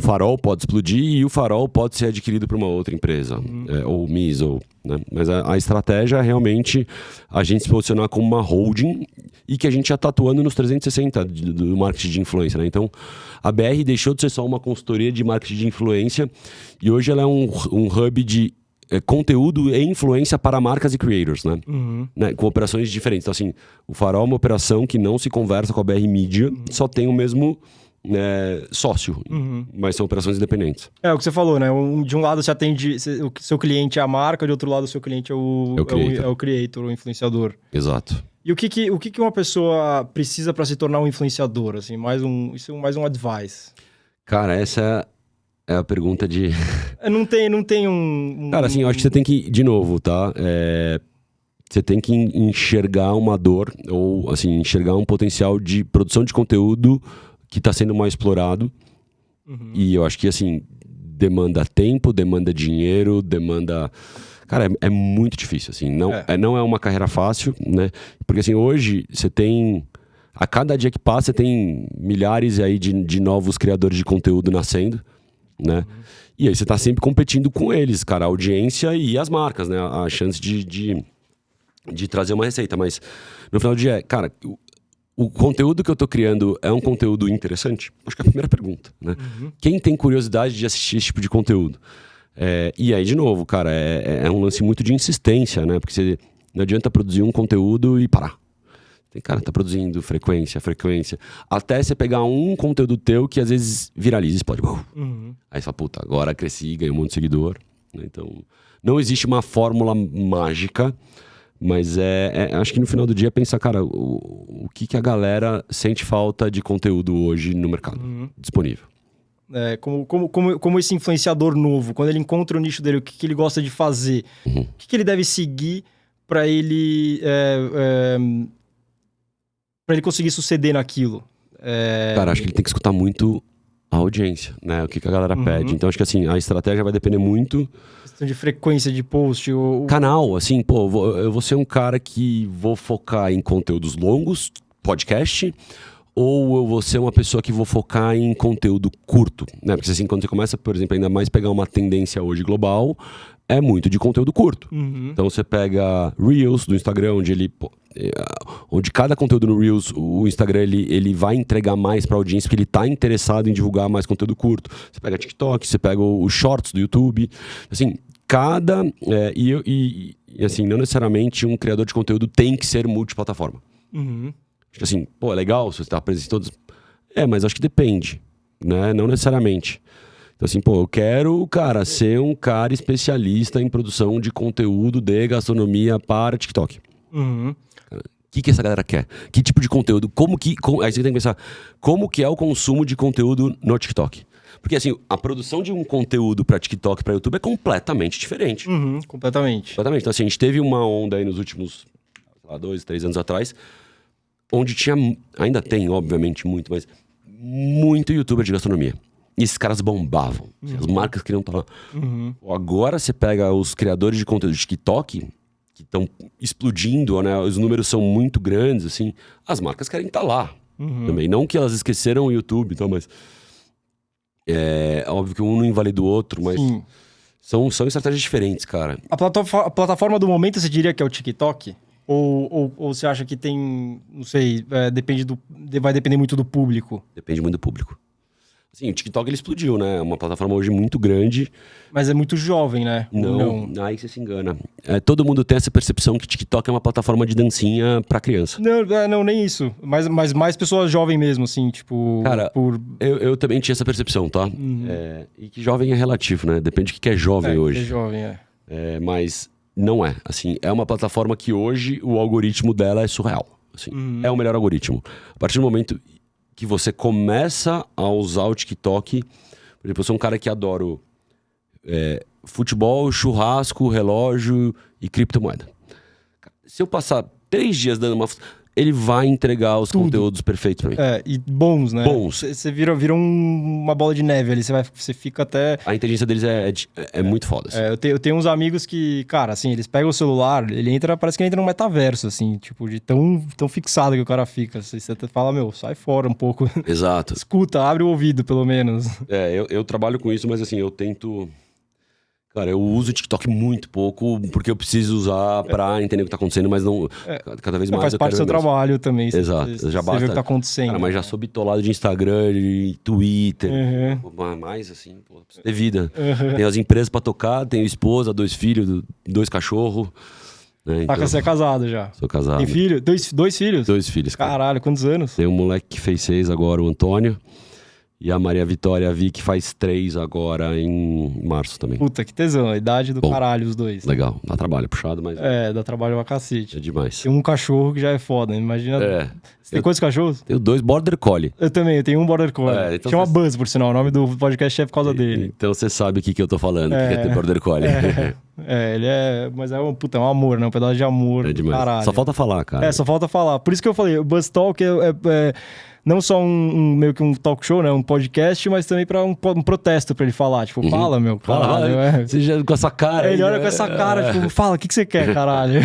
Farol pode explodir e o Farol pode ser adquirido por uma outra empresa, ou MIS, né? Mas a estratégia é realmente a gente se posicionar como uma holding e que a gente já está atuando nos 360 do marketing de influência, né? Então, a BR deixou de ser só uma consultoria de marketing de influência e hoje ela é um hub de conteúdo e influência para marcas e creators, né? Né? Com operações diferentes. Então, assim, o Farol é uma operação que não se conversa com a BR Media, só tem o mesmo sócio, mas são operações independentes. É o que você falou, né? De um lado você atende, o seu cliente é a marca, de outro lado o seu cliente é o creator, o influenciador. Exato. E o que uma pessoa precisa para se tornar um influenciador? Assim, mais um advice. Cara, essa é a pergunta de... Não tem um... Cara, assim, eu acho que você tem que, de novo, tá? Você tem que enxergar uma dor, ou, assim, enxergar um potencial de produção de conteúdo que está sendo mais explorado. E eu acho que, assim, demanda tempo, demanda dinheiro, demanda... Cara, é muito difícil, assim. Não é uma carreira fácil, né? Porque, assim, hoje você tem... A cada dia que passa, você tem milhares aí de novos criadores de conteúdo nascendo, né? E aí você tá sempre competindo com eles, cara, a audiência e as marcas, né? A chance de trazer uma receita. Mas no final do dia, cara, o conteúdo que eu tô criando é um conteúdo interessante? Acho que é a primeira pergunta, né? Quem tem curiosidade de assistir esse tipo de conteúdo? E aí, de novo, cara, é um lance muito de insistência, né? Porque você não adianta produzir um conteúdo e parar. Tem cara que tá produzindo frequência. Até você pegar um conteúdo teu que às vezes viraliza e explode. Aí você fala, puta, agora cresci, ganhei um monte de seguidor. Então, não existe uma fórmula mágica, mas acho que no final do dia é pensar, cara, o que a galera sente falta de conteúdo hoje no mercado disponível. Como esse influenciador novo, quando ele encontra o nicho dele, o que ele gosta de fazer, o que ele deve seguir para ele... Pra ele conseguir suceder naquilo. Cara, acho que ele tem que escutar muito a audiência, né? O que a galera pede. Então, acho que assim, a estratégia vai depender muito... Questão de frequência de post. Canal, assim, eu vou ser um cara que vou focar em conteúdos longos, podcast, ou eu vou ser uma pessoa que vou focar em conteúdo curto, né? Porque assim, quando você começa, por exemplo, ainda mais pegar uma tendência hoje global, é muito de conteúdo curto. Então você pega Reels do Instagram, onde cada conteúdo no Reels, o Instagram ele vai entregar mais para a audiência, porque ele está interessado em divulgar mais conteúdo curto. Você pega TikTok, você pega os Shorts do YouTube. Assim, assim, não necessariamente um criador de conteúdo tem que ser multiplataforma. Acho que assim, é legal se você está presente em todos. Mas acho que depende, né? Não necessariamente. Então assim, pô, eu quero, cara, ser um cara especialista em produção de conteúdo de gastronomia para TikTok. Uhum. O que essa galera quer? Que tipo de conteúdo? Aí você tem que pensar, como que é o consumo de conteúdo no TikTok? Porque assim, a produção de um conteúdo para TikTok, para YouTube é completamente diferente. Uhum, completamente. Completamente. Então assim, a gente teve uma onda aí nos últimos, sei lá, 2, 3 anos atrás, onde tinha, ainda tem, obviamente, muito, mas muito youtuber de gastronomia. E esses caras bombavam. As marcas queriam estar lá. Agora você pega os criadores de conteúdo de TikTok, que estão explodindo, né? Os números são muito grandes, assim. As marcas querem estar lá também. Não que elas esqueceram o YouTube, então, mas... É óbvio que um não invalida o outro, mas são estratégias diferentes, cara. A plataforma do momento, você diria que é o TikTok? Ou você acha que tem, não sei, vai depender muito do público? Depende muito do público. Assim, o TikTok ele explodiu, né? É uma plataforma hoje muito grande. Mas é muito jovem, né? Não, aí você se engana. Todo mundo tem essa percepção que TikTok é uma plataforma de dancinha pra criança. Não, nem isso. Mas mais pessoas jovens mesmo, assim, tipo... Cara, eu também tinha essa percepção, tá? E que jovem é relativo, né? Depende do que é jovem hoje. Que é jovem, mas não é. Assim, é uma plataforma que hoje o algoritmo dela é surreal. Assim, é o melhor algoritmo. A partir do momento que você começa a usar o TikTok... Por exemplo, eu sou um cara que adoro futebol, churrasco, relógio e criptomoeda. Se eu passar 3 dias dando uma... Ele vai entregar os conteúdos perfeitos pra mim. E bons, né? Bons. Você vira uma bola de neve ali, você fica até... A inteligência deles é muito foda. Assim. Eu tenho uns amigos que, cara, assim, eles pegam o celular, parece que ele entra no metaverso, assim, tipo, de tão fixado que o cara fica. Assim, você fala, sai fora um pouco. Exato. Escuta, abre o ouvido, pelo menos. Eu trabalho com isso, mas assim, eu tento... Cara, eu uso o TikTok muito pouco, porque eu preciso usar pra entender o que tá acontecendo, mas não... Cada vez mais faz parte do seu trabalho também. Exato. Já basta. Você vê o que tá acontecendo. Cara, mas já sou bitolado de Instagram, de Twitter. Mas assim, pô, preciso ter vida. Tenho as empresas pra tocar, tenho esposa, 2 filhos, 2 cachorros. Né? Então, você é casado já? Sou casado. Tem filho? 2 filhos? 2 filhos, cara. Caralho, quantos anos? Tem um moleque que fez 6 agora, o Antônio. E a Maria Vitória que faz 3 agora em março também. Puta, que tesão. A idade do caralho, os 2. Legal. Dá trabalho, puxado, mas... dá trabalho pra cacete. É demais. Tem um cachorro que já é foda, imagina... Você tem quantos cachorros? Tenho 2 Border Collie. Eu também, eu tenho um Border Collie. Então chama Buzz, por sinal. O nome do podcast é por causa dele. Então você sabe o que eu tô falando, o que é ter Border Collie. Ele é... Mas é um amor, né? Um pedaço de amor. É demais. Caralho. Só falta falar, cara. Só falta falar. Por isso que eu falei, o Buzz Talk é não só meio que um talk show, né? Um podcast, mas também pra um protesto pra ele falar. Tipo, fala, meu. Caralho, Você já com essa cara. Ele olha com essa cara, tipo, fala, o que você quer, caralho?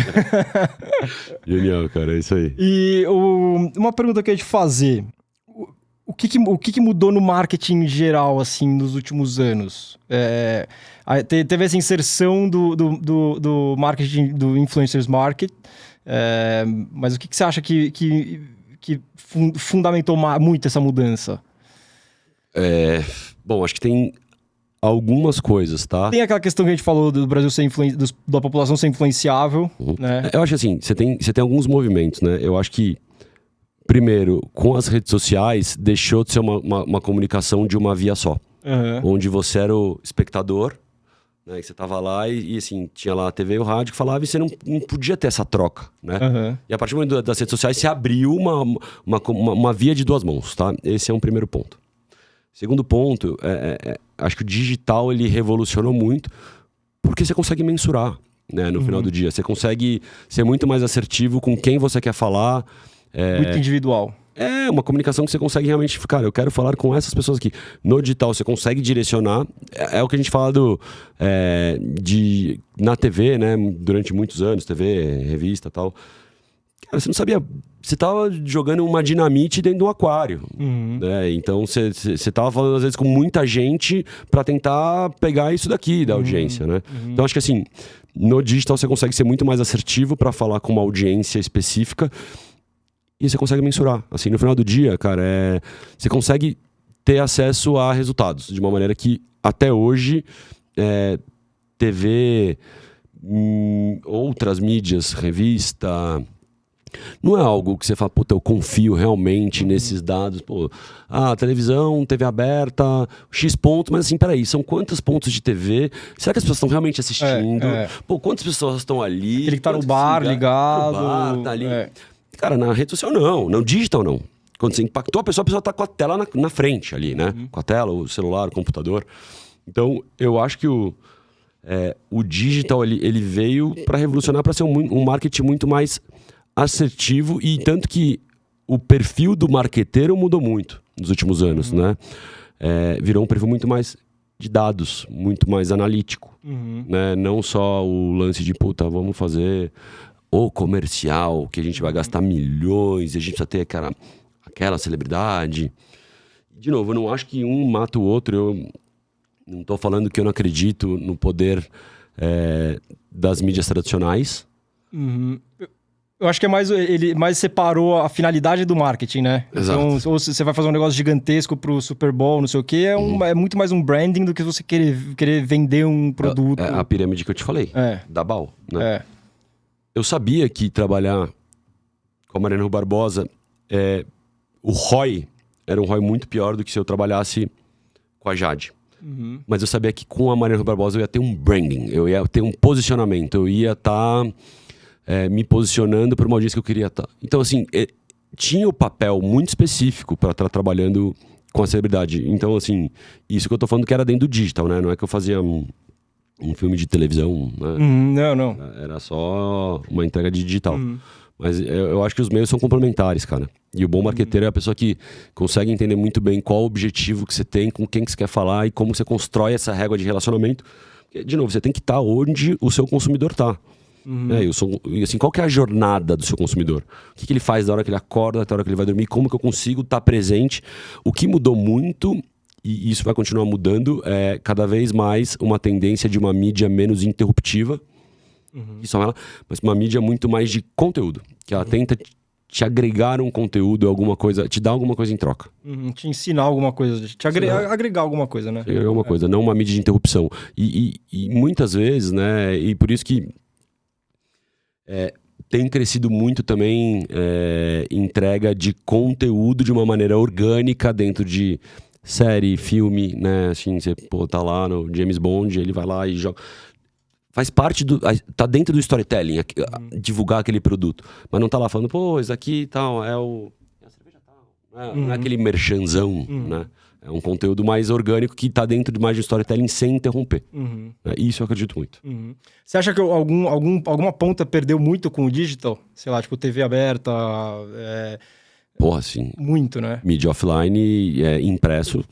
Genial, cara, é isso aí. E uma pergunta que eu ia te fazer. O que mudou no marketing em geral, assim, nos últimos anos? Teve essa inserção do marketing, do influencers market, mas o que você acha que fundamentou muito essa mudança? Bom, acho que tem algumas coisas, tá? Tem aquela questão que a gente falou do Brasil ser da população ser influenciável, né? Eu acho assim, você tem alguns movimentos, né? Eu acho que, primeiro, com as redes sociais, deixou de ser uma comunicação de uma via só. Onde você era o espectador, né? Que você tava lá e assim, tinha lá a TV e o rádio que falava e você não podia ter essa troca, né? E a partir do momento das redes sociais se abriu uma via de 2 mãos, tá? Esse é um primeiro ponto. Segundo ponto, acho que o digital ele revolucionou muito porque você consegue mensurar, né? No final do dia. Você consegue ser muito mais assertivo com quem você quer falar. Muito individual. É uma comunicação que você consegue realmente... Cara, eu quero falar com essas pessoas aqui. No digital, você consegue direcionar. É o que a gente fala na TV, né? Durante muitos anos, TV, revista e tal. Cara, você não sabia... Você tava jogando uma dinamite dentro de um aquário. Né? Então, você tava falando, às vezes, com muita gente para tentar pegar isso daqui da audiência, né? Então, acho que assim, no digital você consegue ser muito mais assertivo para falar com uma audiência específica. E você consegue mensurar. Assim, no final do dia, cara, você consegue ter acesso a resultados. De uma maneira que, até hoje, TV, outras mídias, revista, Não é algo que você fala, puta, eu confio realmente nesses dados. Pô, televisão, TV aberta, X pontos, mas assim, peraí, são quantos pontos de TV? Será que as pessoas estão realmente assistindo? Pô, quantas pessoas estão ali? Aquele que tá no bar ligado. No bar, tá ali. Cara, na rede social não digital não. Quando você impactou a pessoa tá com a tela na frente ali, né? Com a tela, o celular, o computador. Então, eu acho que o digital, ele veio para revolucionar, para ser um marketing muito mais assertivo, e tanto que o perfil do marqueteiro mudou muito nos últimos anos, né? Virou um perfil muito mais de dados, muito mais analítico, né? Não só o lance de, puta, vamos fazer o comercial, que a gente vai gastar milhões, e a gente precisa ter aquela celebridade. De novo, eu não acho que um mata o outro, eu não tô falando que eu não acredito no poder das mídias tradicionais. Eu acho que ele mais separou a finalidade do marketing, né? Exato. Então, ou você vai fazer um negócio gigantesco pro Super Bowl, não sei o quê, é muito mais um branding do que você querer vender um produto. É a pirâmide que eu te falei, da BAL, né? Eu sabia que trabalhar com a Mariana Rui Barbosa, o ROI era um ROI muito pior do que se eu trabalhasse com a Jade. Mas eu sabia que com a Mariana Rui Barbosa eu ia ter um branding, eu ia ter um posicionamento, eu ia estar me posicionando para uma audiência que eu queria estar. Então, assim, tinha o papel muito específico para estar trabalhando com a celebridade. Então, assim, isso que eu tô falando que era dentro do digital, né? Não é que eu fazia um filme de televisão, né? Não. Era só uma entrega de digital. Mas eu acho que os meios são complementares, cara. E o bom marqueteiro é a pessoa que consegue entender muito bem qual o objetivo que você tem, com quem que você quer falar e como você constrói essa régua de relacionamento. Porque, de novo, você tem que estar onde o seu consumidor está. E assim, qual que é a jornada do seu consumidor? O que ele faz da hora que ele acorda até a hora que ele vai dormir? Como que eu consigo estar presente? O que mudou muito, e isso vai continuar mudando, é cada vez mais uma tendência de uma mídia menos interruptiva, mas uma mídia muito mais de conteúdo, que ela tenta te agregar um conteúdo, alguma coisa, te dar alguma coisa em troca. Te ensinar alguma coisa, agregar alguma coisa, né? Agregar alguma coisa, não uma mídia de interrupção. E muitas vezes, né, e por isso que tem crescido muito também entrega de conteúdo de uma maneira orgânica dentro de série, filme, né? Assim, você tá lá no James Bond, ele vai lá e joga. Faz parte tá dentro do storytelling, divulgar aquele produto. Mas não tá lá falando, pô, isso aqui e tal, é a cerveja tal. Não é aquele merchanzão, né? É um conteúdo mais orgânico que tá dentro de mais de storytelling sem interromper. Isso eu acredito muito. Você acha que alguma ponta perdeu muito com o digital? Sei lá, tipo TV aberta... Porra, assim... Muito, né? Mídia offline, impresso...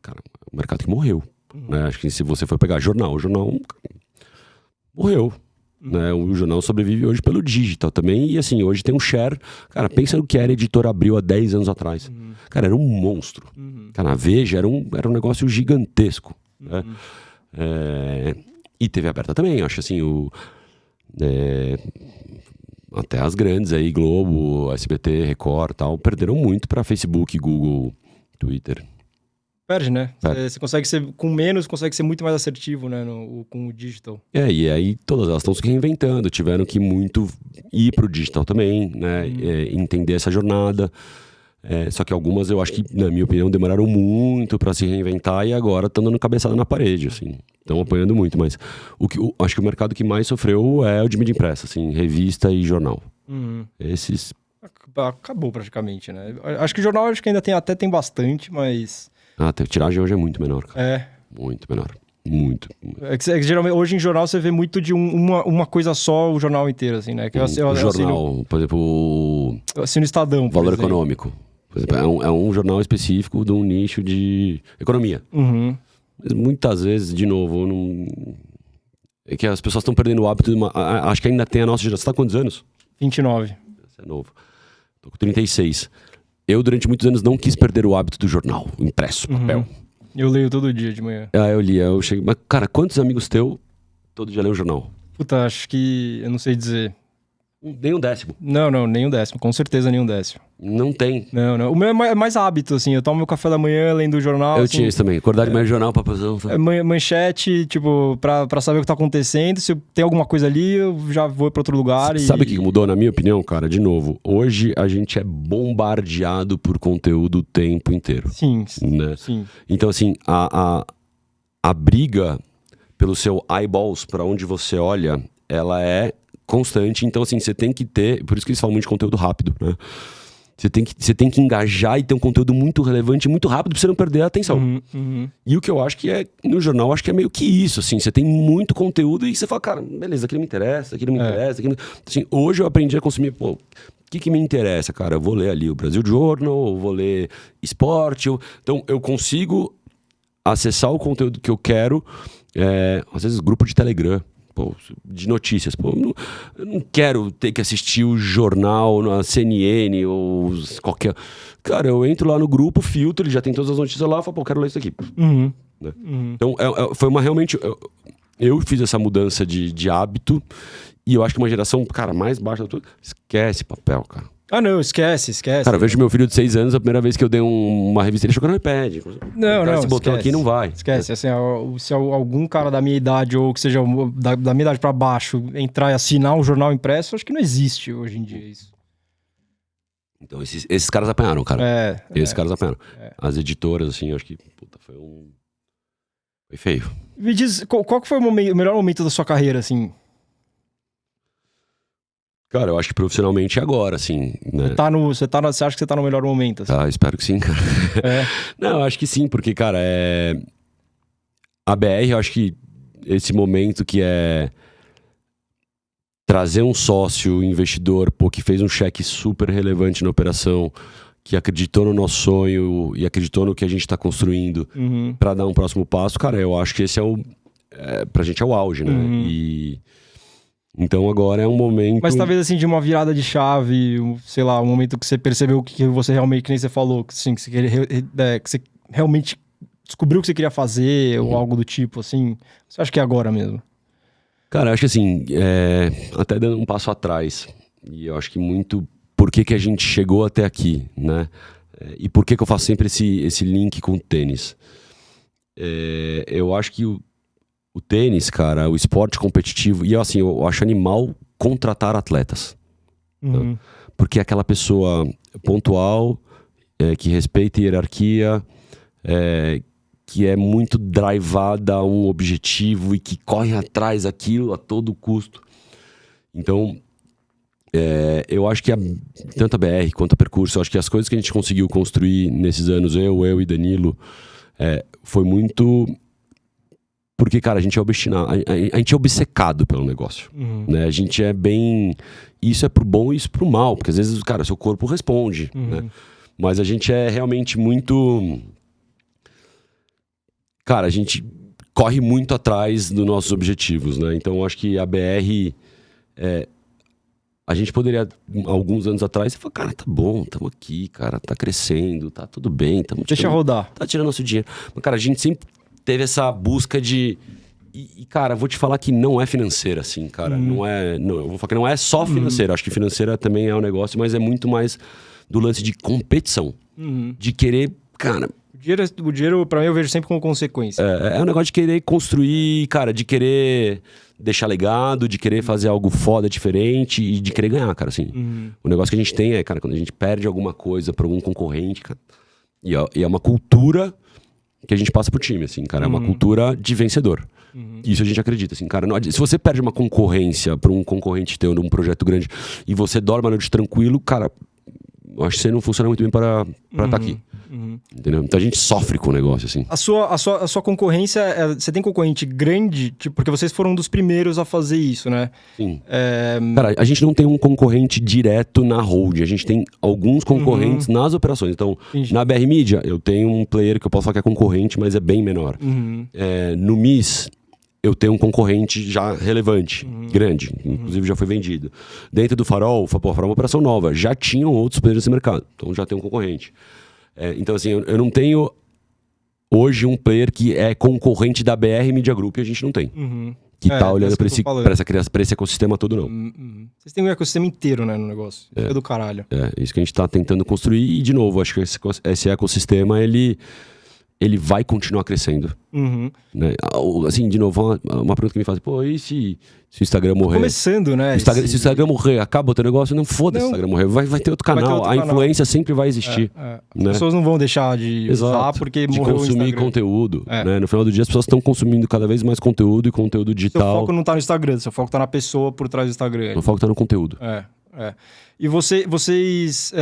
Cara, o mercado que morreu. Né? Acho que se você for pegar jornal, o jornal morreu. Né? O jornal sobrevive hoje pelo digital também. E assim, hoje tem um share... Cara, pensa no que era a Editora Abril há 10 anos atrás. Cara, era um monstro. Cara, a Veja era um negócio gigantesco. Né? E TV aberta também, acho assim, até as grandes aí, Globo, SBT, Record, tal, perderam muito para Facebook, Google, Twitter. Perde, né? Você consegue ser, com menos, consegue ser muito mais assertivo, né, com o digital. E aí todas elas estão se reinventando, tiveram que muito ir pro digital também, né, entender essa jornada. Só que algumas eu acho que, na minha opinião, demoraram muito para se reinventar e agora estão dando cabeçada na parede, assim. Estão apanhando muito, mas acho que o mercado que mais sofreu é o de mídia impressa, assim, revista e jornal. Esses... Acabou praticamente, né? Acho que jornal ainda tem bastante, mas... A tiragem hoje é muito menor, cara. Muito menor. Muito. É que geralmente, hoje em jornal você vê muito de uma coisa só, o jornal inteiro, assim, né? Que jornal, por exemplo... Eu assino Estadão, Valor Econômico. Por exemplo, é um jornal específico de um nicho de economia. Mas muitas vezes, de novo, é que as pessoas estão perdendo o hábito acho que ainda tem a nossa geração. Você tá com quantos anos? 29. Você é novo. Tô com 36. Eu, durante muitos anos, não quis perder o hábito do jornal, impresso, papel. Eu leio todo dia de manhã. Eu lia, eu cheguei... Mas, cara, quantos amigos teus todo dia lêem o jornal? Puta, acho que... Eu não sei dizer. Nem um décimo. Não, nem um décimo. Com certeza nem um décimo. Não tem. Não. O meu é mais hábito, assim. Eu tomo meu café da manhã lendo o jornal. Eu assim, tinha isso também. Acordar de manhã jornal pra fazer um... manchete, tipo, pra saber o que tá acontecendo. Se tem alguma coisa ali, eu já vou pra outro lugar. Sabe o que mudou, na minha opinião, cara? De novo, hoje a gente é bombardeado por conteúdo o tempo inteiro. Sim, né? sim. Então, assim, a briga pelo seu eyeballs, pra onde você olha, ela é constante. Então, assim, você tem que ter... Por isso que eles falam muito de conteúdo rápido, né? Você tem que engajar e ter um conteúdo muito relevante, muito rápido, pra você não perder a atenção. E o que eu acho que é, no jornal, acho que é meio que isso, assim. Você tem muito conteúdo e você fala, cara, beleza, aquilo me interessa, aquilo me interessa. Aquilo... Assim, hoje eu aprendi a consumir, pô, o que me interessa, cara? Eu vou ler ali o Brasil Journal, eu vou ler esporte. Então, eu consigo acessar o conteúdo que eu quero, às vezes, grupo de Telegram. Pô, de notícias. Pô, eu não quero ter que assistir o jornal na CNN ou qualquer... Cara, eu entro lá no grupo, filtro, ele já tem todas as notícias lá, eu falo, pô, quero ler isso aqui. Né? Então, foi uma realmente... Eu fiz essa mudança de hábito e eu acho que uma geração, cara, mais baixa de tudo, esquece papel, cara. Ah, não, esquece. Cara, eu vejo meu filho de 6 anos, a primeira vez que eu dei uma revista, ele achou que era um iPad. Não, esse botão aqui não vai. Esquece, assim, se algum cara da minha idade, ou que seja da minha idade pra baixo, entrar e assinar um jornal impresso, acho que não existe hoje em dia isso. Então, esses caras apanharam, cara. Esses caras apanharam. As editoras, assim, eu acho que, puta, foi feio. Me diz, qual que foi o melhor momento da sua carreira, assim? Cara, eu acho que profissionalmente agora, assim, né? Você acha que você tá no melhor momento, assim? Tá, espero que sim, cara. Não, eu acho que sim, porque, cara, a BR, eu acho que esse momento que é trazer um sócio, investidor, pô, que fez um cheque super relevante na operação, que acreditou no nosso sonho e acreditou no que a gente tá construindo pra dar um próximo passo, cara, eu acho que esse pra gente é o auge, né? Então agora é um momento... Mas talvez assim, de uma virada de chave, sei lá, um momento que você percebeu que você realmente, que nem você falou, que, assim, que você realmente descobriu o que você queria fazer, ou algo do tipo, assim. Você acha que é agora mesmo? Cara, eu acho que assim, até dando um passo atrás, e eu acho que muito por que a gente chegou até aqui, né? E por que eu faço sempre esse link com o tênis. Eu acho que o tênis, cara, o esporte competitivo, e assim, eu acho animal contratar atletas. Né? Porque é aquela pessoa pontual, que respeita a hierarquia, que é muito drivada a um objetivo e que corre atrás daquilo a todo custo. Então, eu acho que tanto a BR quanto a Percurso, eu acho que as coisas que a gente conseguiu construir nesses anos, eu e Danilo, foi muito... Porque, cara, a gente é obstinado, a gente é obcecado pelo negócio, né? A gente é bem... Isso é pro bom e isso pro mal, porque às vezes, cara, seu corpo responde, né? Mas a gente é realmente muito... Cara, a gente corre muito atrás dos nossos objetivos, né? Então, eu acho que a BR... A gente poderia, alguns anos atrás, você falar, cara, tá bom, estamos aqui, cara, tá crescendo, tá tudo bem. Deixa rodar. Tá tirando nosso dinheiro. Mas, cara, a gente sempre teve essa busca de... E, cara, vou te falar que não é financeira, assim, cara. Não, eu vou falar que não é só financeira. Acho que financeira também é um negócio, mas é muito mais do lance de competição. De querer, cara... O dinheiro, pra mim, eu vejo sempre como consequência. É um negócio de querer construir, cara, de querer deixar legado, de querer fazer algo foda, diferente e de querer ganhar, cara, assim. O negócio que a gente tem é, cara, quando a gente perde alguma coisa pra algum concorrente, cara, e é uma cultura que a gente passa pro time, assim, cara, é uma cultura de vencedor. Isso a gente acredita, assim, cara, se você perde uma concorrência pra um concorrente teu num projeto grande e você dorme a noite tranquilo, cara, eu acho que você não funciona muito bem para estar aqui. Entendeu? Então a gente sofre com o negócio, assim. A sua concorrência, você tem concorrente grande, tipo, porque vocês foram um dos primeiros a fazer isso, né? Sim. Cara, a gente não tem um concorrente direto na hold, a gente tem alguns concorrentes nas operações. Então, na BR Media, eu tenho um player que eu posso falar que é concorrente, mas é bem menor. No MIS, eu tenho um concorrente já relevante, grande, inclusive já foi vendido. Dentro do Farol, Farol é uma operação nova, já tinham outros players nesse mercado, então já tem um concorrente. Então assim, eu não tenho hoje um player que é concorrente da BR Media Group, e a gente não tem. que tá olhando isso que eu tô falando. pra esse ecossistema todo, não. Vocês têm um ecossistema inteiro, né, no negócio. Isso é do caralho. É, isso que a gente tá tentando construir. E, de novo, acho que esse ecossistema, ele vai continuar crescendo. Né? Assim, de novo, uma pergunta que me faz, pô, e se o Instagram morrer? Começando, né? Se o Instagram morrer, acaba o teu negócio? Não, foda-se o Instagram morrer. Vai ter outro canal. A influência sempre vai existir. As pessoas não vão deixar de usar porque morreu o consumir Instagram. conteúdo. Né? No final do dia, as pessoas estão consumindo cada vez mais conteúdo e conteúdo digital. Seu foco não tá no Instagram, seu foco tá na pessoa por trás do Instagram. O foco tá no conteúdo. E vocês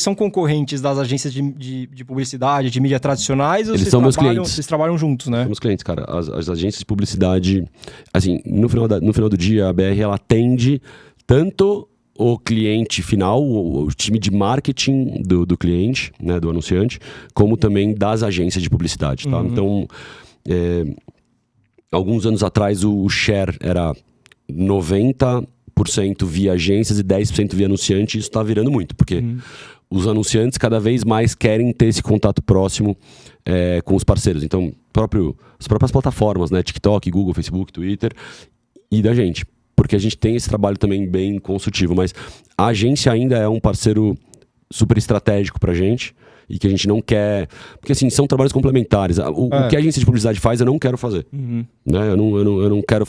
são concorrentes das agências de publicidade, de mídia tradicionais? Ou Eles são meus clientes. Vocês trabalham juntos, né? Somos clientes, cara. As agências de publicidade, assim, no final do dia, a BR, ela atende tanto o cliente final, o time de marketing do cliente, né, do anunciante, como também das agências de publicidade, tá? Então, alguns anos atrás, o share era 90% via agências e 10% via anunciante. Isso tá virando muito, porque os anunciantes cada vez mais querem ter esse contato próximo com os parceiros. Então, as próprias plataformas, né? TikTok, Google, Facebook, Twitter e da gente. Porque a gente tem esse trabalho também bem consultivo. Mas a agência ainda é um parceiro super estratégico pra gente e que a gente não quer... Porque, assim, são trabalhos complementares. O que a agência de publicidade faz, eu não quero fazer. Né? Eu não quero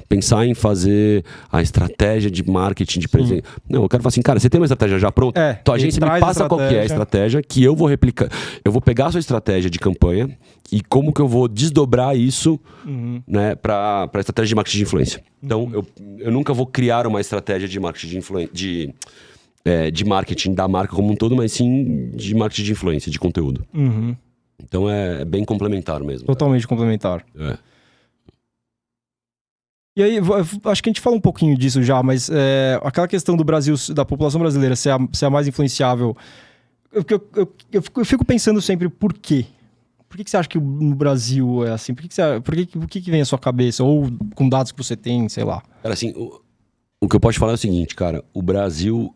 pensar em fazer a estratégia de marketing, de presença. Não, eu quero falar assim, cara, você tem uma estratégia já pronta? Então a agência me passa qual que é a estratégia que eu vou replicar. Eu vou pegar a sua estratégia de campanha e como que eu vou desdobrar isso, né, para estratégia de marketing de influência. Então, eu nunca vou criar uma estratégia de marketing de influência... de marketing da marca como um todo, mas sim de marketing de influência, de conteúdo. Então é bem complementar mesmo. Totalmente complementar. E aí, acho que a gente fala um pouquinho disso já, mas aquela questão do Brasil, da população brasileira ser a mais influenciável, eu fico pensando sempre por quê? Por que você acha que no Brasil é assim? Por que vem à sua cabeça? Ou com dados que você tem, sei lá. Cara, assim, o que eu posso te falar é o seguinte, cara. O Brasil...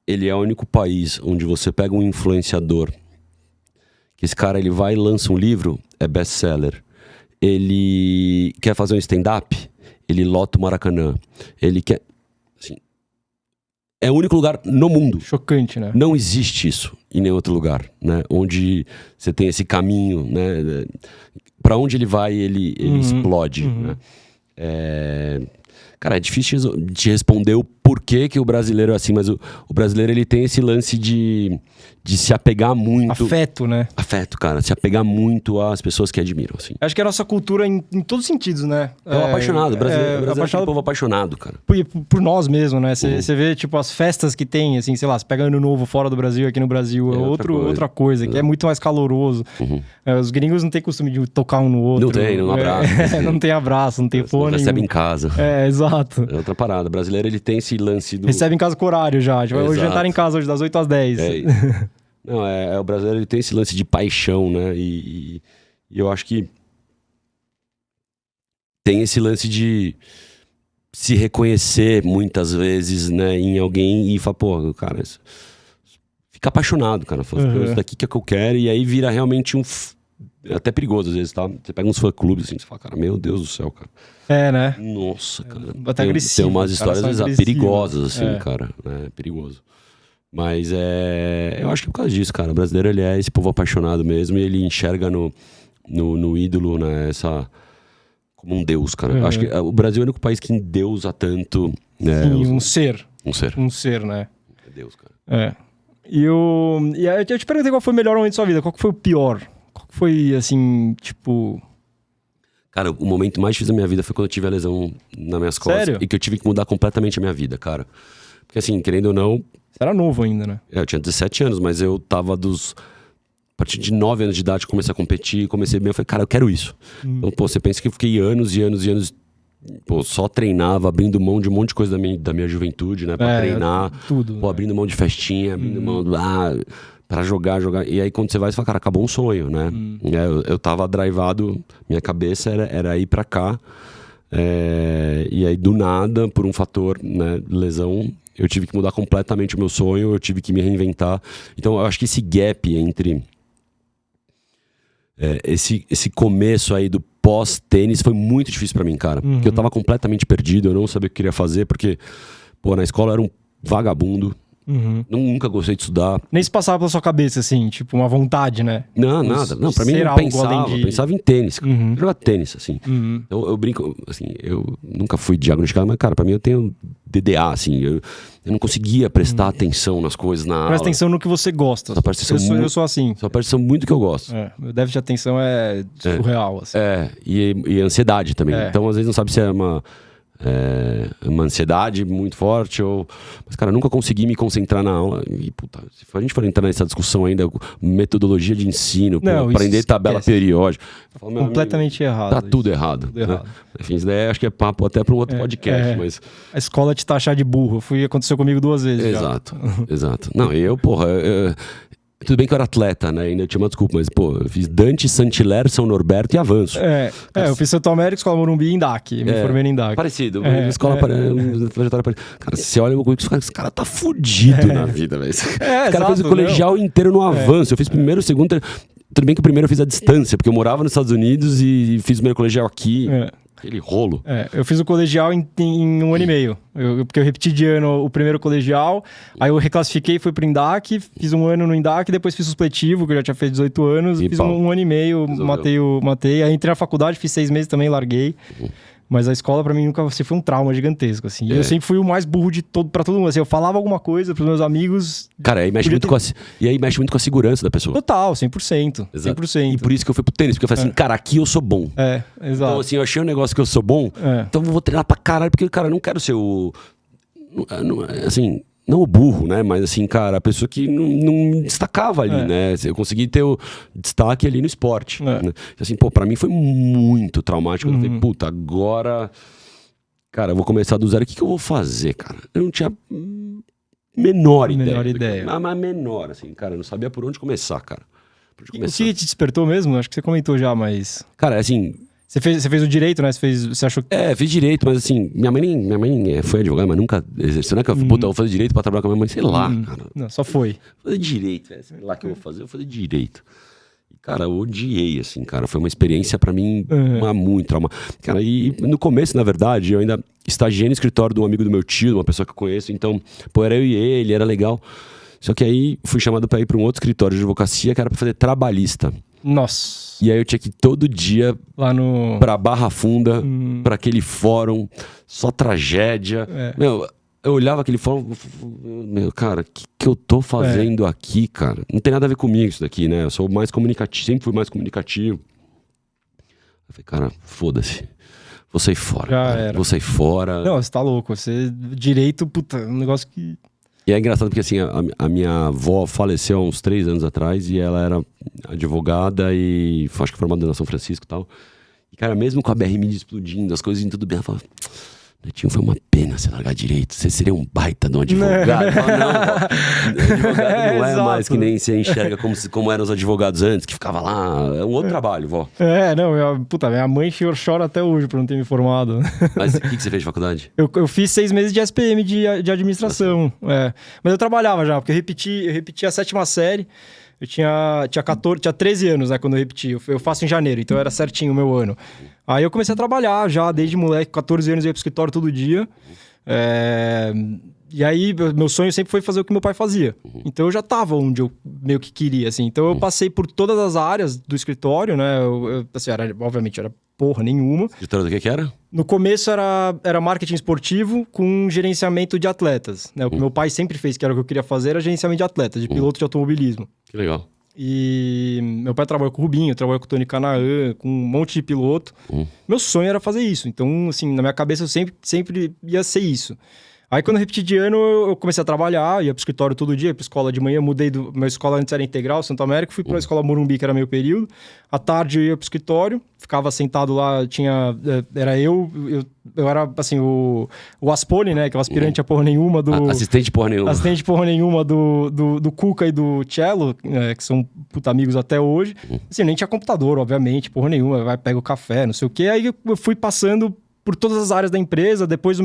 ele é o único país onde você pega um influenciador, que esse cara ele vai e lança um livro, é best-seller. Ele quer fazer um stand-up, ele lota o Maracanã. Ele quer... assim, é o único lugar no mundo. Chocante, né? Não existe isso em nenhum outro lugar, né? Onde você tem esse caminho, né? Para onde ele vai, ele explode, né? Cara, é difícil de responder o porquê que o brasileiro é assim, mas o brasileiro ele tem esse lance de se apegar muito... Afeto, né? Afeto, cara. Se apegar muito às pessoas que admiram, assim. Acho que a nossa cultura em todos os sentidos, né? É um apaixonado. O brasileiro é um povo apaixonado, cara. Por nós mesmo, né? Você vê, tipo, as festas que tem, assim, sei lá, você pega Ano Novo fora do Brasil, aqui no Brasil, é outra coisa, que é muito mais caloroso. Os gringos não têm costume de tocar um no outro. Não tem, não abraça. Não tem abraço, não tem fone. Recebe em casa. Exato. É outra parada. O brasileiro, ele tem esse lance do... Recebe em casa com horário já. Tipo, eu vou jantar em casa hoje, das 8 às 10. Não, o brasileiro ele tem esse lance de paixão, né? E eu acho que tem esse lance de se reconhecer muitas vezes, né, em alguém e falar, pô, cara, fica apaixonado, cara. Fala, isso daqui que é o que eu quero, e aí vira realmente até perigoso às vezes, tá? Você pega uns fã-clubes assim, você fala, cara, meu Deus do céu, cara. Né? Nossa, cara. Até agressivo. Tem umas histórias às vezes perigosas, assim, cara. É perigoso. Mas eu acho que é por causa disso, cara. O brasileiro, ele é esse povo apaixonado mesmo, e ele enxerga no ídolo, né, como um deus, cara. Eu acho que o Brasil é o único país que endeusa tanto, né? Sim, um ser. Um ser, né? É Deus, cara. E aí eu te perguntei qual foi o melhor momento da sua vida, qual que foi o pior? Qual que foi, assim, tipo... Cara, o momento mais difícil da minha vida foi quando eu tive a lesão nas minhas costas. Sério? E que eu tive que mudar completamente a minha vida, cara. Porque assim, querendo ou não... Você era novo ainda, né? Eu tinha 17 anos, mas eu tava a partir de 9 anos de idade, comecei a competir, comecei bem, eu falei, cara, eu quero isso. Então, pô, você pensa que eu fiquei anos e anos e anos, pô, só treinava, abrindo mão de um monte de coisa da minha juventude, né? Pra treinar, tudo, pô, abrindo mão de festinha, abrindo mão pra jogar. E aí quando você vai, você fala, cara, acabou um sonho, né? Eu tava drivado, minha cabeça era ir pra cá. E aí, do nada, por um fator, né, lesão, eu tive que mudar completamente o meu sonho, eu tive que me reinventar. Então, eu acho que esse gap entre esse começo aí do pós-tênis foi muito difícil pra mim, cara. Porque eu tava completamente perdido, eu não sabia o que queria fazer, porque, pô, na escola eu era um vagabundo. Nunca gostei de estudar. Nem se passava pela sua cabeça, assim, tipo, uma vontade, né? Não, nada. Não, pra mim não pensava. Eu pensava em tênis. Eu jogava tênis, assim. Eu brinco, assim, eu nunca fui diagnosticado, mas, cara, pra mim eu tenho DDA, assim. Eu não conseguia prestar atenção nas coisas na aula. Presta atenção no que você gosta. Eu sou assim. Só presta atenção muito que eu gosto. Meu déficit de atenção é surreal, assim. E ansiedade também. Então, às vezes, não sabe se é uma ansiedade muito forte mas, cara, nunca consegui me concentrar na aula. E, puta, se a gente for entrar nessa discussão ainda, metodologia de ensino, aprender tabela periódica, completamente errado. Tá tudo errado. Enfim, isso daí acho que é papo até para um outro podcast. Mas... a escola te taxar de burro. Aconteceu comigo 2 vezes. Exato. Não, tudo bem que eu era atleta, né? Ainda tinha uma desculpa, mas, pô, eu fiz Dante, Saint-Hilaire, São Norberto e Avanço. Eu fiz Santo Américo, Escola Morumbi e Indac. Me formei no Indac. Parecido. Escola trajetória parecida. Cara, você olha o currículo, esse cara tá fudido na vida, velho. O cara fez o colegial inteiro no Avanço. Eu fiz primeiro, segundo... Tudo bem que o primeiro eu fiz à distância, porque eu morava nos Estados Unidos e fiz o meu colegial aqui. Aquele rolo. Eu fiz o colegial em 1 ano e meio. Porque eu repeti de ano o primeiro colegial, aí eu reclassifiquei, fui pro Indac, fiz 1 ano no Indac, depois fiz o supletivo, que eu já tinha feito 18 anos, fiz um ano e meio, matei. Aí entrei na faculdade, fiz 6 meses também, larguei. Mas a escola pra mim nunca foi um trauma gigantesco, assim. Eu sempre fui o mais burro pra todo mundo. Assim, eu falava alguma coisa pros meus amigos... Cara, aí mexe muito com a segurança da pessoa. Total, 100%. Exato. 100%. E por isso que eu fui pro tênis, porque eu falei assim, cara, aqui eu sou bom. Exato. Então, assim, eu achei um negócio que eu sou bom, então eu vou treinar pra caralho, porque, cara, eu não quero ser assim... Não o burro, né? Mas assim, cara, a pessoa que não destacava ali, né? Eu consegui ter o destaque ali no esporte. Né? Assim, pô, pra mim foi muito traumático. Eu falei, puta, agora... Cara, eu vou começar do zero. O que eu vou fazer, cara? Eu não tinha menor ideia. Mas menor, assim, cara. Eu não sabia por onde começar, cara. O que te despertou mesmo? Acho que você comentou já, mas... Cara, assim... Você fez o direito, né? Você achou que... fiz direito, mas assim, minha mãe foi advogada, mas nunca exerceu. Não é que eu vou fazer direito pra trabalhar com a minha mãe, sei lá, cara. Não, só foi. Vou fazer direito, sei lá o que eu vou fazer, eu vou fazer direito. E, cara, eu odiei, assim, cara. Foi uma experiência pra mim, muito trauma. Cara, e no começo, na verdade, eu ainda estagiei no escritório de um amigo do meu tio, de uma pessoa que eu conheço. Então, pô, era eu e ele, era legal. Só que aí fui chamado pra ir pra um outro escritório de advocacia que era pra fazer trabalhista. Nossa. E aí eu tinha que ir todo dia lá pra Barra Funda, pra aquele fórum, só tragédia. Meu, eu olhava aquele fórum, meu, cara, o que eu tô fazendo aqui, cara? Não tem nada a ver comigo isso daqui, né? Eu sou mais comunicativo, sempre fui mais comunicativo. Eu falei, cara, foda-se. Vou sair fora. Vou sair fora. Não, você tá louco. Direito, puta, um negócio que... E é engraçado porque, assim, a minha avó faleceu há uns 3 anos atrás e ela era advogada e acho que formada na São Francisco e tal. E, cara, mesmo com a BR Media explodindo, as coisas indo tudo bem, ela falava... Netinho, foi uma pena você largar direito. Você seria um baita de um advogado. Advogado não é mais que nem você enxerga como eram os advogados antes, que ficava lá. É um outro trabalho, vó. Minha mãe chora até hoje por não ter me formado. Mas o que você fez de faculdade? Eu fiz 6 meses de SPM de administração. Mas eu trabalhava já, porque eu repeti a 7ª série. Eu tinha 13 anos, né, quando eu repeti. Eu faço em janeiro, então era certinho o meu ano. Aí eu comecei a trabalhar já, desde moleque, 14 anos eu ia pro escritório todo dia. E aí, meu sonho sempre foi fazer o que meu pai fazia. Então eu já tava onde eu meio que queria, assim. Então eu passei por todas as áreas do escritório, né? Obviamente, era porra nenhuma. Escritório do que era? No começo era marketing esportivo com gerenciamento de atletas, né? O que meu pai sempre fez, que era o que eu queria fazer, era gerenciamento de atletas, de piloto de automobilismo. Que legal. E meu pai trabalhou com o Rubinho, trabalhou com o Tony Canaan, com um monte de piloto. Meu sonho era fazer isso. Então, assim, na minha cabeça eu sempre ia ser isso. Aí, quando eu repeti de ano, eu comecei a trabalhar, ia pro escritório todo dia, ia pra escola de manhã, mudei minha escola antes era integral, Santo Américo, fui pra escola Morumbi, que era meio período. À tarde eu ia pro escritório, ficava sentado lá, era eu era, assim, o Aspone, né, que é o aspirante a porra nenhuma do... Assistente porra nenhuma. Assistente porra nenhuma do Cuca e do Cello, que são puta amigos até hoje. Assim, nem tinha computador, obviamente, porra nenhuma, vai, pega o café, não sei o quê. Aí eu fui passando por todas as áreas da empresa. Depois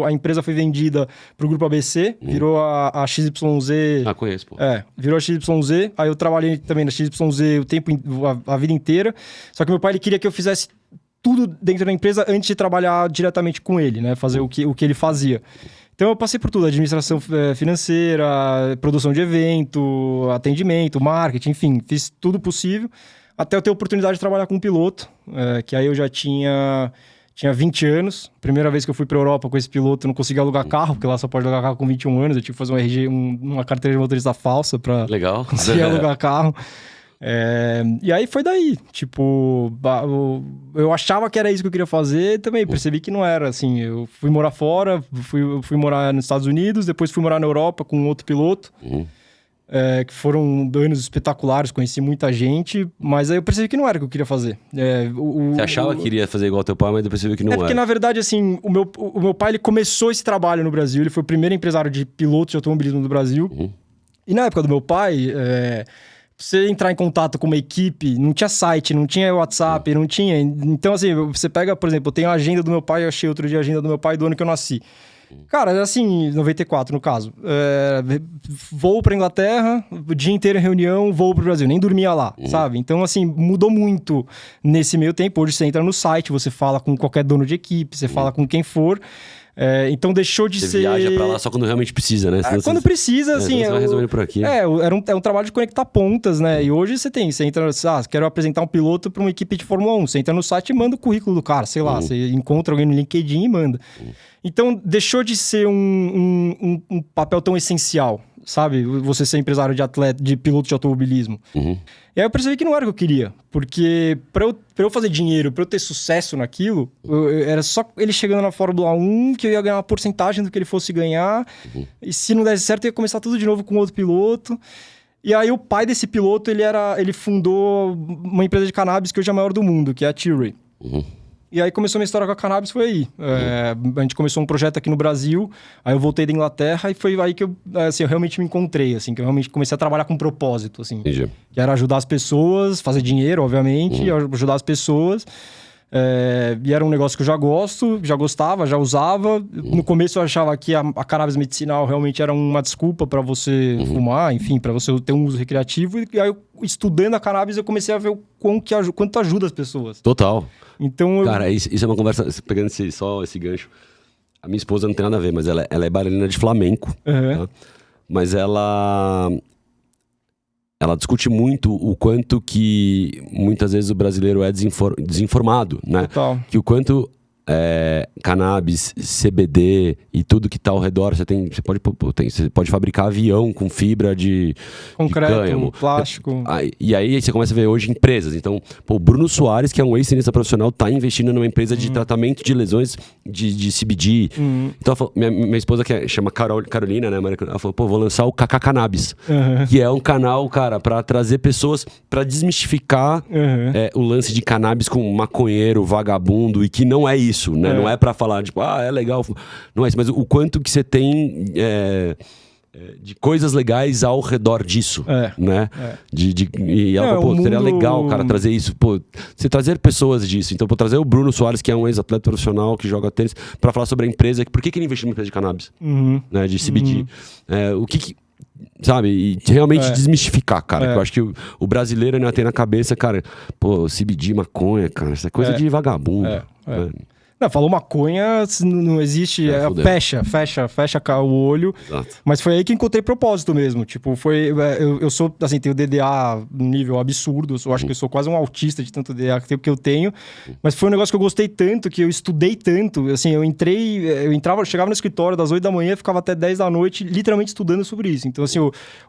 a empresa foi vendida pro Grupo ABC, virou a XYZ. Conheço, pô. Virou a XYZ. Aí eu trabalhei também na XYZ a vida inteira. Só que meu pai ele queria que eu fizesse tudo dentro da empresa antes de trabalhar diretamente com ele, né? Fazer o que ele fazia. Então eu passei por tudo, administração financeira, produção de evento, atendimento, marketing, enfim, fiz tudo possível, até eu ter a oportunidade de trabalhar com um piloto, que aí eu já tinha 20 anos, primeira vez que eu fui para a Europa com esse piloto, eu não conseguia alugar carro, porque lá só pode alugar carro com 21 anos, eu tive que fazer uma carteira de motorista falsa para conseguir alugar carro. E aí foi daí, tipo, eu achava que era isso que eu queria fazer, também percebi que não era, assim, eu fui morar fora, fui morar nos Estados Unidos, depois fui morar na Europa com outro piloto, que foram anos espetaculares, conheci muita gente, mas aí eu percebi que não era o que eu queria fazer. Você achava que queria fazer igual ao teu pai, mas depois percebeu que não era. Porque, na verdade, assim, o meu pai, ele começou esse trabalho no Brasil, ele foi o primeiro empresário de pilotos de automobilismo do Brasil, e na época do meu pai... você entrar em contato com uma equipe, não tinha site, não tinha WhatsApp, não tinha... Então, assim, você pega, por exemplo, eu tenho a agenda do meu pai, eu achei outro dia a agenda do meu pai do ano que eu nasci. Cara, assim, 94 no caso. Voo pra Inglaterra, o dia inteiro em reunião, voo pro Brasil. Nem dormia lá, sabe? Então, assim, mudou muito nesse meio tempo. Hoje você entra no site, você fala com qualquer dono de equipe, você fala com quem for... então deixou de ser... Você viaja pra lá só quando realmente precisa, né? Quando precisa, assim... Você vai resolvendo por aqui. É um trabalho de conectar pontas, né? E hoje você entra... quero apresentar um piloto pra uma equipe de Fórmula 1. Você entra no site e manda o currículo do cara, sei lá. Você encontra alguém no LinkedIn e manda. Então, deixou de ser um papel tão essencial, sabe? Você ser empresário de piloto de automobilismo. E aí eu percebi que não era o que eu queria. Porque pra eu fazer dinheiro, pra eu ter sucesso naquilo, era só ele chegando na Fórmula 1 que eu ia ganhar uma porcentagem do que ele fosse ganhar. E se não desse certo, eu ia começar tudo de novo com outro piloto. E aí o pai desse piloto, ele fundou uma empresa de cannabis que hoje é a maior do mundo, que é a Tilray. E aí começou a minha história com a cannabis, foi aí. A gente começou um projeto aqui no Brasil, aí eu voltei da Inglaterra e foi aí que eu realmente me encontrei, assim, que eu realmente comecei a trabalhar com propósito, assim. Entendi. Que era ajudar as pessoas, fazer dinheiro, obviamente, ajudar as pessoas. E era um negócio que eu já gostava, já usava. No começo eu achava que a cannabis medicinal realmente era uma desculpa para você fumar, enfim, para você ter um uso recreativo. E aí, estudando a cannabis, eu comecei a ver o quanto ajuda as pessoas. Total. Então, cara, isso é uma conversa, pegando só esse gancho. A minha esposa não tem nada a ver, mas ela é bailarina de flamenco. Tá? Mas ela discute muito o quanto que muitas vezes o brasileiro é desinformado, né? Total. Que o quanto cannabis, CBD e tudo que tá ao redor, você pode fabricar avião com fibra de concreto, cânhamo, plástico. E aí você começa a ver hoje empresas. Então, o Bruno Soares, que é um ex-tenista profissional, tá investindo numa empresa de tratamento de lesões de CBD. Então, ela falou, minha esposa, que chama Carolina, né? Ela falou, vou lançar o KK Cannabis, que é um canal, cara, pra trazer pessoas, pra desmistificar o lance de cannabis com maconheiro, vagabundo, e que não é isso. Né? Não é pra falar, tipo, é legal. Não é isso, mas o quanto que você tem de coisas legais ao redor disso, né? E ela falou, seria legal, cara, trazer isso. Você trazer pessoas disso. Então, trazer o Bruno Soares, que é um ex-atleta profissional, que joga tênis, pra falar sobre a empresa. Por que ele investiu numa empresa de cannabis? Né? De CBD. O que sabe? E realmente desmistificar, cara. Eu acho que o brasileiro ainda tem na cabeça, cara, CBD, maconha, cara, isso é coisa de vagabundo. Né? Não, falou maconha, não existe. Fecha o olho. Exato. Mas foi aí que encontrei propósito mesmo. Tipo, eu sou, assim, tenho DDA num nível absurdo. Eu acho que eu sou quase um autista de tanto DDA que eu tenho. Mas foi um negócio que eu gostei tanto, que eu estudei tanto. Assim, eu chegava no escritório das 8 da manhã, ficava até 10 da noite, literalmente estudando sobre isso. Então, assim,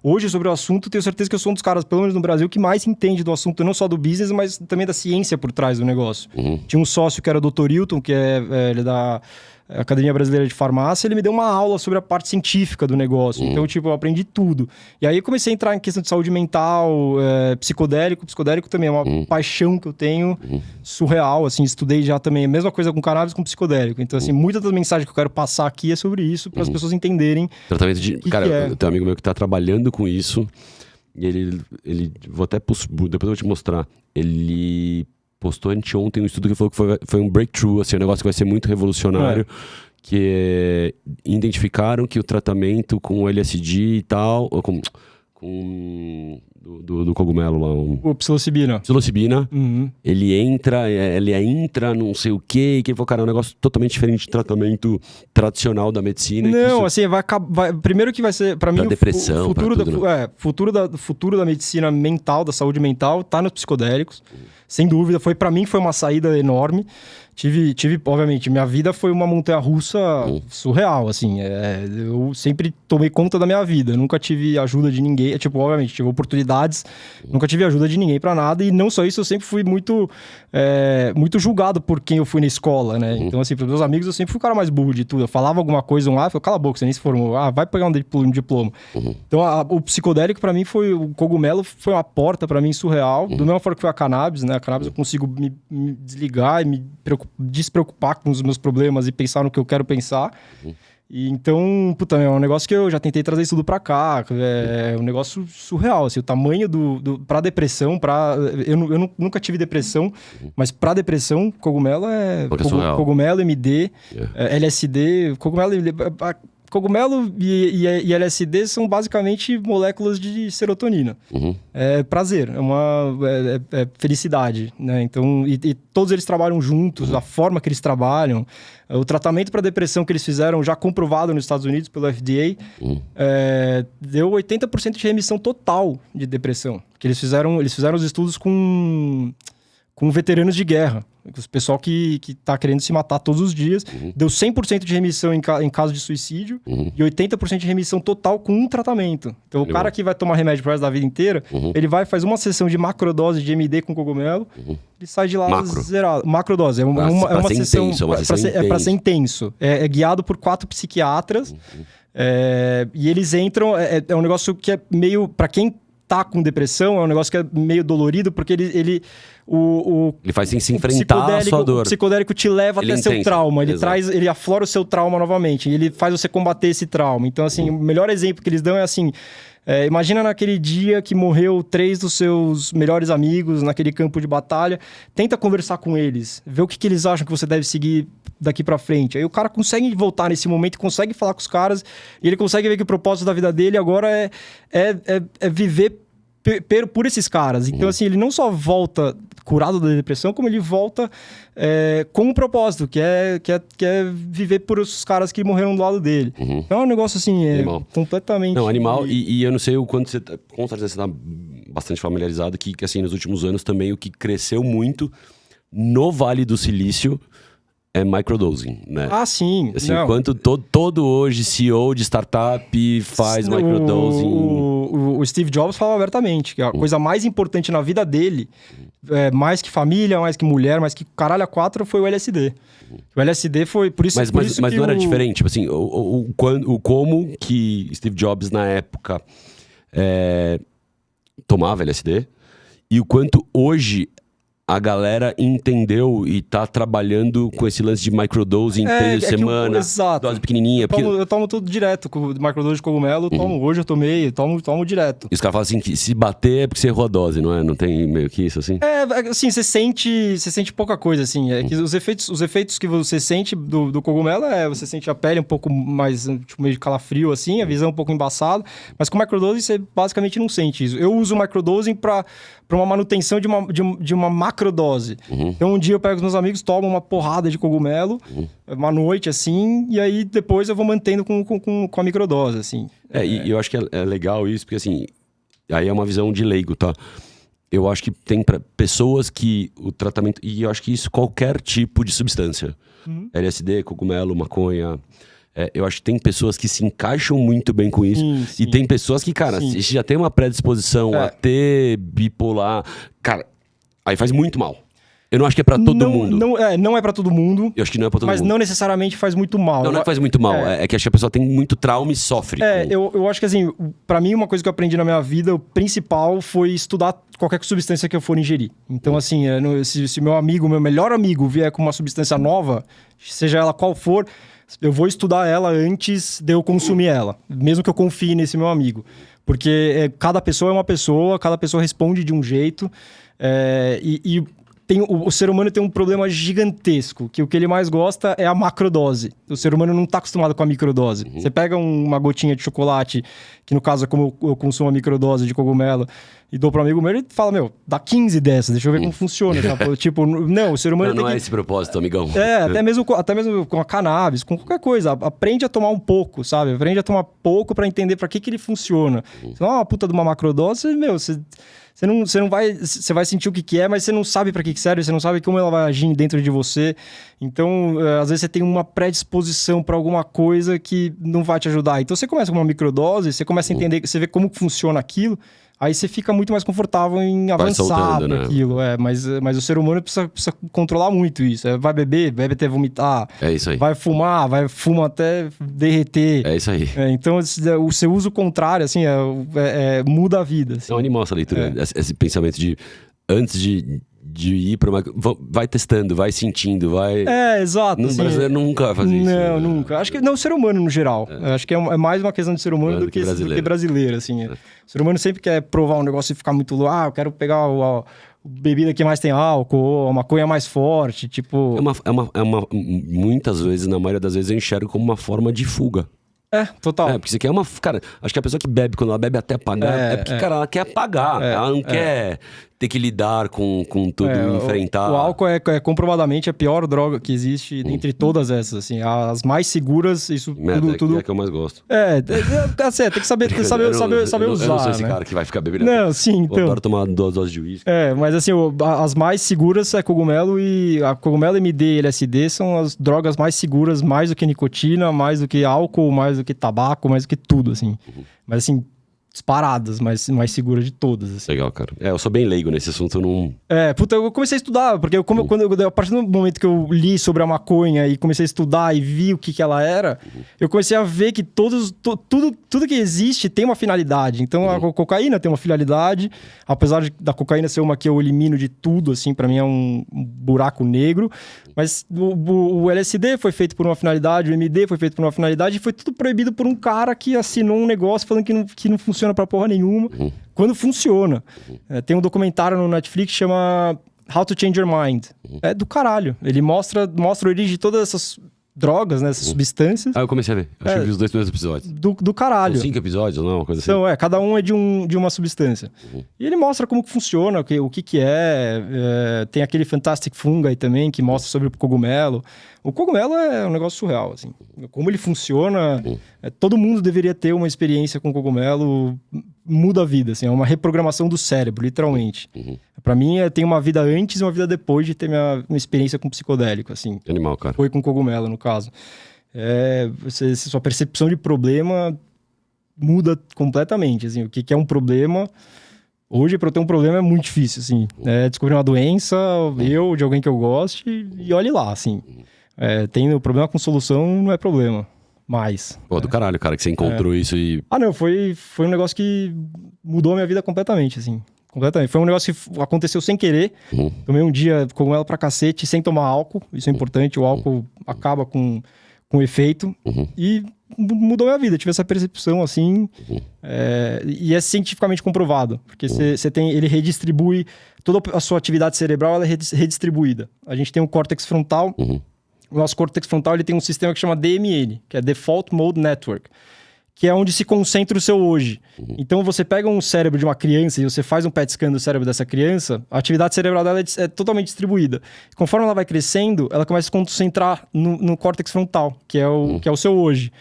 hoje sobre o assunto, tenho certeza que eu sou um dos caras, pelo menos no Brasil, que mais entende do assunto, não só do business, mas também da ciência por trás do negócio. Tinha um sócio que era o Dr. Hilton, que ele é da Academia Brasileira de Farmácia, ele me deu uma aula sobre a parte científica do negócio. Então, tipo, eu aprendi tudo. E aí eu comecei a entrar em questão de saúde mental, psicodélico. Psicodélico também é uma paixão que eu tenho, surreal, assim, estudei já também a mesma coisa com cannabis, com psicodélico. Então, assim, muitas das mensagens que eu quero passar aqui é sobre isso, para as pessoas entenderem. Tratamento de... Cara, eu tenho um amigo meu que tá trabalhando com isso, e ele depois eu vou te mostrar, ele postou anteontem um estudo que falou que foi um breakthrough, assim, um negócio que vai ser muito revolucionário. Que identificaram que o tratamento com LSD e tal, do cogumelo lá, O psilocibina. Ele entra não sei o quê, que ele falou, cara, é um negócio totalmente diferente do tratamento tradicional da medicina. Não, assim, primeiro que vai ser, pra mim, depressão, o futuro da medicina mental, da saúde mental, tá nos psicodélicos, sem dúvida. Pra mim, foi uma saída enorme. Tive, obviamente, minha vida foi uma montanha-russa surreal, assim. Eu sempre tomei conta da minha vida, nunca tive ajuda de ninguém. Obviamente, tive oportunidades, nunca tive ajuda de ninguém pra nada. E não só isso, eu sempre fui muito julgado por quem eu fui na escola, né? Então, assim, pros meus amigos, eu sempre fui o cara mais burro de tudo. Eu falava alguma coisa lá, eu falava, cala a boca, você nem se formou. Vai pegar um diploma. Então, o psicodélico, pra mim, o cogumelo foi uma porta, pra mim, surreal. Do mesmo forma que foi a cannabis, né? A cannabis eu consigo me desligar e me despreocupar com os meus problemas e pensar no que eu quero pensar. E então, puta, é um negócio que eu já tentei trazer isso tudo pra cá. É um negócio surreal, assim, o tamanho pra depressão, eu nunca tive depressão, mas pra depressão, cogumelo cogumelo, MD, LSD, cogumelo e LSD são basicamente moléculas de serotonina. É prazer, é felicidade, né? Então, e todos eles trabalham juntos, a forma que eles trabalham, o tratamento para depressão que eles fizeram, já comprovado nos Estados Unidos pelo FDA, deu 80% de remissão total de depressão. Que eles fizeram os estudos com veteranos de guerra. O pessoal que tá querendo se matar todos os dias. Deu 100% de remissão em caso de suicídio e 80% de remissão total com um tratamento. Então, o cara que vai tomar remédio pro resto da vida inteira, ele vai, faz uma sessão de macrodose de MD com cogumelo, ele sai de lá zerado. Macrodose. É uma sessão... É pra ser intenso. É guiado por 4 psiquiatras. E eles entram... É um negócio que é meio... Pra quem tá com depressão, é um negócio que é meio dolorido, porque ele faz se enfrentar a sua dor. O psicodélico te leva até seu trauma. Ele aflora o seu trauma novamente. Ele faz você combater esse trauma. Então, assim, o melhor exemplo que eles dão é assim... imagina naquele dia que morreu 3 dos seus melhores amigos naquele campo de batalha. Tenta conversar com eles. Vê o que eles acham que você deve seguir daqui pra frente. Aí o cara consegue voltar nesse momento, consegue falar com os caras. E ele consegue ver que o propósito da vida dele agora é viver por esses caras. Então, assim, ele não só volta curado da depressão, como ele volta com um propósito, que é viver por esses caras que morreram do lado dele. Então é um negócio, assim, completamente... Não, animal, e eu não sei o quanto você... Com certeza você tá bastante familiarizado que, assim, nos últimos anos também o que cresceu muito no Vale do Silício é microdosing, né? Ah, sim. Assim, enquanto todo hoje CEO de startup faz microdosing... O Steve Jobs fala abertamente que a coisa mais importante na vida dele, mais que família, mais que mulher, mais que caralho a 4, foi o LSD. O LSD foi... Por isso, mas não era diferente? Tipo assim, como que Steve Jobs, na época, tomava LSD e o quanto hoje... a galera entendeu e tá trabalhando com esse lance de microdose em 3 de semana, dose pequenininha. Eu tomo tudo direto, com microdose de cogumelo, hoje eu tomei, tomo direto. E os caras falam assim, que se bater é porque você errou a dose, não é? Não tem meio que isso assim? Assim, você sente pouca coisa, assim. Que os efeitos que você sente do cogumelo você sente a pele um pouco mais, tipo, meio de calafrio, assim, a visão um pouco embaçada, mas com microdose você basicamente não sente isso. Eu uso microdosing pra uma manutenção de uma macrodose. Então, um dia eu pego os meus amigos, tomo uma porrada de cogumelo, uma noite, assim, e aí depois eu vou mantendo com a microdose, assim. E eu acho que é legal isso, porque assim, aí é uma visão de leigo, tá? Eu acho que tem pessoas que o tratamento... E eu acho que isso qualquer tipo de substância. LSD, cogumelo, maconha... eu acho que tem pessoas que se encaixam muito bem com isso. Sim. E tem pessoas que, cara, se já tem uma predisposição a ter bipolar... Cara, aí faz muito mal. Eu não acho que é pra todo mundo. Não é pra todo mundo. Eu acho que não é pra todo mundo. Mas não necessariamente faz muito mal. Não é que faz muito mal. É que acho que a pessoa tem muito trauma e sofre. Eu acho que assim, pra mim, uma coisa que eu aprendi na minha vida, o principal foi estudar qualquer substância que eu for ingerir. Então, assim, se meu melhor amigo vier com uma substância nova, seja ela qual for, eu vou estudar ela antes de eu consumir ela. Mesmo que eu confie nesse meu amigo. Porque cada pessoa é uma pessoa, cada pessoa responde de um jeito. o ser humano tem um problema gigantesco, que o que ele mais gosta é a macrodose. O ser humano não tá acostumado com a microdose. Você pega uma gotinha de chocolate, que no caso é como eu consumo a microdose de cogumelo, e dou para um amigo meu, ele fala, dá 15 dessas, deixa eu ver como funciona. Tipo, não, o ser humano não é esse propósito, amigão. até mesmo com a cannabis, com qualquer coisa. Aprende a tomar um pouco, sabe? Aprende a tomar pouco para entender para que ele funciona. Se não é uma puta de uma macrodose, você não vai... Você vai sentir o que é, mas você não sabe para que serve, você não sabe como ela vai agir dentro de você. Então, às vezes você tem uma predisposição para alguma coisa que não vai te ajudar. Então, você começa com uma microdose, você começa a entender, você vê como funciona aquilo, aí você fica muito mais confortável em avançar para aquilo. Mas o ser humano precisa controlar muito isso. Vai beber, vai até vomitar. É isso aí. Vai fumar, fuma até derreter. É isso aí. Então, o seu uso contrário, assim, muda a vida. Assim. É um animal essa leitura, esse pensamento de... Antes de ir para uma... Vai testando, vai sentindo, vai... Exato. No brasileiro nunca vai fazer isso. Não, nunca. Acho que não, o ser humano no geral. Acho que é mais uma questão de ser humano do que brasileiro, assim. O ser humano sempre quer provar um negócio e ficar muito... eu quero pegar a bebida que mais tem álcool, a maconha mais forte, tipo... Muitas vezes, na maioria das vezes, eu enxergo como uma forma de fuga. Total. Porque você quer uma... Cara, acho que a pessoa que bebe, quando ela bebe até apagar, porque, cara, ela quer apagar. Ela não quer ter que lidar com tudo, enfrentar. O álcool é comprovadamente a pior droga que existe entre todas essas, assim. As mais seguras, isso tudo... É que eu mais gosto. Tem que saber usar, Eu não sou esse cara que vai ficar bebendo. Não, sim, então... Eu adoro tomar 2 doses de uísque. Mas assim, as mais seguras é cogumelo e... A cogumelo, MD e LSD são as drogas mais seguras, mais do que nicotina, mais do que álcool, mais do que tabaco, mais do que tudo, assim. Mas assim... disparadas, mais segura de todas. Assim. Legal, cara. Eu sou bem leigo nesse assunto, eu não... eu comecei a estudar, porque a partir do momento que eu li sobre a maconha e comecei a estudar e vi o que ela era, eu comecei a ver que tudo que existe tem uma finalidade. Então, a cocaína tem uma finalidade, apesar da cocaína ser uma que eu elimino de tudo, assim, pra mim é um buraco negro, mas o LSD foi feito por uma finalidade, o MD foi feito por uma finalidade e foi tudo proibido por um cara que assinou um negócio falando que não funciona pra porra nenhuma, quando funciona. Tem um documentário no Netflix que chama How to Change Your Mind. É do caralho. Ele mostra a origem de todas essas drogas, né, essas substâncias. Eu comecei a ver. Acho que eu vi os 2 primeiros episódios. Do caralho. São 5 episódios, ou não? Uma coisa assim. Então, cada um é de uma substância. E ele mostra como que funciona, o que é. Tem aquele Fantastic Fungi também, que mostra sobre o cogumelo. O cogumelo é um negócio surreal, assim. Como ele funciona, todo mundo deveria ter uma experiência com cogumelo, muda a vida, assim. É uma reprogramação do cérebro, literalmente. Pra mim, tem uma vida antes e uma vida depois de ter minha experiência com psicodélico, assim. Animal, cara. Foi com cogumelo, no caso. Sua percepção de problema muda completamente, assim. O que é um problema... Hoje, para eu ter um problema é muito difícil, assim. Descobrir uma doença, de alguém que eu goste, e olhe lá, assim. Tem o problema com solução, não é problema. Mais. Pô, do caralho, cara, que você encontrou isso e... Não, foi um negócio que mudou a minha vida completamente, assim. Completamente. Foi um negócio que aconteceu sem querer. Tomei um dia cogumelo pra cacete, sem tomar álcool. Isso é importante, o álcool acaba com efeito. E mudou a minha vida. Tive essa percepção, assim. E é cientificamente comprovado. Porque ele redistribui... Toda a sua atividade cerebral ela é redistribuída. A gente tem um córtex frontal... O nosso córtex frontal ele tem um sistema que chama DMN, que é Default Mode Network, que é onde se concentra o seu hoje. Então, você pega um cérebro de uma criança e você faz um PET scan do cérebro dessa criança, a atividade cerebral dela é totalmente distribuída. Conforme ela vai crescendo, ela começa a se concentrar no córtex frontal, que é o seu hoje.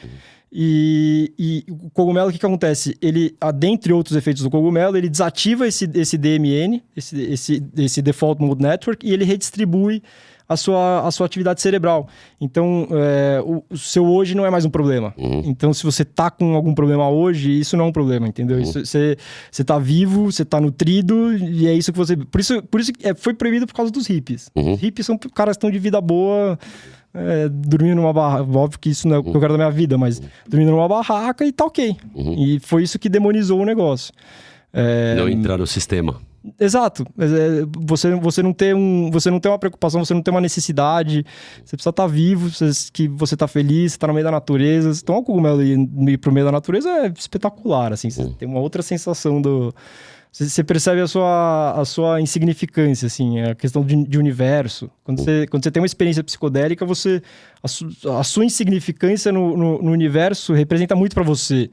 E o cogumelo, o que acontece? Ele, dentre outros efeitos do cogumelo, ele desativa esse DMN, esse Default Mode Network, e ele redistribui a sua atividade cerebral. Então, o seu hoje não é mais um problema. Então, se você tá com algum problema hoje, isso não é um problema, entendeu? Você tá vivo, você tá nutrido, e é isso que você... Por isso foi proibido por causa dos hippies. Os hippies são caras que estão de vida boa... dormindo numa barraca, óbvio que isso não é o que eu quero da minha vida, mas dormindo numa barraca e tá ok. E foi isso que demonizou o negócio. Não entrar no sistema. Exato. Você não tem uma preocupação, você não tem uma necessidade, você precisa estar vivo, que você tá feliz, você tá no meio da natureza. Então, o cogumelo ir pro meio da natureza é espetacular, assim. Você tem uma outra sensação Você percebe a sua insignificância, assim, a questão de universo. Quando você tem uma experiência psicodélica, a sua insignificância no universo representa muito pra você.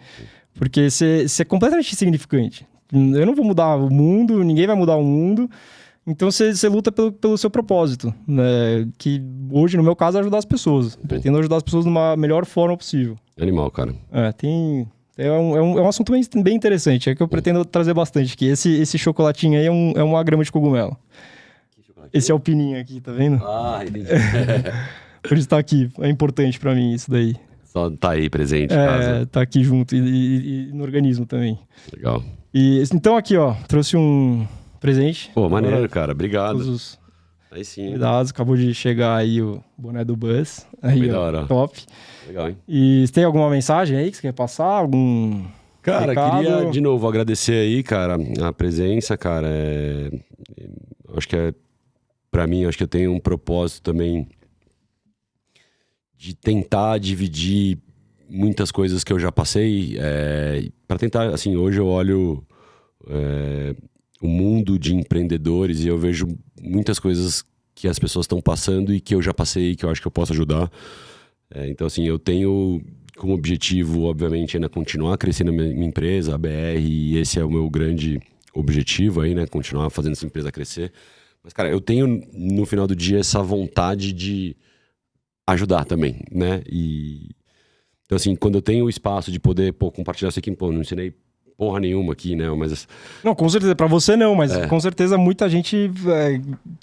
Porque você é completamente insignificante. Eu não vou mudar o mundo, ninguém vai mudar o mundo. Então você luta pelo seu propósito, né? Que hoje, no meu caso, é ajudar as pessoas. Pretendo ajudar as pessoas de uma melhor forma possível. Animal, cara. É um assunto bem interessante, é que eu pretendo trazer bastante aqui. Esse chocolatinho aí é uma grama de cogumelo. Esse alpininho aqui, tá vendo? Ah, entendi. Por isso tá aqui, é importante pra mim isso daí. Só tá aí presente em casa. Tá aqui junto e no organismo também. Legal. Então aqui, ó, trouxe um presente. Pô, maneiro, cara. Obrigado. Todos os Aí sim. convidados. Acabou de chegar aí o boné do Buzz. Aí, da ó, hora. top. Legal, hein? E você tem alguma mensagem aí que você quer passar? Algum Cara, recado? queria de novo agradecer aí, cara, a presença, cara. Acho que pra mim, acho que eu tenho um propósito também de tentar dividir muitas coisas que eu já passei. Pra tentar, assim, hoje eu olho o mundo de empreendedores e eu vejo muitas coisas que as pessoas estão passando e que eu já passei e que eu acho que eu posso ajudar. Então, assim, eu tenho como objetivo, obviamente, ainda continuar crescendo a minha empresa, a BR, e esse é o meu grande objetivo aí, né? Continuar fazendo essa empresa crescer. Mas, cara, eu tenho, no final do dia, essa vontade de ajudar também, né? Então, assim, quando eu tenho o espaço de poder, compartilhar isso aqui, não ensinei porra nenhuma aqui, né? Mas... Não, com certeza. Pra você não, mas com certeza muita gente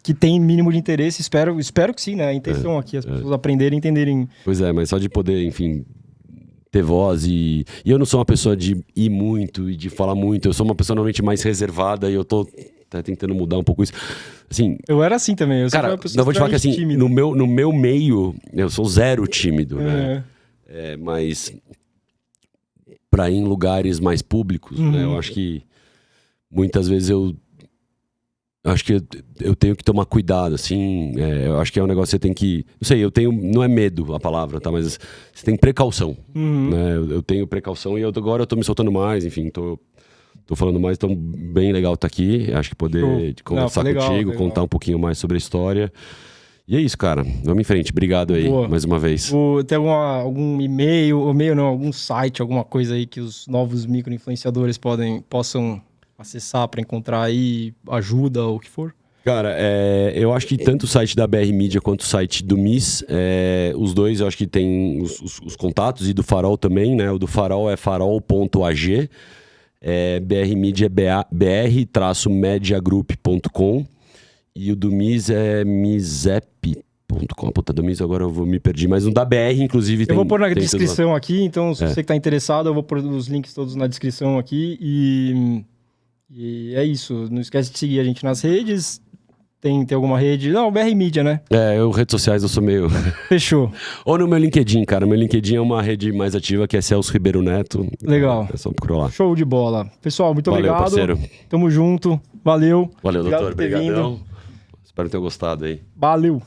que tem mínimo de interesse, espero que sim, né? A intenção aqui, as pessoas aprenderem e entenderem. Pois é, mas só de poder, enfim, ter voz e eu não sou uma pessoa de ir muito e de falar muito, eu sou uma pessoa normalmente mais reservada e eu tô tentando mudar um pouco isso. Assim, eu era assim também, eu cara, não vou te falar que assim, no meu meio, eu sou zero tímido, né? Mas para ir em lugares mais públicos, né? Eu acho que muitas vezes eu tenho que tomar cuidado, assim. Eu acho que é um negócio que você tem que... Não sei, não é medo a palavra, tá? Mas você tem precaução, né? Eu tenho precaução e agora eu tô me soltando mais, enfim, tô falando mais, então bem legal estar aqui. Acho que poder conversar contigo, contar um pouquinho mais sobre a história. E é isso, cara. Vamos em frente. Obrigado aí, mais uma vez. Tem algum e-mail, algum site, alguma coisa aí que os novos micro-influenciadores possam acessar para encontrar aí ajuda ou o que for? Cara, eu acho que tanto o site da BR Media quanto o site do MIS, os dois eu acho que tem os contatos, e do Farol também, né? O do Farol é farol.ag, BR Media é br-mediagroup.com, e o do MIS é misep.com. Puta, do MIS agora eu me perdi, mas no da BR, inclusive, eu vou pôr na descrição aqui, então se você que tá interessado, eu vou pôr os links todos na descrição aqui e é isso. Não esquece de seguir a gente nas redes. Tem alguma rede? Não, BR Media, né? Redes sociais eu sou meio... Fechou. Ou no meu LinkedIn, cara. Meu LinkedIn é uma rede mais ativa, que é Celso Ribeiro Neto. Legal. É só procurar lá. Show de bola. Pessoal, muito Valeu, obrigado. Parceiro. Tamo junto. Valeu. Valeu, doutor. Obrigadão. Espero que tenham gostado aí. Valeu.